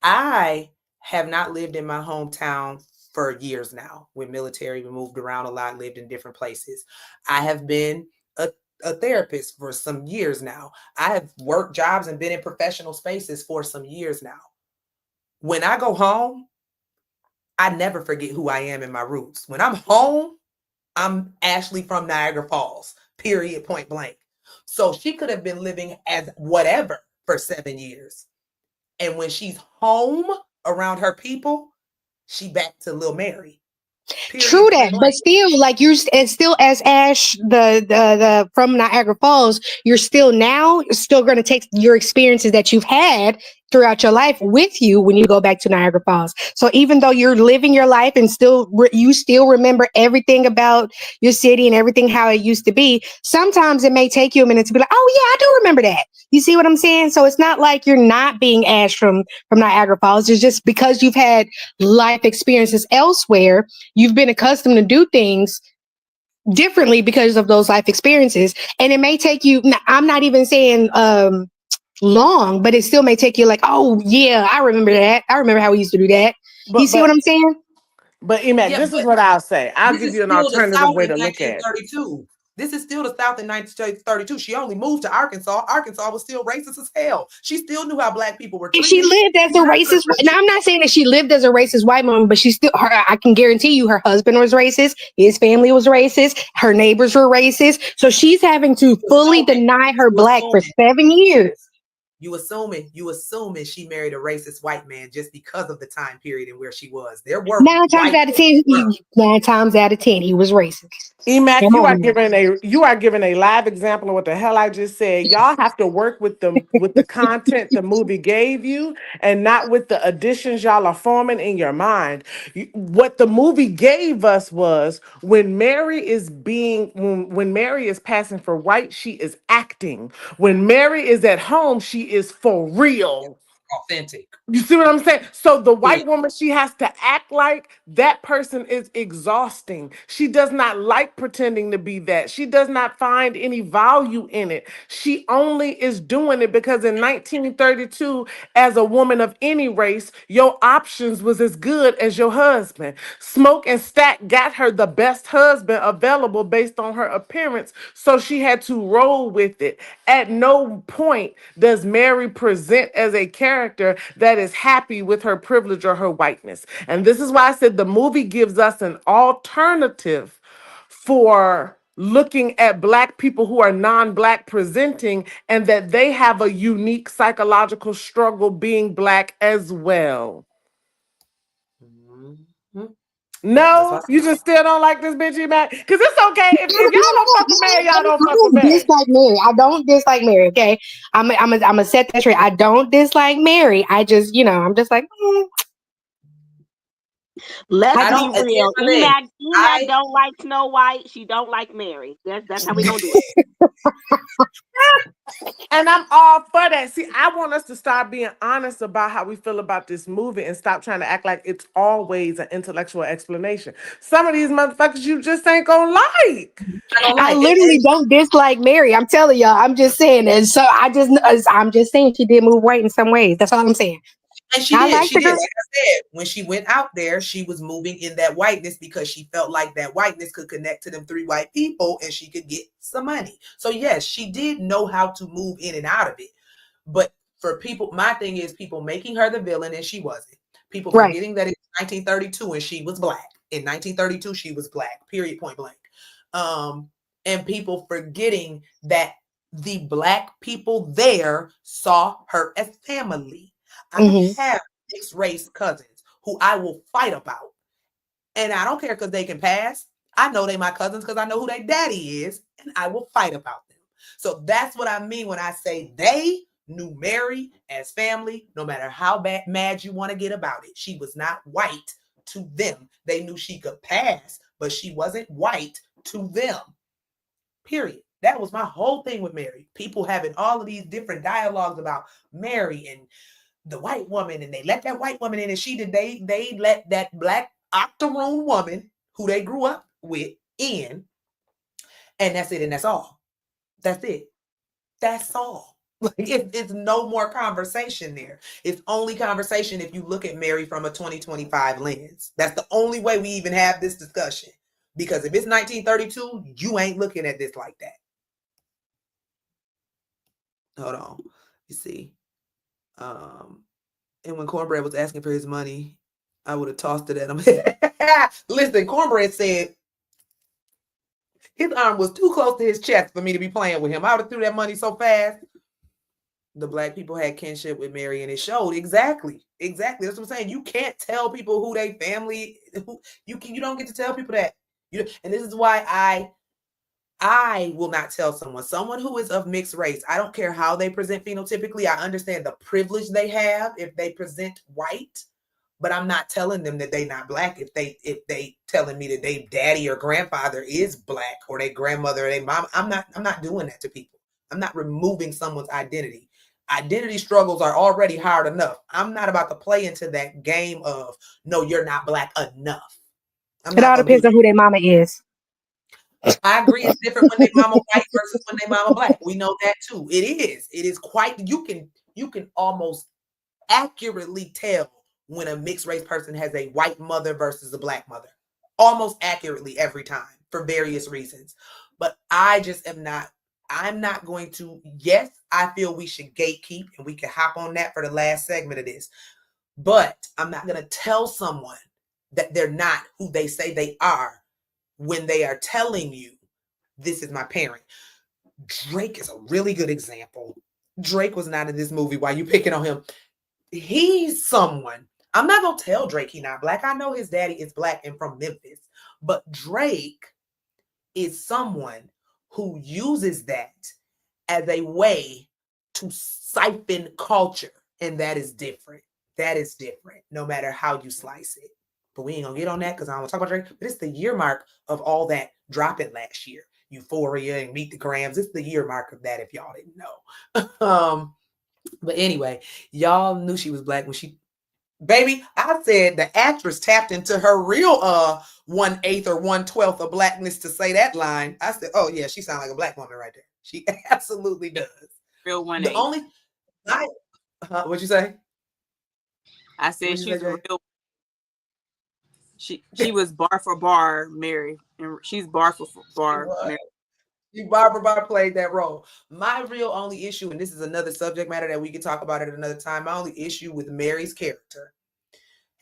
I have not lived in my hometown for years now. With military, we moved around a lot, lived in different places. I have been a therapist for some years now. I have worked jobs and been in professional spaces for some years now. When I go home, I never forget who I am and my roots. When I'm home, I'm Ashley from Niagara Falls, period, point blank. So she could have been living as whatever for 7 years. And when she's home around her people, she back to Lil Mary. True Period, point that, but blank. still, like and still as Ash, the from Niagara Falls, you're still now still going to take your experiences that you've had throughout your life with you when you go back to Niagara Falls. So even though you're living your life and you still remember everything about your city and everything how it used to be, sometimes it may take you a minute to be like, oh yeah, I do remember that. You see what I'm saying? So it's not like you're not being asked from Niagara Falls. It's just because you've had life experiences elsewhere, you've been accustomed to do things differently because of those life experiences. And it may take you, I'm not even saying long, but it still may take you like, oh yeah, I remember that. I remember how we used to do that. You see what I'm saying? But Emac, Yeah, this is but what I'll say. I'll this give is you an still the alternative South way in to look at it. 1932. This is still the South in 1932. She only moved to Arkansas. Arkansas was still racist as hell. She still knew how Black people were And she treated. lived as a racist. Now, I'm not saying that she lived as a racist white woman, but she still, I can guarantee you her husband was racist. His family was racist. Her neighbors were racist. So she's having to fully deny her Black for 7 years. You assuming she married a racist white man just because of the time period and where she was. There were 9 times out of 10, 9 times out of 10, he was racist. Emac, you are giving a live example of what the hell I just said. Y'all have to work with the content the movie gave you, and not with the additions y'all are forming in your mind. What the movie gave us was when Mary is when Mary is passing for white, she is acting. When Mary is at home, she is for real. Authentic. You see what I'm saying? So the white woman, she has to act like that person is exhausting. She does not like pretending to be that. She does not find any value in it. She only is doing it because in 1932, as a woman of any race, your options was as good as your husband. Smoke and Stack got her the best husband available based on her appearance, so she had to roll with it. At no point does Mary present as a character that is happy with her privilege or her whiteness. And this is why I said the movie gives us an alternative for looking at Black people who are non-Black presenting, and that they have a unique psychological struggle being Black as well. Mm-hmm. No, you just still don't like this bitch, Emac? Because it's okay. If y'all don't fuck with Mary, y'all don't fuck with Mary. Dislike Mary. I don't dislike Mary, okay? I'm a set that straight. I don't dislike Mary. I just, I'm just like, Let's be real. Emac don't like Snow White. She don't like Mary. That's how we gonna do it. And I'm all for that. See, I want us to start being honest about how we feel about this movie and stop trying to act like it's always an intellectual explanation. Some of these motherfuckers you just ain't gonna like. I literally don't dislike Mary. I'm telling y'all. I'm just saying. And so I'm just saying she did move white in some ways. That's all I'm saying. And she did. Like I said, when she went out there, she was moving in that whiteness because she felt like that whiteness could connect to them 3 white people and she could get some money. So yes, she did know how to move in and out of it. But for people, my thing is people making her the villain and she wasn't. People forgetting that it's 1932 and she was Black. In 1932, she was Black, period, point blank. And people forgetting that the Black people there saw her as family. I have mixed race cousins who I will fight about. And I don't care because they can pass. I know they my cousins because I know who their daddy is, and I will fight about them. So that's what I mean when I say they knew Mary as family, no matter how mad you want to get about it. She was not white to them. They knew she could pass, but she wasn't white to them. Period. That was my whole thing with Mary. People having all of these different dialogues about Mary and the white woman, and they let that white woman in, and they let that Black octoroon woman who they grew up with in, and that's it, and that's all. That's it. That's all. It's no more conversation there. It's only conversation if you look at Mary from a 2025 lens. That's the only way we even have this discussion. Because if it's 1932, you ain't looking at this like that. Hold on. You see. And when Cornbread was asking for his money, I would have tossed it at him. Listen, Cornbread said his arm was too close to his chest for me to be playing with him. I would have threw that money so fast. The Black people had kinship with Mary, and it showed. Exactly. That's what I'm saying. You can't tell people who they family. You don't get to tell people that. And this is why I will not tell someone who is of mixed race, I don't care how they present phenotypically. I understand the privilege they have if they present white, but I'm not telling them that they not black if they telling me that they daddy or grandfather is black or their grandmother or their mom. I'm not doing that to people. I'm not removing someone's identity. Identity struggles are already hard enough. I'm not about to play into that game of no, you're not black enough. I'm It not all gonna do depends that. on who their mama is. I agree. It's different when they mama white versus when they mama black. We know that too. It is. It is quite. You can almost accurately tell when a mixed race person has a white mother versus a black mother. Almost accurately every time for various reasons. But I just am not. I'm not going to. Yes, I feel we should gatekeep, and we can hop on that for the last segment of this. But I'm not going to tell someone that they're not who they say they are when they are telling you this is my parent. Drake is a really good example. Drake was not in this movie. Why you picking on him? He's someone. I'm not gonna tell Drake he's not black. I know his daddy is black and from Memphis, but Drake is someone who uses that as a way to siphon culture, and that is different. That is different, no matter how you slice it. But we ain't gonna get on that because I don't want to talk about Drake. But it's the year mark of all that dropping last year. Euphoria and Meet the Grams. It's the year mark of that, if y'all didn't know. But anyway, y'all knew she was black when she, baby, I said the actress tapped into her real 1/8 or 1/12 of blackness to say that line. I said, oh yeah, she sounds like a black woman right there. She absolutely does. Real The 1/8. only what'd you say? I said What'd you she's say, Jay? real. She was bar for bar Mary, and she's bar for She bar was. Mary. Barbara played that role. My real only issue, and this is another subject matter that we could talk about at another time. My only issue with Mary's character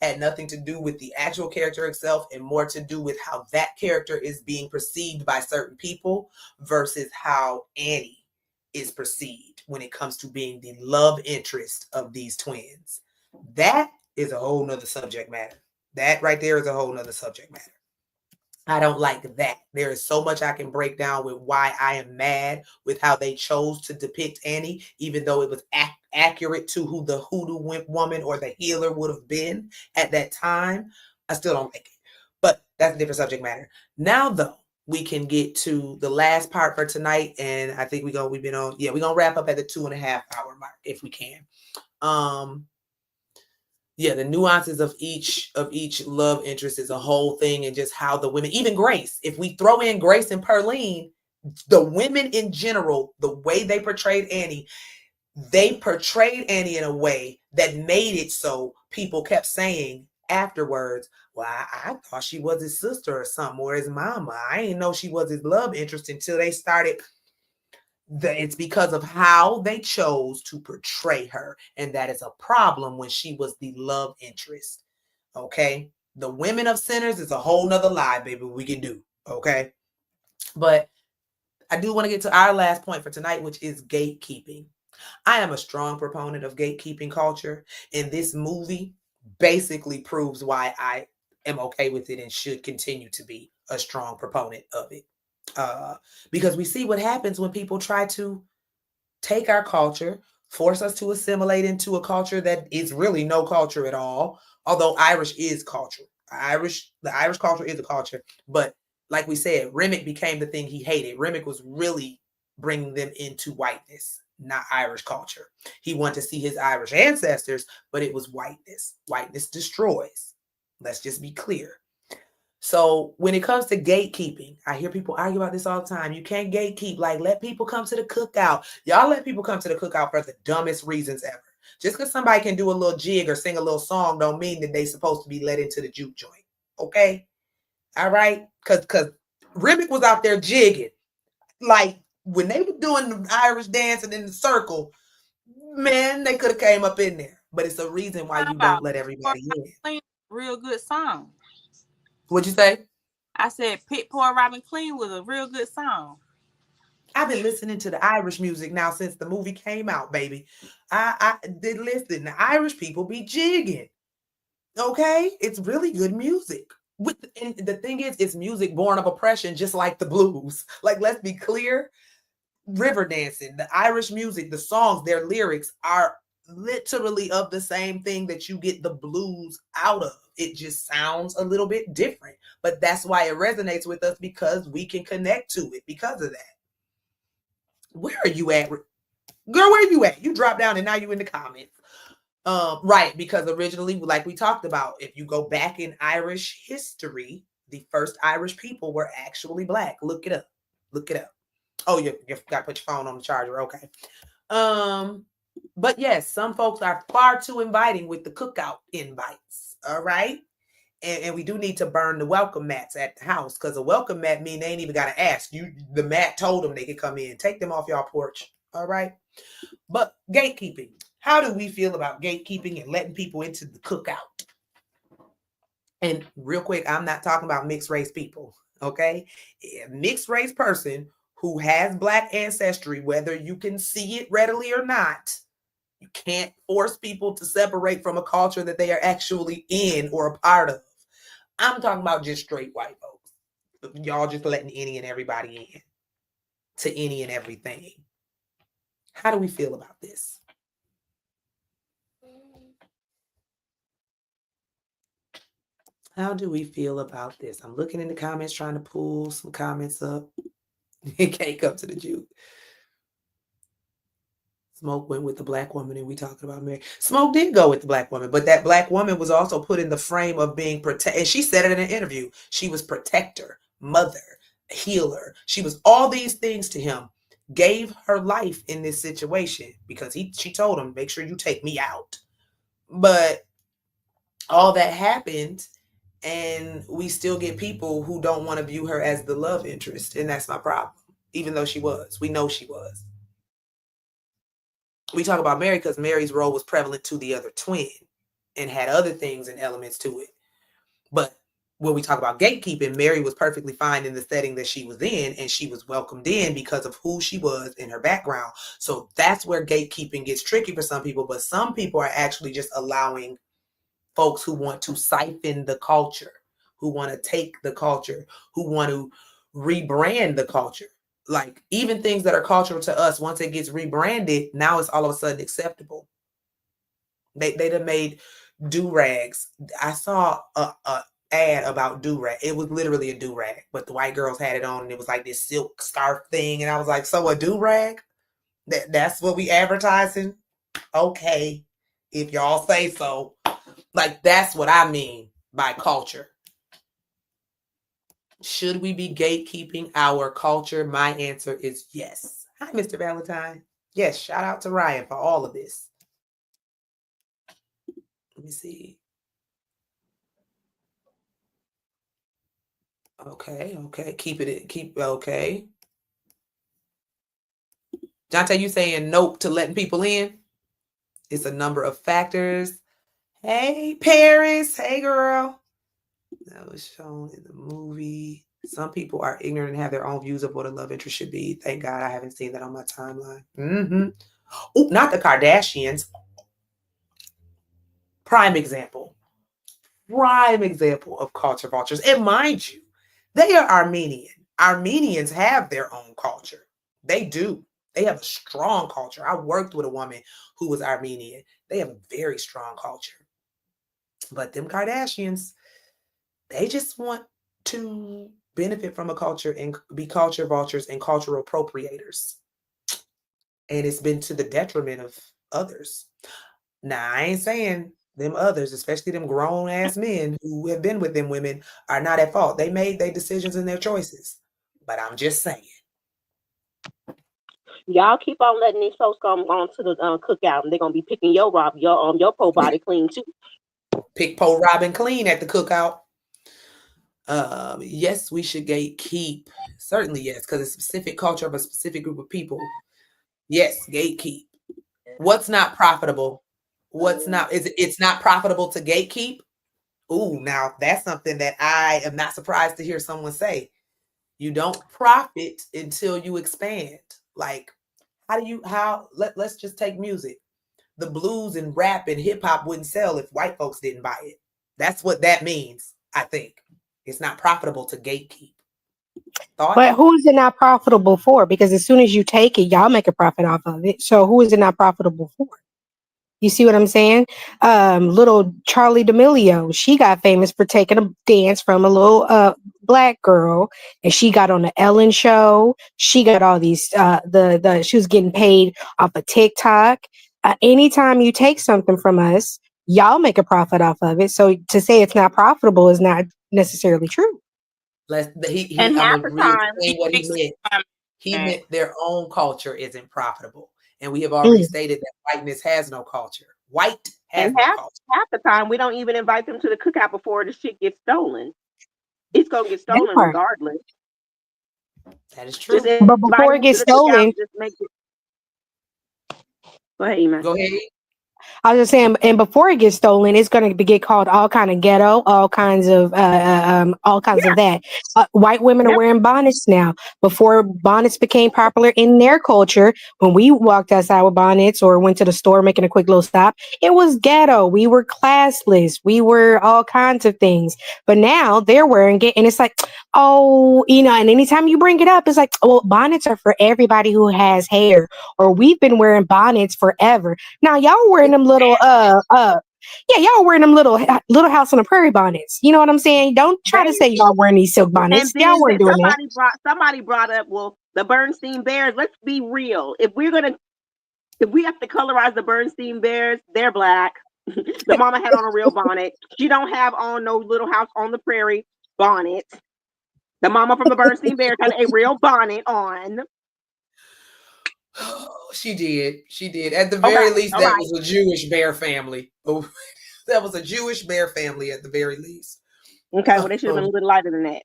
had nothing to do with the actual character itself and more to do with how that character is being perceived by certain people versus how Annie is perceived when it comes to being the love interest of these twins. That is a whole nother subject matter. That right there is a whole nother subject matter. I don't like that. There is so much I can break down with why I am mad with how they chose to depict Annie, even though it was accurate to who the hoodoo woman or the healer would have been at that time. I still don't like it, but that's a different subject matter. Now, though, we can get to the last part for tonight, and I think we're gonna wrap up at the 2.5 hour mark if we can. Yeah, the nuances of each love interest is a whole thing, and just how the women, even Grace, if we throw in Grace and Perline, the women in general, the way they portrayed Annie in a way that made it so people kept saying afterwards, well, I thought she was his sister or something, or his mama. I didn't know she was his love interest until they started. It's because of how they chose to portray her, and that is a problem when she was the love interest. Okay, the women of sinners is a whole nother lie, baby. We can do okay, but I do want to get to our last point for tonight, which is gatekeeping. I am a strong proponent of gatekeeping culture, and this movie basically proves why I am okay with it and should continue to be a strong proponent of it. Because we see what happens when people try to take our culture, force us to assimilate into a culture that is really no culture at all. Although Irish is culture. The Irish culture is a culture. But like we said, Remick became the thing he hated. Remick was really bringing them into whiteness, not Irish culture. He wanted to see his Irish ancestors, but it was whiteness. Whiteness destroys. Let's just be clear. So when it comes to gatekeeping, I hear people argue about this all the time. You can't gatekeep. Like, let people come to the cookout. Y'all let people come to the cookout for the dumbest reasons ever. Just because somebody can do a little jig or sing a little song don't mean that they're supposed to be let into the juke joint. Okay? All right? Because Remick was out there jigging. Like, when they were doing the Irish dancing in the circle, man, they could have came up in there. But it's a reason why you don't let everybody in. Real good song. What'd you say? I said Pit Poor Robin Clean was a real good song. I've been listening to the Irish music now since the movie came out, baby. I did listen. The Irish people be jigging. Okay? It's really good music. And the thing is, it's music born of oppression, just like the blues. Like, let's be clear. River dancing, the Irish music, the songs, their lyrics are literally of the same thing that you get the blues out of. It just sounds a little bit different, but that's why it resonates with us, because we can connect to it because of that. Where are you at? Girl, where are you at? You dropped down and now you in the comments. Right, because originally, like we talked about, if you go back in Irish history, the first Irish people were actually Black. Look it up. Look it up. Oh, you got to put your phone on the charger. Okay. But yes, some folks are far too inviting with the cookout invites. All right. And we do need to burn the welcome mats at the house, because a welcome mat mean they ain't even got to ask you. The mat told them they could come in. Take them off y'all porch. All right. But gatekeeping. How do we feel about gatekeeping and letting people into the cookout? And real quick, I'm not talking about mixed race people. Okay. A mixed race person who has Black ancestry, whether you can see it readily or not, you can't force people to separate from a culture that they are actually in or a part of. I'm talking about just straight white folks. Y'all just letting any and everybody in to any and everything. How do we feel about this? How do we feel about this? I'm looking in the comments, trying to pull some comments up. It can't come to the juke. Smoke went with the Black woman, and we talking about Mary. Smoke did go with the Black woman, but that Black woman was also put in the frame of being protect. And she said it in an interview. She was protector, mother, healer. She was all these things to him. Gave her life in this situation because she told him, make sure you take me out. But all that happened, and we still get people who don't want to view her as the love interest, and that's my problem. Even though she was, we know she was. We talk about Mary because Mary's role was prevalent to the other twin and had other things and elements to it. But when we talk about gatekeeping, Mary was perfectly fine in the setting that she was in, and she was welcomed in because of who she was in her background. So that's where gatekeeping gets tricky for some people, but some people are actually just allowing folks who want to siphon the culture, who want to take the culture, who want to rebrand the culture. Like, even things that are cultural to us, once it gets rebranded, now it's all of a sudden acceptable. They done made do-rags. I saw a ad about do-rag. It was literally a do-rag, but the white girls had it on, and it was like this silk scarf thing. And I was like, so a do-rag? That's what we advertising? Okay, if y'all say so. Like, that's what I mean by culture. Should we be gatekeeping our culture? My answer is yes. Hi, Mr. Valentine. Yes, shout out to Ryan for all of this. Let me see. Okay. Okay. Jonte, you saying nope to letting people in? It's a number of factors. Hey, Paris. Hey, girl. That was shown in the movie. Some people are ignorant and have their own views of what a love interest should be. Thank God I haven't seen that on my timeline. Oh, not the Kardashians. Prime example of culture vultures. And mind you, they are Armenian. Armenians have their own culture. They do. They have a strong culture. I worked with a woman who was Armenian. They have a very strong culture. But them Kardashians, they just want to benefit from a culture and be culture vultures and cultural appropriators. And it's been to the detriment of others. Now, I ain't saying them others, especially them grown ass men who have been with them women, are not at fault. They made their decisions and their choices. But I'm just saying. Y'all keep on letting these folks come on to the cookout, and they're gonna be picking your po body clean too. Pick, po, rob, and clean at the cookout. Yes, we should gatekeep. Certainly, yes, because it's a specific culture of a specific group of people. Yes, gatekeep. What's not profitable? What's not? It's not profitable to gatekeep? Ooh, now that's something that I am not surprised to hear someone say. You don't profit until you expand. Like, let's just take music. The blues and rap and hip hop wouldn't sell if white folks didn't buy it. That's what that means, I think. It's not profitable to gatekeep. Thought? But who is it not profitable for? Because as soon as you take it, y'all make a profit off of it. So who is it not profitable for? You see what I'm saying? Little Charlie D'Amelio, she got famous for taking a dance from a little black girl, and she got on the Ellen show. She got all these she was getting paid off of TikTok. Anytime you take something from us, y'all make a profit off of it. So to say it's not profitable is not necessarily true. I'm half gonna the time, re-explain what he meant. He Right. meant their own culture isn't profitable. And we have Mm. already stated that whiteness has no culture. White has and no half culture. the time, we don't even invite them to the cookout before the shit gets stolen. It's gonna get That stolen part. regardless. That is Just true. But invite before it them to gets the cookout. stolen, Just make it. Go ahead, Emac. Go ahead. I was just saying, and before it gets stolen, it's going to get called all kind of ghetto, all kinds of that. White women are Yep. wearing bonnets now. Before bonnets became popular in their culture, when we walked outside with bonnets or went to the store making a quick little stop, it was ghetto. We were classless. We were all kinds of things. But now they're wearing it, and it's like, oh, and anytime you bring it up, it's like, well, bonnets are for everybody who has hair, or we've been wearing bonnets forever. Now y'all wearing them little y'all wearing them little House on the Prairie bonnets. You know what I'm saying? Don't try to say y'all wearing these silk bonnets. And Y'all then weren't doing that. somebody brought up, well, the Bernstein Bears. Let's be real. If we have to colorize the Bernstein Bears, they're black. The mama had on a real bonnet. She don't have on no Little House on the Prairie bonnet. The mama from the Bernstein Bears had a real bonnet on. She did. At the Okay, very least, all that right. was a Jewish bear family. That was a Jewish bear family at the very least. Okay, well, they should have been a little lighter than that.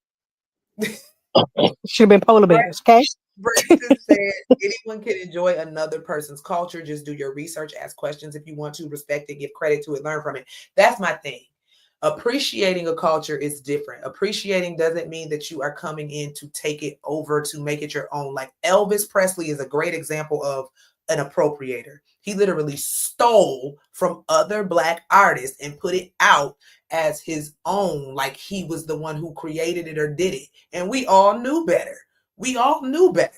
Should have been polar bears, okay? Braxton said, anyone can enjoy another person's culture. Just do your research, ask questions if you want to, respect it, give credit to it, learn from it. That's my thing. Appreciating a culture is different. Appreciating doesn't mean that you are coming in to take it over, to make it your own. Like Elvis Presley is a great example of an appropriator. He literally stole from other black artists and put it out as his own, like he was the one who created it or did it. And we all knew better. We all knew better.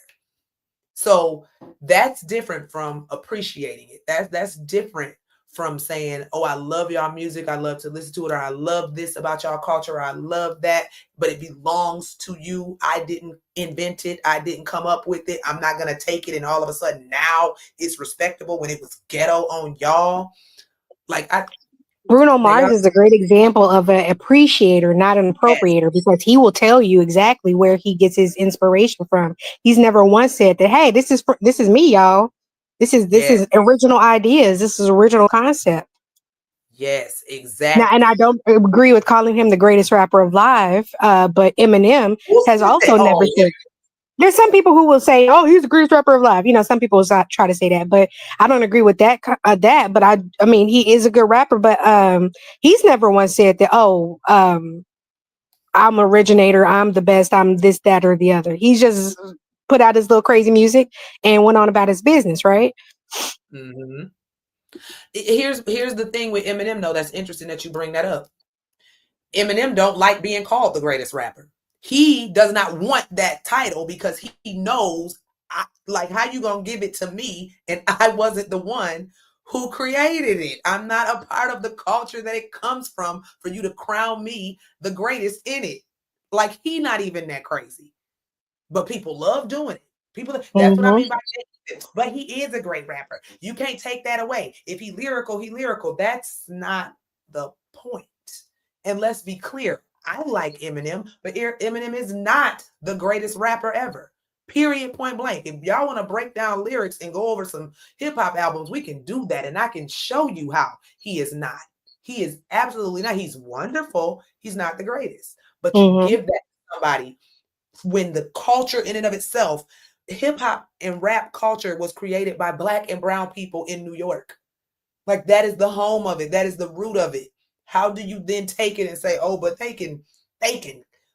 So that's different from appreciating it. That's different from saying, oh, I love y'all music, I love to listen to it, or I love this about y'all culture, or I love that, but it belongs to you. I didn't invent it. I didn't come up with it. I'm not going to take it and all of a sudden now it's respectable when it was ghetto on y'all. Like Bruno Mars is a great example of an appreciator, not an appropriator, because he will tell you exactly where he gets his inspiration from. He's never once said that, hey, this is me, y'all. This is original ideas. This is original concept. Yes, exactly. Now, and I don't agree with calling him the greatest rapper alive, but Eminem has also never said. There's some people who will say, "Oh, he's the greatest rapper alive." Some people will try to say that, but I don't agree with that. But I mean, he is a good rapper, but he's never once said that. Oh, I'm originator. I'm the best. I'm this, that, or the other. He's just put out his little crazy music and went on about his business, right? Mm-hmm. Here's the thing with Eminem, though. That's interesting that you bring that up. Eminem don't like being called the greatest rapper. He does not want that title because he knows, like, how you gonna give it to me and I wasn't the one who created it. I'm not a part of the culture that it comes from for you to crown me the greatest in it. Like, he not even that crazy, but people love doing it. That's what I mean by it. But he is a great rapper. You can't take that away. If he lyrical. That's not the point. And let's be clear, I like Eminem, but Eminem is not the greatest rapper ever. Period, point blank. If y'all want to break down lyrics and go over some hip hop albums, we can do that. And I can show you how he is not. He is absolutely not. He's wonderful. He's not the greatest. But you give that to somebody when the culture in and of itself, hip hop and rap culture was created by Black and brown people in New York. Like, that is the home of it. That is the root of it. How do you then take it and say, oh, but they can,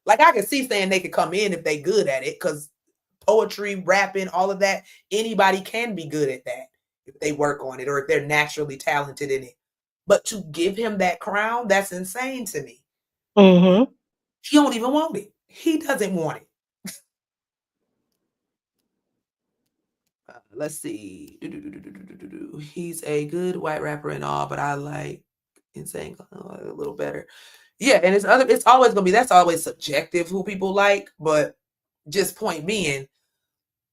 like, I can see saying they could come in if they good at it, because poetry, rapping, all of that, anybody can be good at that if they work on it or if they're naturally talented in it. But to give him that crown, that's insane to me. Mm-hmm. He don't even want it. He doesn't want it. Let's see. He's a good white rapper and all, but I like Insane a little better. Yeah, and it's always gonna be, that's always subjective who people like, but just point being,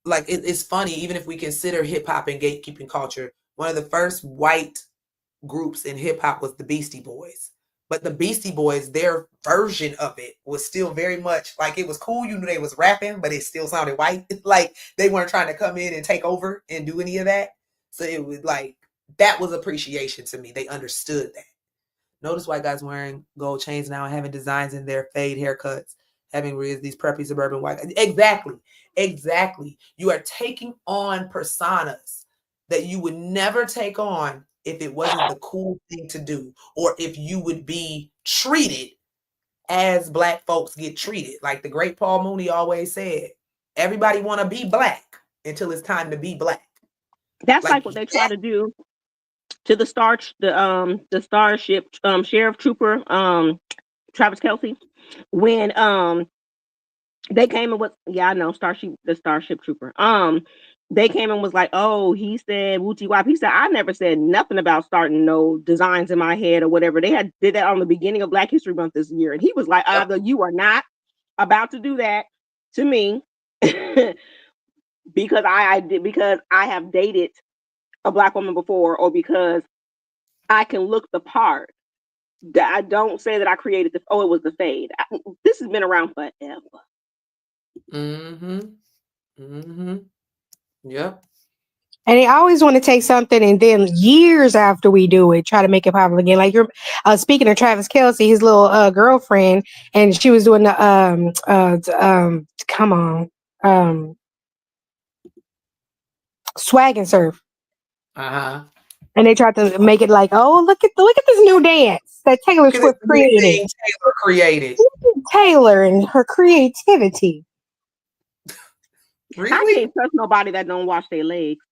like it's funny, even if we consider hip hop and gatekeeping culture, one of the first white groups in hip hop was the Beastie Boys. But the Beastie Boys, their version of it was still very much like, it was cool. You knew they was rapping, but it still sounded white. Like they weren't trying to come in and take over and do any of that. So it was like, that was appreciation to me. They understood that. Notice white guys wearing gold chains now and having designs in their fade haircuts, having these preppy suburban white guys. Exactly. You are taking on personas that you would never take on if it wasn't the cool thing to do, or if you would be treated as Black folks get treated. Like the great Paul Mooney always said, everybody want to be Black until it's time to be Black. That's like what they try to do to the Starship Sheriff Trooper Travis Kelce, when they came and was, yeah, I know, the Starship Trooper. They came and was like, oh, he said wooty wop. He said, I never said nothing about starting no designs in my head or whatever. They did that on the beginning of Black History Month this year, and he was like, either you are not about to do that to me because because I have dated a Black woman before, or because I can look the part. I don't say that I created it was the fade. This has been around forever. Yep. And they always want to take something and then years after we do it, try to make it popular again. Like you're speaking of Travis Kelce, his little girlfriend, and she was doing the swag and surf. And they tried to make it like, oh, look at this new dance that Taylor Swift created. Taylor and her creativity. Really? I can't trust nobody that don't wash their legs.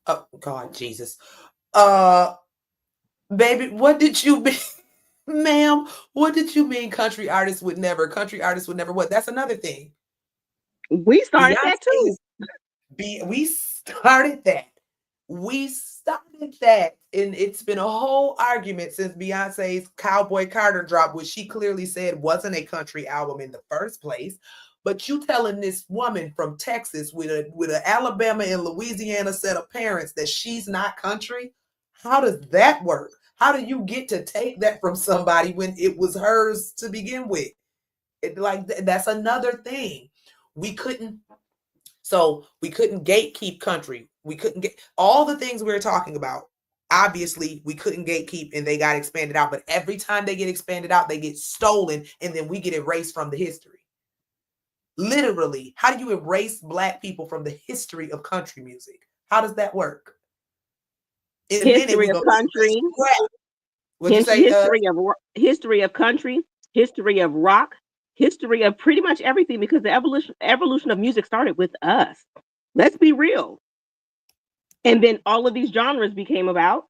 Oh God, Jesus. Baby, what did you mean? Ma'am, what did you mean country artists would never what? That's another thing. We started that too. We started that. And it's been a whole argument since Beyonce's Cowboy Carter drop, which she clearly said wasn't a country album in the first place. But you telling this woman from Texas with an Alabama and Louisiana set of parents that she's not country? How does that work? How do you get to take that from somebody when it was hers to begin with? That's another thing. We couldn't gatekeep country. We couldn't get all the things we were talking about. Obviously, we couldn't gatekeep and they got expanded out. But every time they get expanded out, they get stolen and then we get erased from the history. Literally, how do you erase Black people from the history of country music? How does that work? History of country. History of country, history of rock, history of pretty much everything, because the evolution of music started with us. Let's be real. And then all of these genres became about,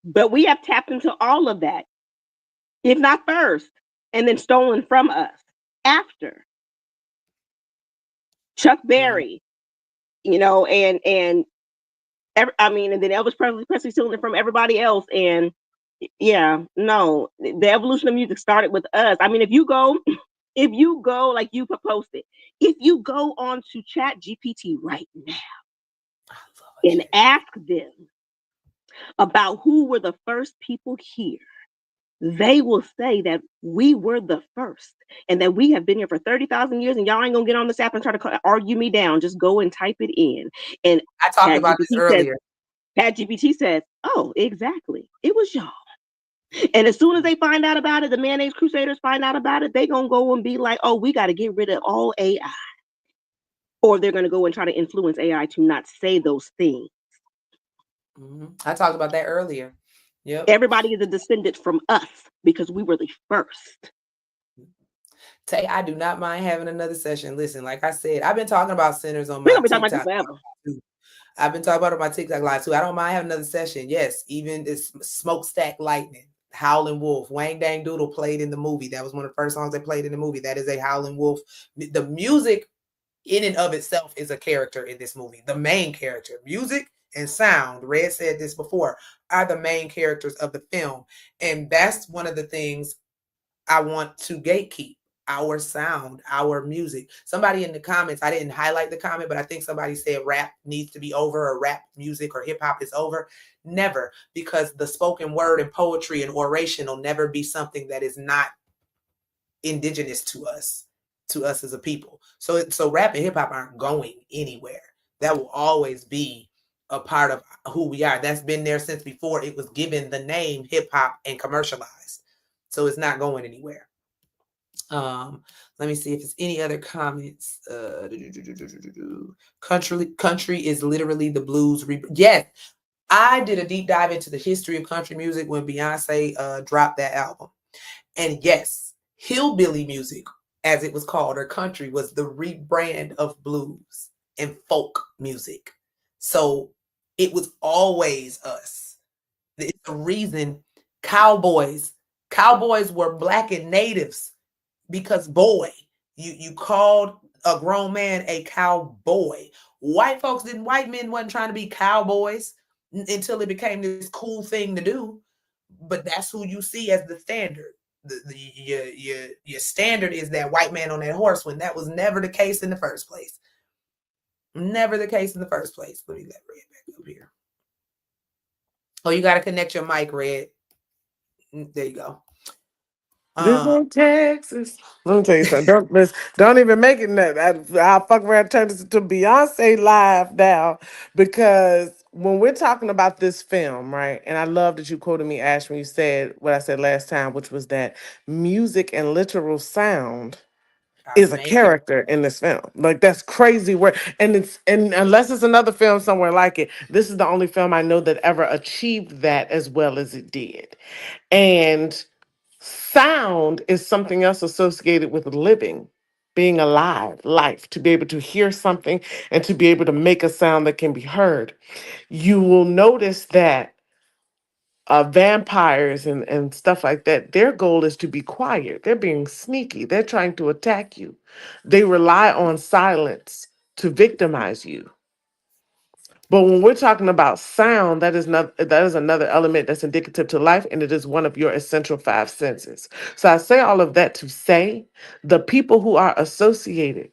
but we have tapped into all of that, if not first, and then stolen from us after. Chuck Berry, and then Elvis Presley stealing it from everybody else. And yeah, no, the evolution of music started with us. I mean, if you go like you proposed it, if you go on to Chat GPT right now and ask them about who were the first people here, they will say that we were the first and that we have been here for 30,000 years, and y'all ain't gonna get on this app and try to argue me down. Just go and type it in. And I talked about this earlier. ChatGPT says, oh, exactly. It was y'all. And as soon as they find out about it, the Mayonnaise Crusaders find out about it, they gonna go and be like, oh, we got to get rid of all AI. Or they're gonna go and try to influence AI to not say those things. I talked about that earlier. Yep. Everybody is a descendant from us because we were the first. Tay, I do not mind having another session. Listen, like I said, I've been talking about sinners on my We're gonna be TikTok. talking about this forever. I've been talking about it on my TikTok live too. I don't mind having another session. Yes, even this smokestack lightning. Howlin' Wolf. Wang Dang Doodle played in the movie. That was one of the first songs they played in the movie. That is a Howlin' Wolf. The music in and of itself is a character in this movie. The main character. Music and sound, Red said this before, are the main characters of the film. And that's one of the things I want to gatekeep. Our sound, our music. Somebody in the comments, I didn't highlight the comment, but I think somebody said rap needs to be over, or rap music or hip hop is over. Never, because the spoken word and poetry and oration will never be something that is not indigenous to us as a people. So rap and hip hop aren't going anywhere. That will always be a part of who we are. That's been there since before it was given the name hip hop and commercialized. So it's not going anywhere. Let me see if there's any other comments. Country is literally the blues. Yes, I did a deep dive into the history of country music when Beyonce dropped that album. And yes, hillbilly music, as it was called, or country, was the rebrand of blues and folk music. So it was always us. It's the reason cowboys were black and natives, because boy, you called a grown man a cowboy. White men wasn't trying to be cowboys until it became this cool thing to do. But that's who you see as the standard. Your standard is that white man on that horse, when that was never the case in the first place. Never the case in the first place. Let me let Red back up here. Oh, you got to connect your mic, Red. There you go. This in Texas. Let me tell you something. Don't even make it that. I'll fuck around and turn this into Beyonce live now, because when we're talking about this film, right? And I love that you quoted me, Ash, when you said what I said last time, which was that music and literal sound is a character in this film. Like, that's crazy work. And unless it's another film somewhere like it, this is the only film I know that ever achieved that as well as it did. And sound is something else associated with living, being alive, life, to be able to hear something and to be able to make a sound that can be heard. You will notice that vampires and stuff like that, their goal is to be quiet. They're being sneaky. They're trying to attack you. They rely on silence to victimize you. But when we're talking about sound, that is another element that's indicative to life, and it is one of your essential five senses. So I say all of that to say the people who are associated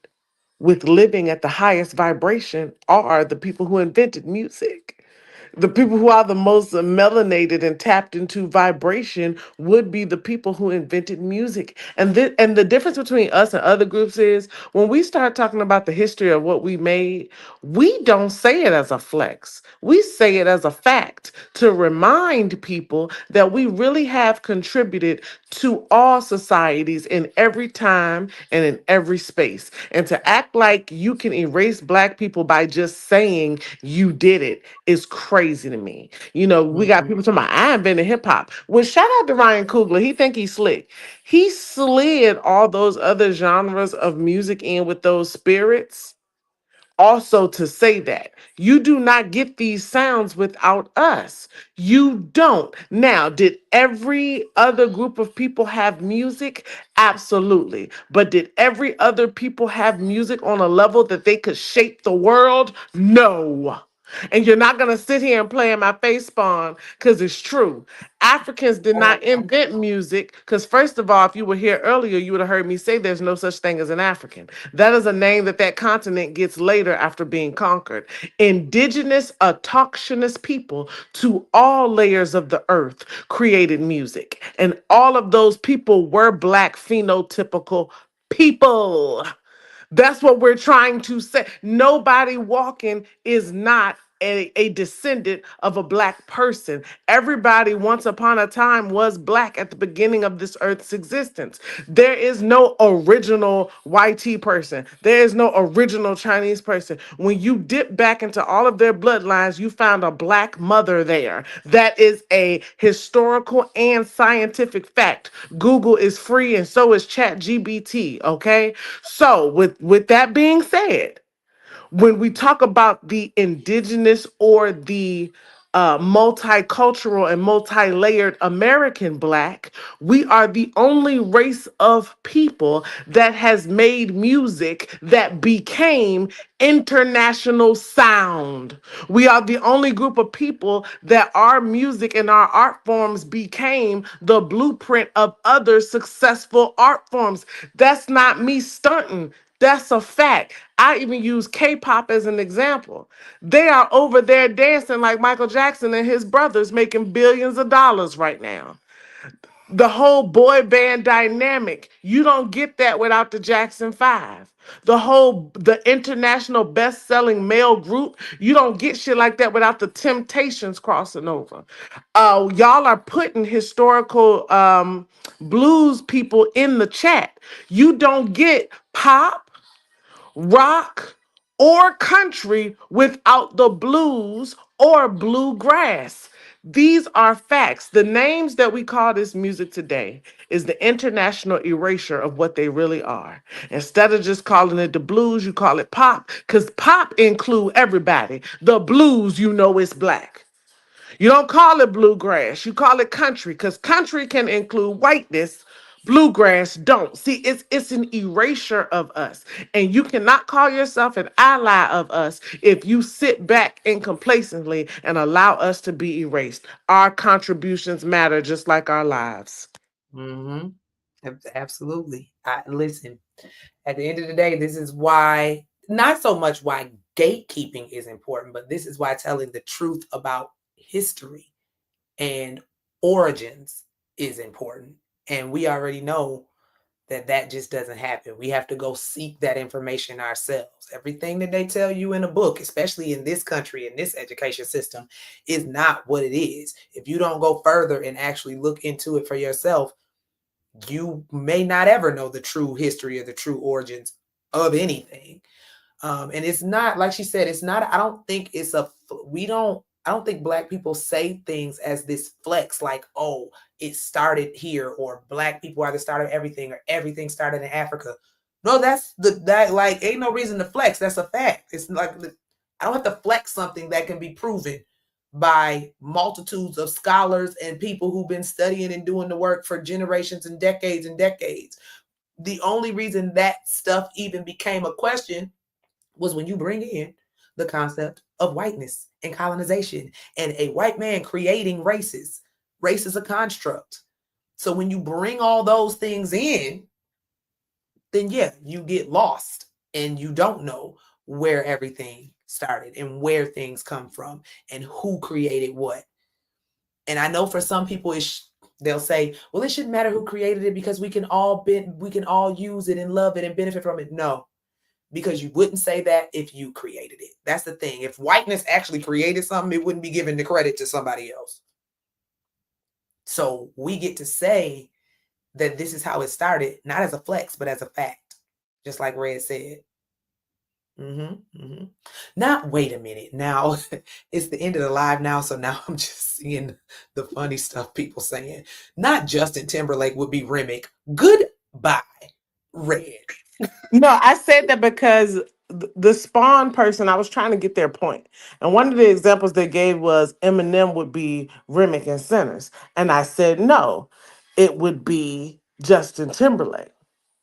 with living at the highest vibration are the people who invented music. The people who are the most melanated and tapped into vibration would be the people who invented music. And the difference between us and other groups is when we start talking about the history of what we made, we don't say it as a flex. We say it as a fact to remind people that we really have contributed to all societies in every time and in every space. And to act like you can erase Black people by just saying you did it is crazy to me. You know, we got people talking about I invented hip hop. Well, shout out to Ryan Coogler. He think he's slick. He slid all those other genres of music in with those spirits, also to say that you do not get these sounds without us. You don't. Now, did every other group of people have music? Absolutely. But did every other people have music on a level that they could shape the world? No. And you're not going to sit here and play in my face spawn, because it's true. Africans did not invent music, because first of all, if you were here earlier, you would have heard me say there's no such thing as an African. That is a name that continent gets later after being conquered. Indigenous autochthonous people to all layers of the earth created music. And all of those people were Black phenotypical people. That's what we're trying to say. Nobody walking is not a descendant of a Black person. Everybody once upon a time was Black at the beginning of this earth's existence. There is no original YT person. There is no original Chinese person. When you dip back into all of their bloodlines, you found a Black mother there. That is a historical and scientific fact. Google is free and so is ChatGPT, okay? So with that being said, when we talk about the indigenous or the multicultural and multi-layered American Black, we are the only race of people that has made music that became international sound. We are the only group of people that our music and our art forms became the blueprint of other successful art forms. That's not me stunting. That's a fact. I even use K-pop as an example. They are over there dancing like Michael Jackson and his brothers, making billions of dollars right now. The whole boy band dynamic, you don't get that without the Jackson 5. The international best-selling male group, you don't get shit like that without the Temptations crossing over. Y'all are putting historical blues people in the chat. You don't get pop, rock, or country without the blues or bluegrass. These are facts. The names that we call this music today is the international erasure of what they really are. Instead of just calling it the blues, you call it pop, because pop include everybody. The blues, you know, is black. You don't call it bluegrass, you call it country, because country can include whiteness. Bluegrass don't. See, it's an erasure of us. And you cannot call yourself an ally of us if you sit back and complacently and allow us to be erased. Our contributions matter just like our lives. Mm-hmm. Absolutely. Listen, at the end of the day, this is why, not so much why gatekeeping is important, but this is why telling the truth about history and origins is important. And we already know that that just doesn't happen. We have to go seek that information ourselves. Everything that they tell you in a book, especially in this country, in this education system, is not what it is. If you don't go further and actually look into it for yourself, you may not ever know the true history or the true origins of anything. And it's not, like she said, it's not, I don't think it's I don't think Black people say things as this flex, like, oh, it started here, or Black people are the start of everything, or everything started in Africa. No, that like, ain't no reason to flex. That's a fact. It's like, I don't have to flex something that can be proven by multitudes of scholars and people who've been studying and doing the work for generations and decades and decades. The only reason that stuff even became a question was when you bring in the concept of whiteness and colonization and a white man creating races. Race is a construct. So when you bring all those things in, then yeah, you get lost and you don't know where everything started and where things come from and who created what. And I know for some people they'll say, well, it shouldn't matter who created it because we can all use it and love it and benefit from it. No, because you wouldn't say that if you created it. That's the thing. If whiteness actually created something, it wouldn't be given the credit to somebody else. So we get to say that this is how it started, not as a flex, but as a fact, just like Red said. Now, wait a minute. Now, it's the end of the live now, so now I'm just seeing the funny stuff people saying. Not Justin Timberlake would be Remick. Goodbye, Red. No, I said that because the Spawn person, I was trying to get their point. And one of the examples they gave was Eminem would be Remick and Sinners. And I said, no, it would be Justin Timberlake.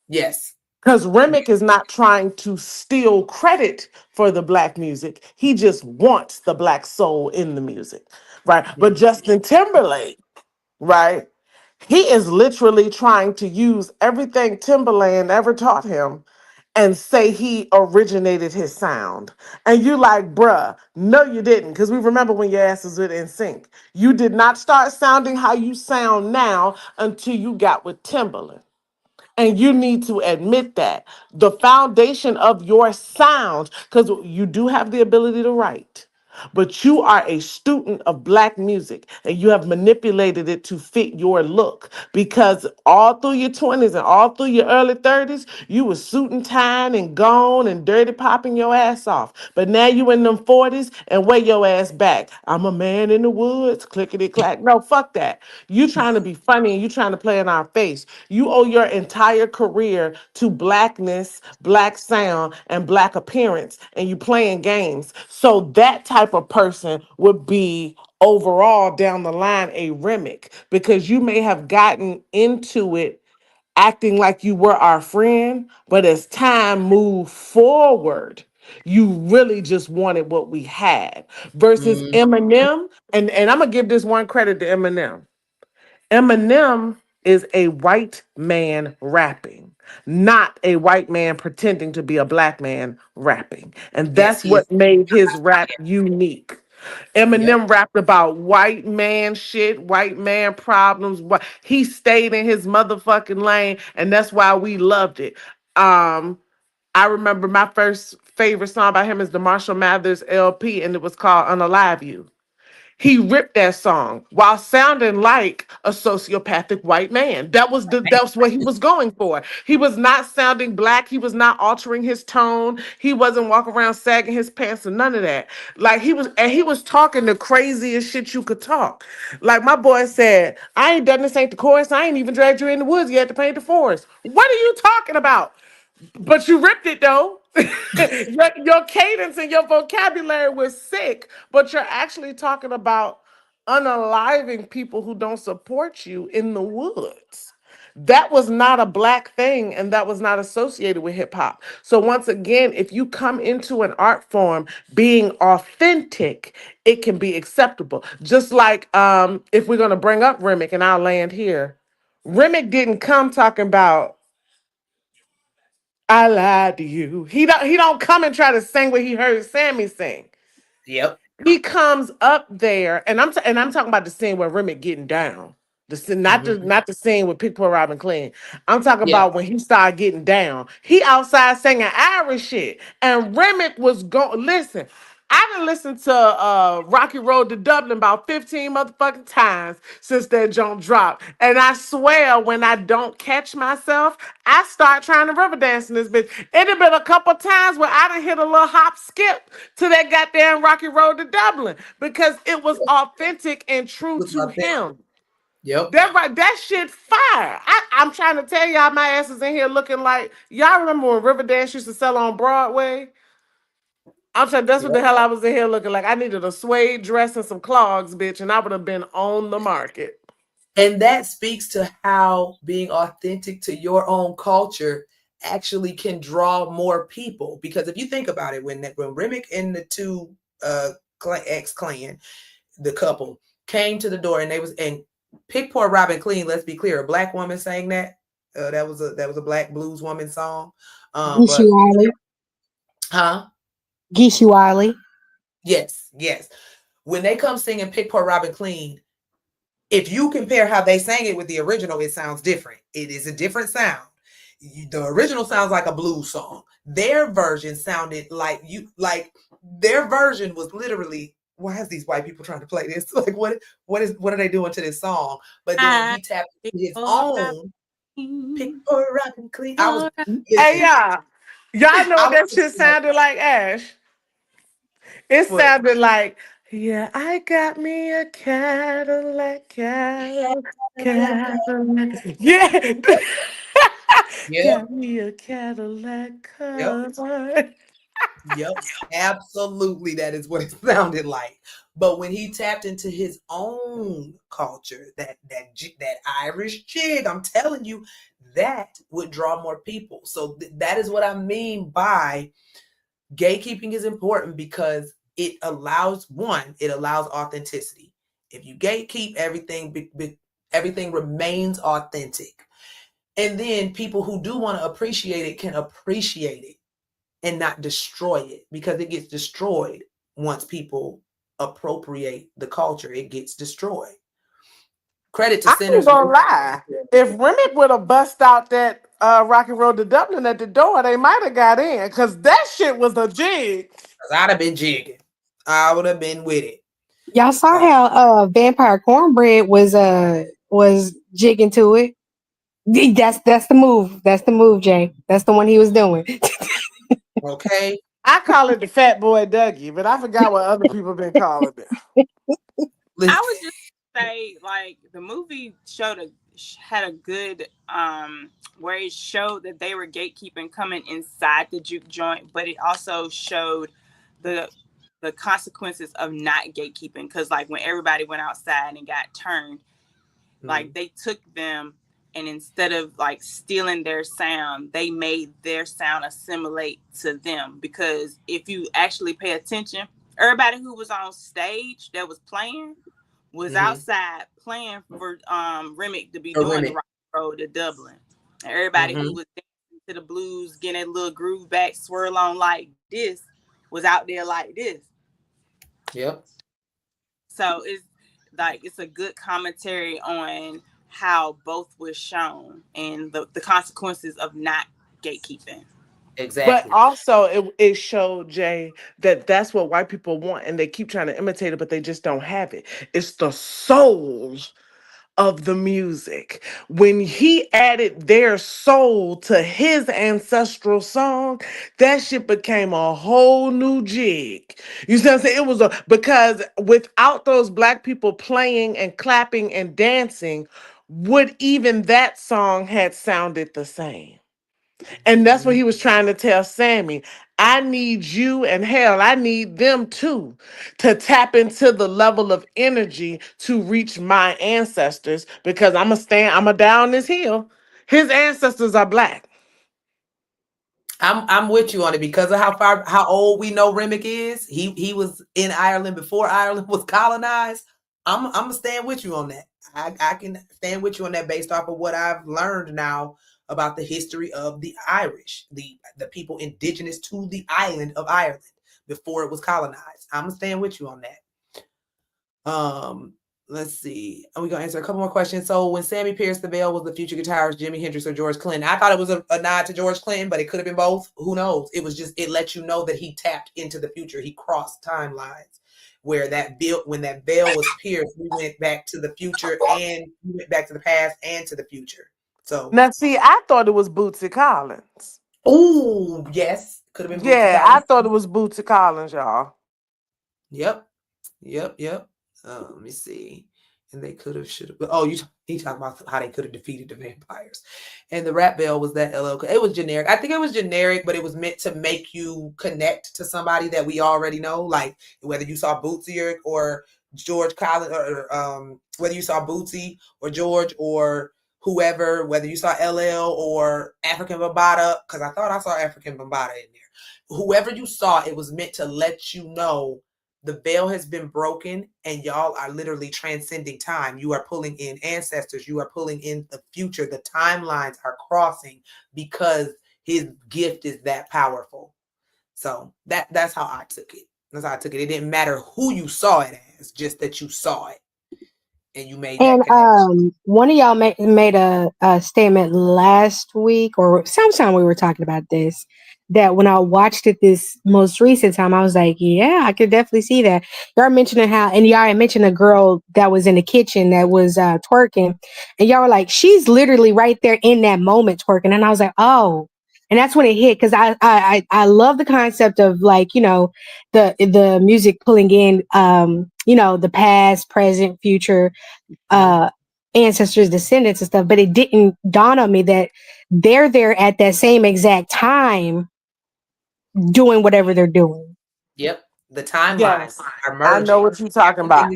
Yes. Because Remick is not trying to steal credit for the Black music. He just wants the Black soul in the music, right? But Justin Timberlake, right? He is literally trying to use everything Timberland ever taught him and say he originated his sound. And you like, bruh, no, you didn't. Because we remember when your ass was with NSYNC. You did not start sounding how you sound now until you got with Timberland. And you need to admit that. The foundation of your sound, because you do have the ability to write, but you are a student of Black music and you have manipulated it to fit your look because all through your 20s and all through your early 30s, you was suit and tying and gone and dirty popping your ass off. But now you in them 40s and wear your ass back. I'm a man in the woods, clickety clack. No, fuck that. You trying to be funny and you trying to play in our face. You owe your entire career to Blackness, Black sound, and Black appearance, and you playing games. So that type type of person would be overall down the line a Remick, because you may have gotten into it acting like you were our friend, but as time moved forward, you really just wanted what we had. Versus Mm, Eminem, and I'm gonna give this one credit to Eminem. Eminem is a white man rapping, not a white man pretending to be a black man rapping. And yes, that's he is. what made his rap unique. Yep. Eminem rapped about white man shit, white man problems. He stayed in his motherfucking lane, and that's why we loved it. Um, I remember my first favorite song by him is the Marshall Mathers LP, and it was called Unalive You. He ripped that song while sounding like a sociopathic white man. That's what he was going for. He was not sounding black. He was not altering his tone. He wasn't walking around sagging his pants or none of that. Like he was talking the craziest shit you could talk. Like my boy said, I ain't done this ain't the chorus. I ain't even dragged you in the woods yet to paint the forest. What are you talking about? But you ripped it though. your cadence and your vocabulary was sick, but you're actually talking about unaliving people who don't support you in the woods. That was not a black thing, and that was not associated with hip hop. So once again, if you come into an art form being authentic, it can be acceptable. Just like if we're gonna bring up Remick, and I'll land here, Remick didn't come talking about I lied to you. He don't come and try to sing what he heard Sammie sing. Yep. He comes up there, and I'm talking about the scene where Remick getting down. The scene, Hmm. not the scene with Pick Poor Robin Clean. I'm talking Yeah. about when he started getting down. He outside singing Irish shit, and Remick was going. Listen, I done listened to Rocky Road to Dublin about 15 motherfucking times since that jump dropped. And I swear, when I don't catch myself, I start trying to river dance in this bitch. It had been a couple times where I done hit a little hop skip to that goddamn Rocky Road to Dublin because it was authentic and true Look to about that. him. Yep. That shit fire. I'm trying to tell y'all, my ass is in here looking like y'all remember when Riverdance used to sell on Broadway? I'm saying that's what the Yep. hell I was in here looking like. I needed a suede dress and some clogs, bitch, and I would have been on the market. And that speaks to how being authentic to your own culture actually can draw more people. Because if you think about it, when Remick and the two ex clan, the couple, came to the door and they was and Pick Poor Robin Clean. Let's be clear, a black woman sang that. That was a black blues woman song. Geeshie But Wiley. huh? Geeshie Wiley. Yes, yes. When they come singing Pick Poor Robin Clean, if you compare how they sang it with the original, it sounds different. It is a different sound. The original sounds like a blues song. Their version sounded like their version was literally, why is these white people trying to play this? Like what are they doing to this song? But then when I he tapped pick into his for own Pick Robin, Poor Robin Clean, I was for Hey listen, y'all know I what was that shit like, sounded like, Ash? It what? sounded like, yeah, I got me a Cadillac, Cadillac. Yeah. Yep, Got me a Cadillac yep. car. Yep, absolutely. That is what it sounded like. But when he tapped into his own culture, that Irish jig, I'm telling you, that would draw more people. So that is what I mean by gatekeeping is important because it allows authenticity. If you gatekeep everything, everything remains authentic. And then people who do want to appreciate it can appreciate it and not destroy it because it gets destroyed once people appropriate the culture. It gets destroyed. Credit to I ain't sinners. gonna lie. If Remick would have bust out that Rocky Road to Dublin at the door, they might have got in because that shit was a jig. I'd have been jigging. I would have been with it. Y'all saw Uh, how Vampire Cornbread was jigging to it. That's the move. That's the move, Jay. That's the one he was doing. okay. I call it the Fat Boy Dougie, but I forgot what other people been calling it. I Listen, would just say like the movie had a good where it showed that they were gatekeeping coming inside the juke joint, but it also showed the the consequences of not gatekeeping. Because like when everybody went outside and got turned, like they took them, and instead of like stealing their sound, they made their sound assimilate to them. Because if you actually pay attention, everybody who was on stage that was playing was outside playing for Remick to be doing the rock road to Dublin. And everybody who was dancing to the blues, getting a little groove back, swirl on like this, was out there like this. Yep. So it's like it's a good commentary on how both was shown and the consequences of not gatekeeping. But Exactly. also, it showed Jay that that's what white people want, and they keep trying to imitate it, but they just don't have it. It's the soul of the music. When he added their soul to his ancestral song, that shit became a whole new jig. You see what I'm saying? It was because without those black people playing and clapping and dancing, would even that song had sounded the same? And that's what he was trying to tell Sammie. I need you, and hell, I need them too, to tap into the level of energy to reach my ancestors, because I'm a down this hill. His ancestors are black. I'm with you on it because of how old we know Remick is. He was in Ireland before Ireland was colonized. I'm gonna stand with you on that. I can stand with you on that based off of what I've learned now about the history of the Irish, the people indigenous to the island of Ireland before it was colonized. I'm gonna stand with you on that. Let's see. And we're gonna answer a couple more questions. So when Sammie pierced the veil, was the future guitarist Jimi Hendrix or George Clinton? I thought it was a nod to George Clinton, but it could have been both. Who knows? It was just, it let you know that he tapped into the future. He crossed timelines where when that veil was pierced, we went back to the future and we went back to the past and to the future. So Now, see, I thought it was Bootsy Collins. oh yes, could have been Bootsy Yeah, I Collins. thought it was Bootsy Collins, y'all. Yep. Yep. Let me see. And they could have, should have. Oh, he talked about how they could have defeated the vampires. And the rap bell was that LL. It was generic. I think it was generic, but it was meant to make you connect to somebody that we already know. Like whether you saw Bootsy or George Collins, or whether you saw Bootsy or George or whoever, whether you saw LL or African Bambaataa, because I thought I saw African Bambaataa in there. Whoever you saw, it was meant to let you know the veil has been broken and y'all are literally transcending time. You are pulling in ancestors. You are pulling in the future. The timelines are crossing because his gift is that powerful. So that's how I took it. That's how I took it. It didn't matter who you saw it as, just that you saw it and you made that And connection. one of y'all made a statement last week or sometime we were talking about this, that when I watched it this most recent time, I was like, yeah, I could definitely see that. Y'all mentioning how, and y'all had mentioned a girl that was in the kitchen that was twerking, and y'all were like, she's literally right there in that moment twerking, and I was like, oh. And that's when it hit, because I love the concept of, like, the music pulling in the past, present, future, ancestors, descendants, and stuff. But it didn't dawn on me that they're there at that same exact time doing whatever they're doing Yep. The timelines Yes, are I know merging. what you're talking about.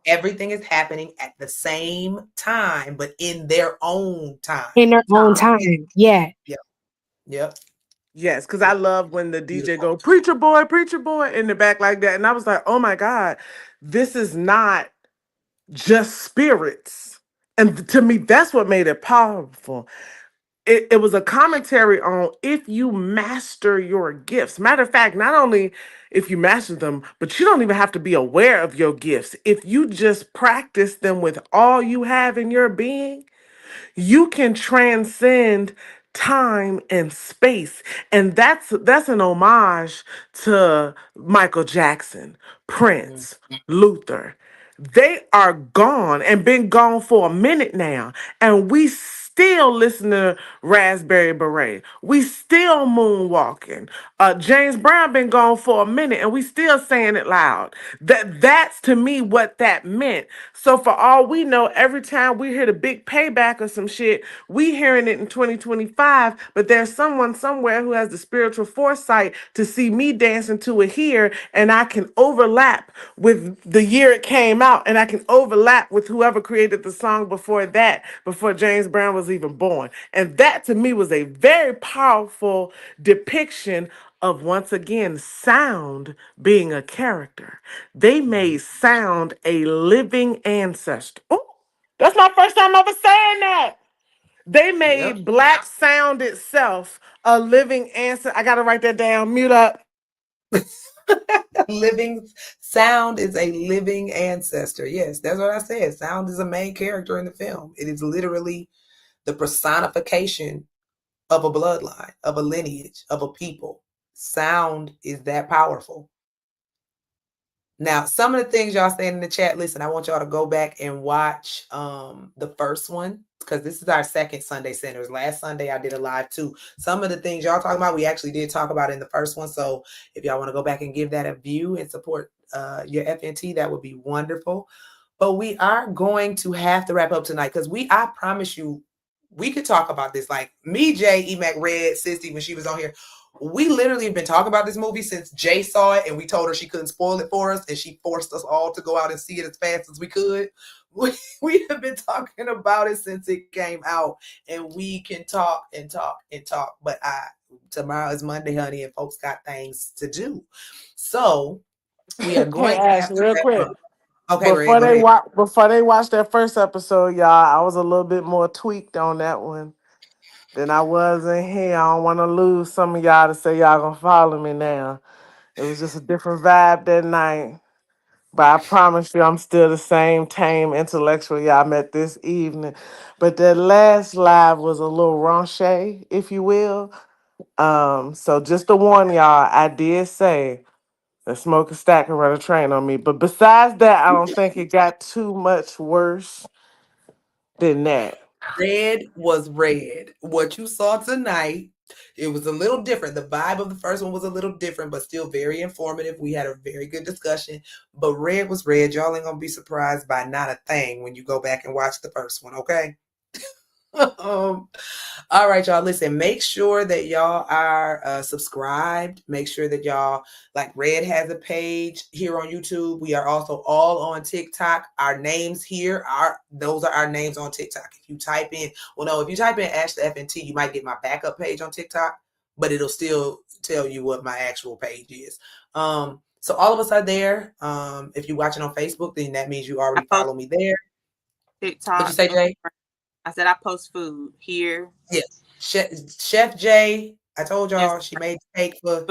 Everything is happening at the same time, but in their own time. in their own time. Yeah. Yep. Yep. Yes, because I Yep. love when the DJ Beautiful. go preacher boy in the back like that, and I was like, oh my god, this is not just spirits. And to me, that's what made it powerful. It was a commentary on if you master your gifts. Matter of fact, not only if you master them, but you don't even have to be aware of your gifts. If you just practice them with all you have in your being, you can transcend time and space. And that's an homage to Michael Jackson, Mhm. Prince, Luther. They are gone and been gone for a minute now, and we still listen to Raspberry Beret. We still moonwalking. James Brown been gone for a minute and we still saying it loud. That's to me what that meant. So for all we know, every time we hear the big payback or some shit, we hearing it in 2025, but there's someone somewhere who has the spiritual foresight to see me dancing to it here, and I can overlap with the year it came out, and I can overlap with whoever created the song before that, before James Brown was even born. And that to me was a very powerful depiction of, once again, sound being a character. They made sound a living ancestor. Ooh, that's my first time ever saying that. They Yep. made black sound itself a living ancestor. I gotta write that down. Mute up. Living sound is a living ancestor. Yes, that's what I said. Sound is a main character in the film. It is literally the personification of a bloodline, of a lineage, of a people. Sound is that powerful. Now, some of the things y'all saying in the chat, listen, I want y'all to go back and watch the first one, because this is our second Sunday Centers. Last Sunday I did a live too. Some of the things y'all talking about, we actually did talk about in the first one. So if y'all want to go back and give that a view and support your FNT, that would be wonderful. But we are going to have to wrap up tonight, because I promise you, we could talk about this. Like me, Jay, Emac, Red, Sissy, when she was on here, we literally have been talking about this movie since Jay saw it, and we told her she couldn't spoil it for us, and she forced us all to go out and see it as fast as we could. We have been talking about it since it came out, and we can talk and talk and talk. But tomorrow is Monday, honey, and folks got things to do. So we are going Hey to Ash, have to real wrap quick. up. Okay, Red, go ahead. Before they watch that first episode, y'all, I was a little bit more tweaked on that one than I was in here. I don't want to lose some of y'all to say y'all gonna follow me now. It was just a different vibe that night. But I promise you, I'm still the same tame intellectual y'all met this evening. But that last live was a little ranchy, if you will. So just to warn y'all, I did say that smoke a stack and run a train on me. But besides that, I don't think it got too much worse than that. Red was red. What you saw tonight, it was a little different. The vibe of the first one was a little different, but still very informative. We had a very good discussion. But red was red. Y'all ain't gonna be surprised by not a thing when you go back and watch the first one, okay? All right, y'all. Listen, make sure that y'all are subscribed. Make sure that y'all, like Red has a page here on YouTube. We are also all on TikTok. Our names here those are our names on TikTok. If you type in, if you type in Ash the FNT, you might get my backup page on TikTok, but it'll still tell you what my actual page is. So all of us are there. If you're watching on Facebook, then that means you already follow me there. TikTok. What'd you say, Jay? I said I post food here. Yeah, Chef Jay. I told y'all she made the cake for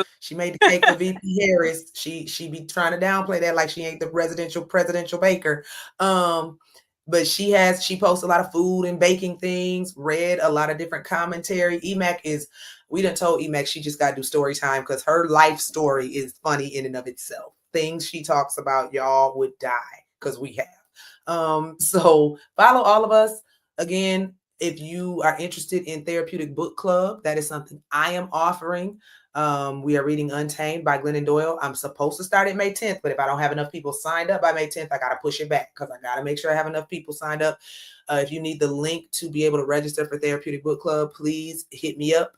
VP Harris. She be trying to downplay that like she ain't the presidential baker. But she posts a lot of food and baking things. Read a lot of different commentary. We done told Emac she just got to do story time because her life story is funny in and of itself. Things she talks about, y'all would die because we have. So follow all of us. Again, if you are interested in Therapeutic Book Club, that is something I am offering. We are reading Untamed by Glennon Doyle. I'm supposed to start it May 10th, but if I don't have enough people signed up by May 10th, I got to push it back because I got to make sure I have enough people signed up. If you need the link to be able to register for Therapeutic Book Club, please hit me up.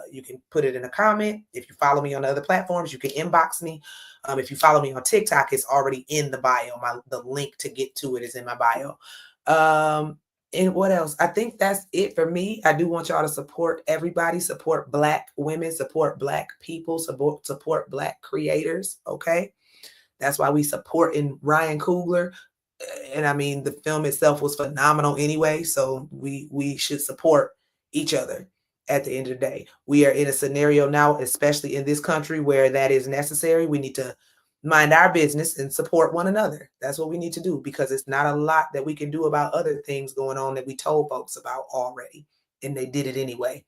You can put it in a comment. If you follow me on the other platforms, you can inbox me. If you follow me on TikTok, it's already in the bio. The link to get to it is in my bio. And what else? I think that's it for me. I do want y'all to support everybody, support Black women, support Black people, support Black creators. Okay. That's why we support in Ryan Coogler. And I mean, the film itself was phenomenal anyway. So we should support each other at the end of the day. We are in a scenario now, especially in this country, where that is necessary. We need to mind our business and support one another. That's what we need to do, because it's not a lot that we can do about other things going on that we told folks about already, and they did it anyway.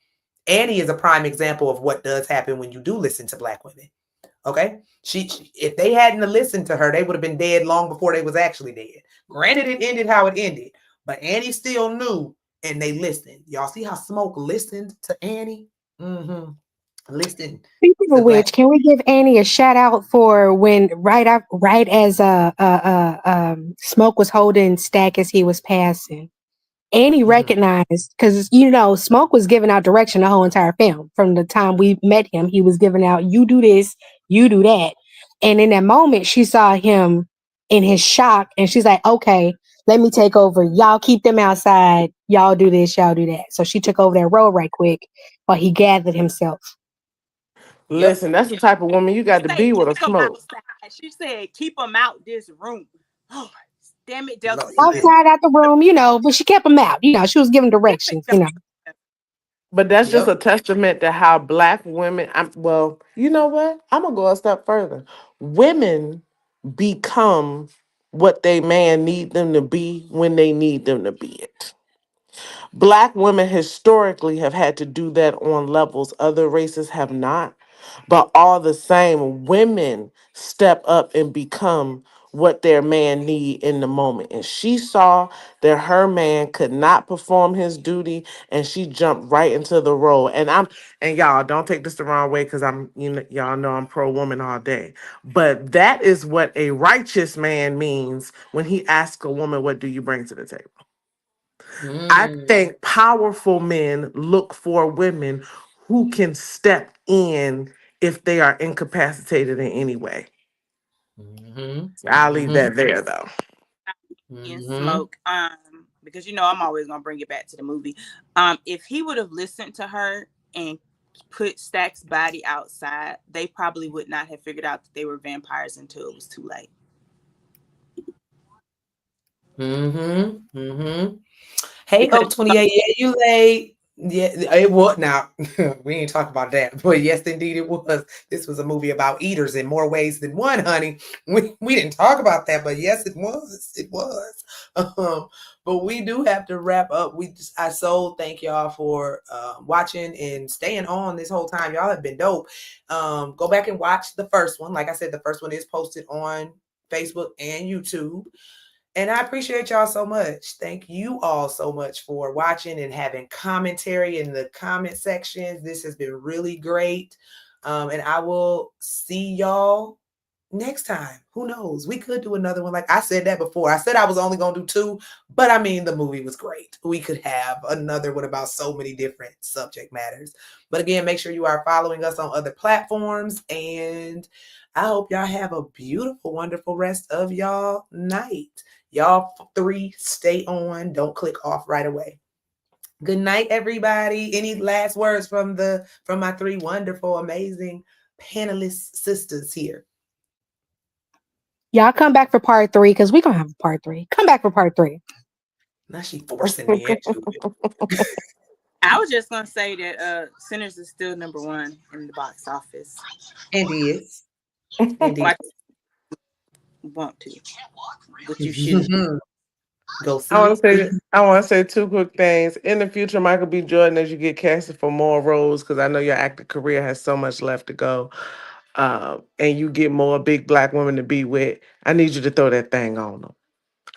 Annie is a prime example of what does happen when you do listen to Black women. Okay, she if they hadn't listened to her, they would have been dead long before they was actually dead. Granted, it ended how it ended, but Annie still knew and they listened. Y'all see how Smoke listened to Annie? Mm-hmm. Listen Speaking to of Black. which, can we give Annie a shout out for when right as Smoke was holding Stack as he was passing? And he Mm-hmm. recognized, because Smoke was giving out direction the whole entire film. From the time we met him, he was giving out, you do this, you do that. And in that moment, she saw him in his shock, and she's like, okay, let me take over. Y'all keep them outside. Y'all do this, y'all do that. So she took over that role right quick while he gathered himself. Yep. Listen, that's the type of woman you got to Say be with a keep them Smoke. outside. She said keep them out this room. Oh, damn it, Delta Lord, Squad. Outside out the room, but she kept him out. She was giving Damn directions. it, But that's just yep. a testament to how Black women. Well, you know what? I'm gonna go a step further. Women become what they man need them to be when they need them to be it. Black women historically have had to do that on levels other races have not. But all the same, women step up and become what their man need in the moment. And she saw that her man could not perform his duty, and she jumped right into the role. And y'all don't take this the wrong way, because y'all know I'm pro woman all day. But that is what a righteous man means when he asks a woman, what do you bring to the table? I Mm-hmm. think powerful men look for women who can step in if they are incapacitated in any way. I'll leave Mm-hmm. that there though. in Mm-hmm. Smoke. Because I'm always gonna bring it back to the movie. If he would have listened to her and put Stack's body outside, they probably would not have figured out that they were vampires until it was too late. Mm-hmm. Mm-hmm. He Hey, could have. Oak 28. Yeah, you late. Yeah, it was. Now, we ain't talk about that. But yes, indeed, it was. This was a movie about eaters in more ways than one, honey. We didn't talk about that, but yes, it was. It was. Um, but we do have to wrap up. I so thank y'all for watching and staying on this whole time. Y'all have been dope. Go back and watch the first one. Like I said, the first one is posted on Facebook and YouTube. And I appreciate y'all so much. Thank you all so much for watching and having commentary in the comment sections. This has been really great. And I will see y'all next time. Who knows? We could do another one. Like I said that before. I said I was only going to do 2, but I mean, the movie was great. We could have another one about so many different subject matters. But again, make sure you are following us on other platforms. And I hope y'all have a beautiful, wonderful rest of y'all night. Y'all 3 stay on. Don't click off right away. Good night, everybody. Any last words from my 3 wonderful, amazing panelist sisters here? Y'all come back for part 3, because we're gonna have a part 3. Come back for part 3. Now she forcing me into it. I was just gonna say that Sinners is still number 1 in the box office. And is. And Like is. want to, but you should. Go I see want to it. say I want to say 2 quick things. In the future, Michael B. Jordan, as you get casted for more roles, because I know your acting career has so much left to go, and you get more big Black women to be with, I need you to throw that thing on them.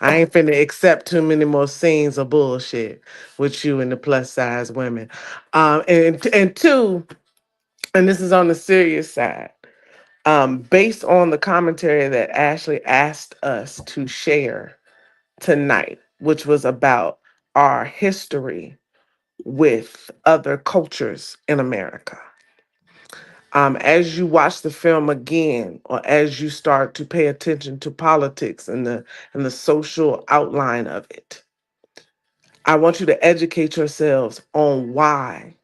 I ain't finna accept too many more scenes of bullshit with you and the plus size women. And 2, and this is on the serious side. Based on the commentary that Ashley asked us to share tonight, which was about our history with other cultures in America. As you watch the film again, or as you start to pay attention to politics and the social outline of it, I want you to educate yourselves on why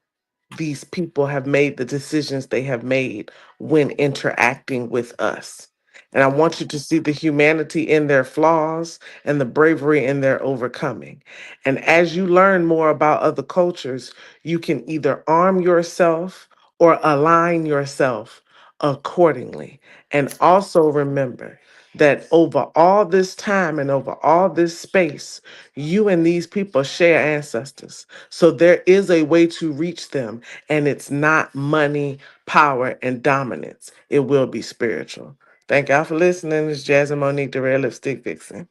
these people have made the decisions they have made when interacting with us. And I want you to see the humanity in their flaws and the bravery in their overcoming. And as you learn more about other cultures, you can either arm yourself or align yourself accordingly. And also remember that over all this time and over all this space, you and these people share ancestors. So there is a way to reach them, and it's not money, power, and dominance. It will be spiritual. Thank y'all for listening. It's Jazz and Monique, the Red Lipstick Vixen.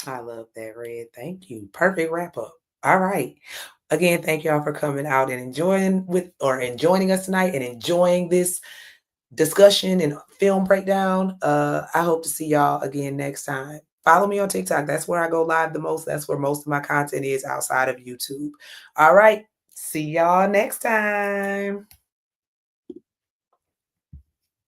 I love that, Red. Thank you. Perfect wrap up. All right. Again, thank y'all for coming out and joining us tonight and enjoying this discussion and film breakdown. I hope to see y'all again next time. Follow me on TikTok. That's where I go live the most. That's where most of my content is outside of YouTube. All right. See y'all next time.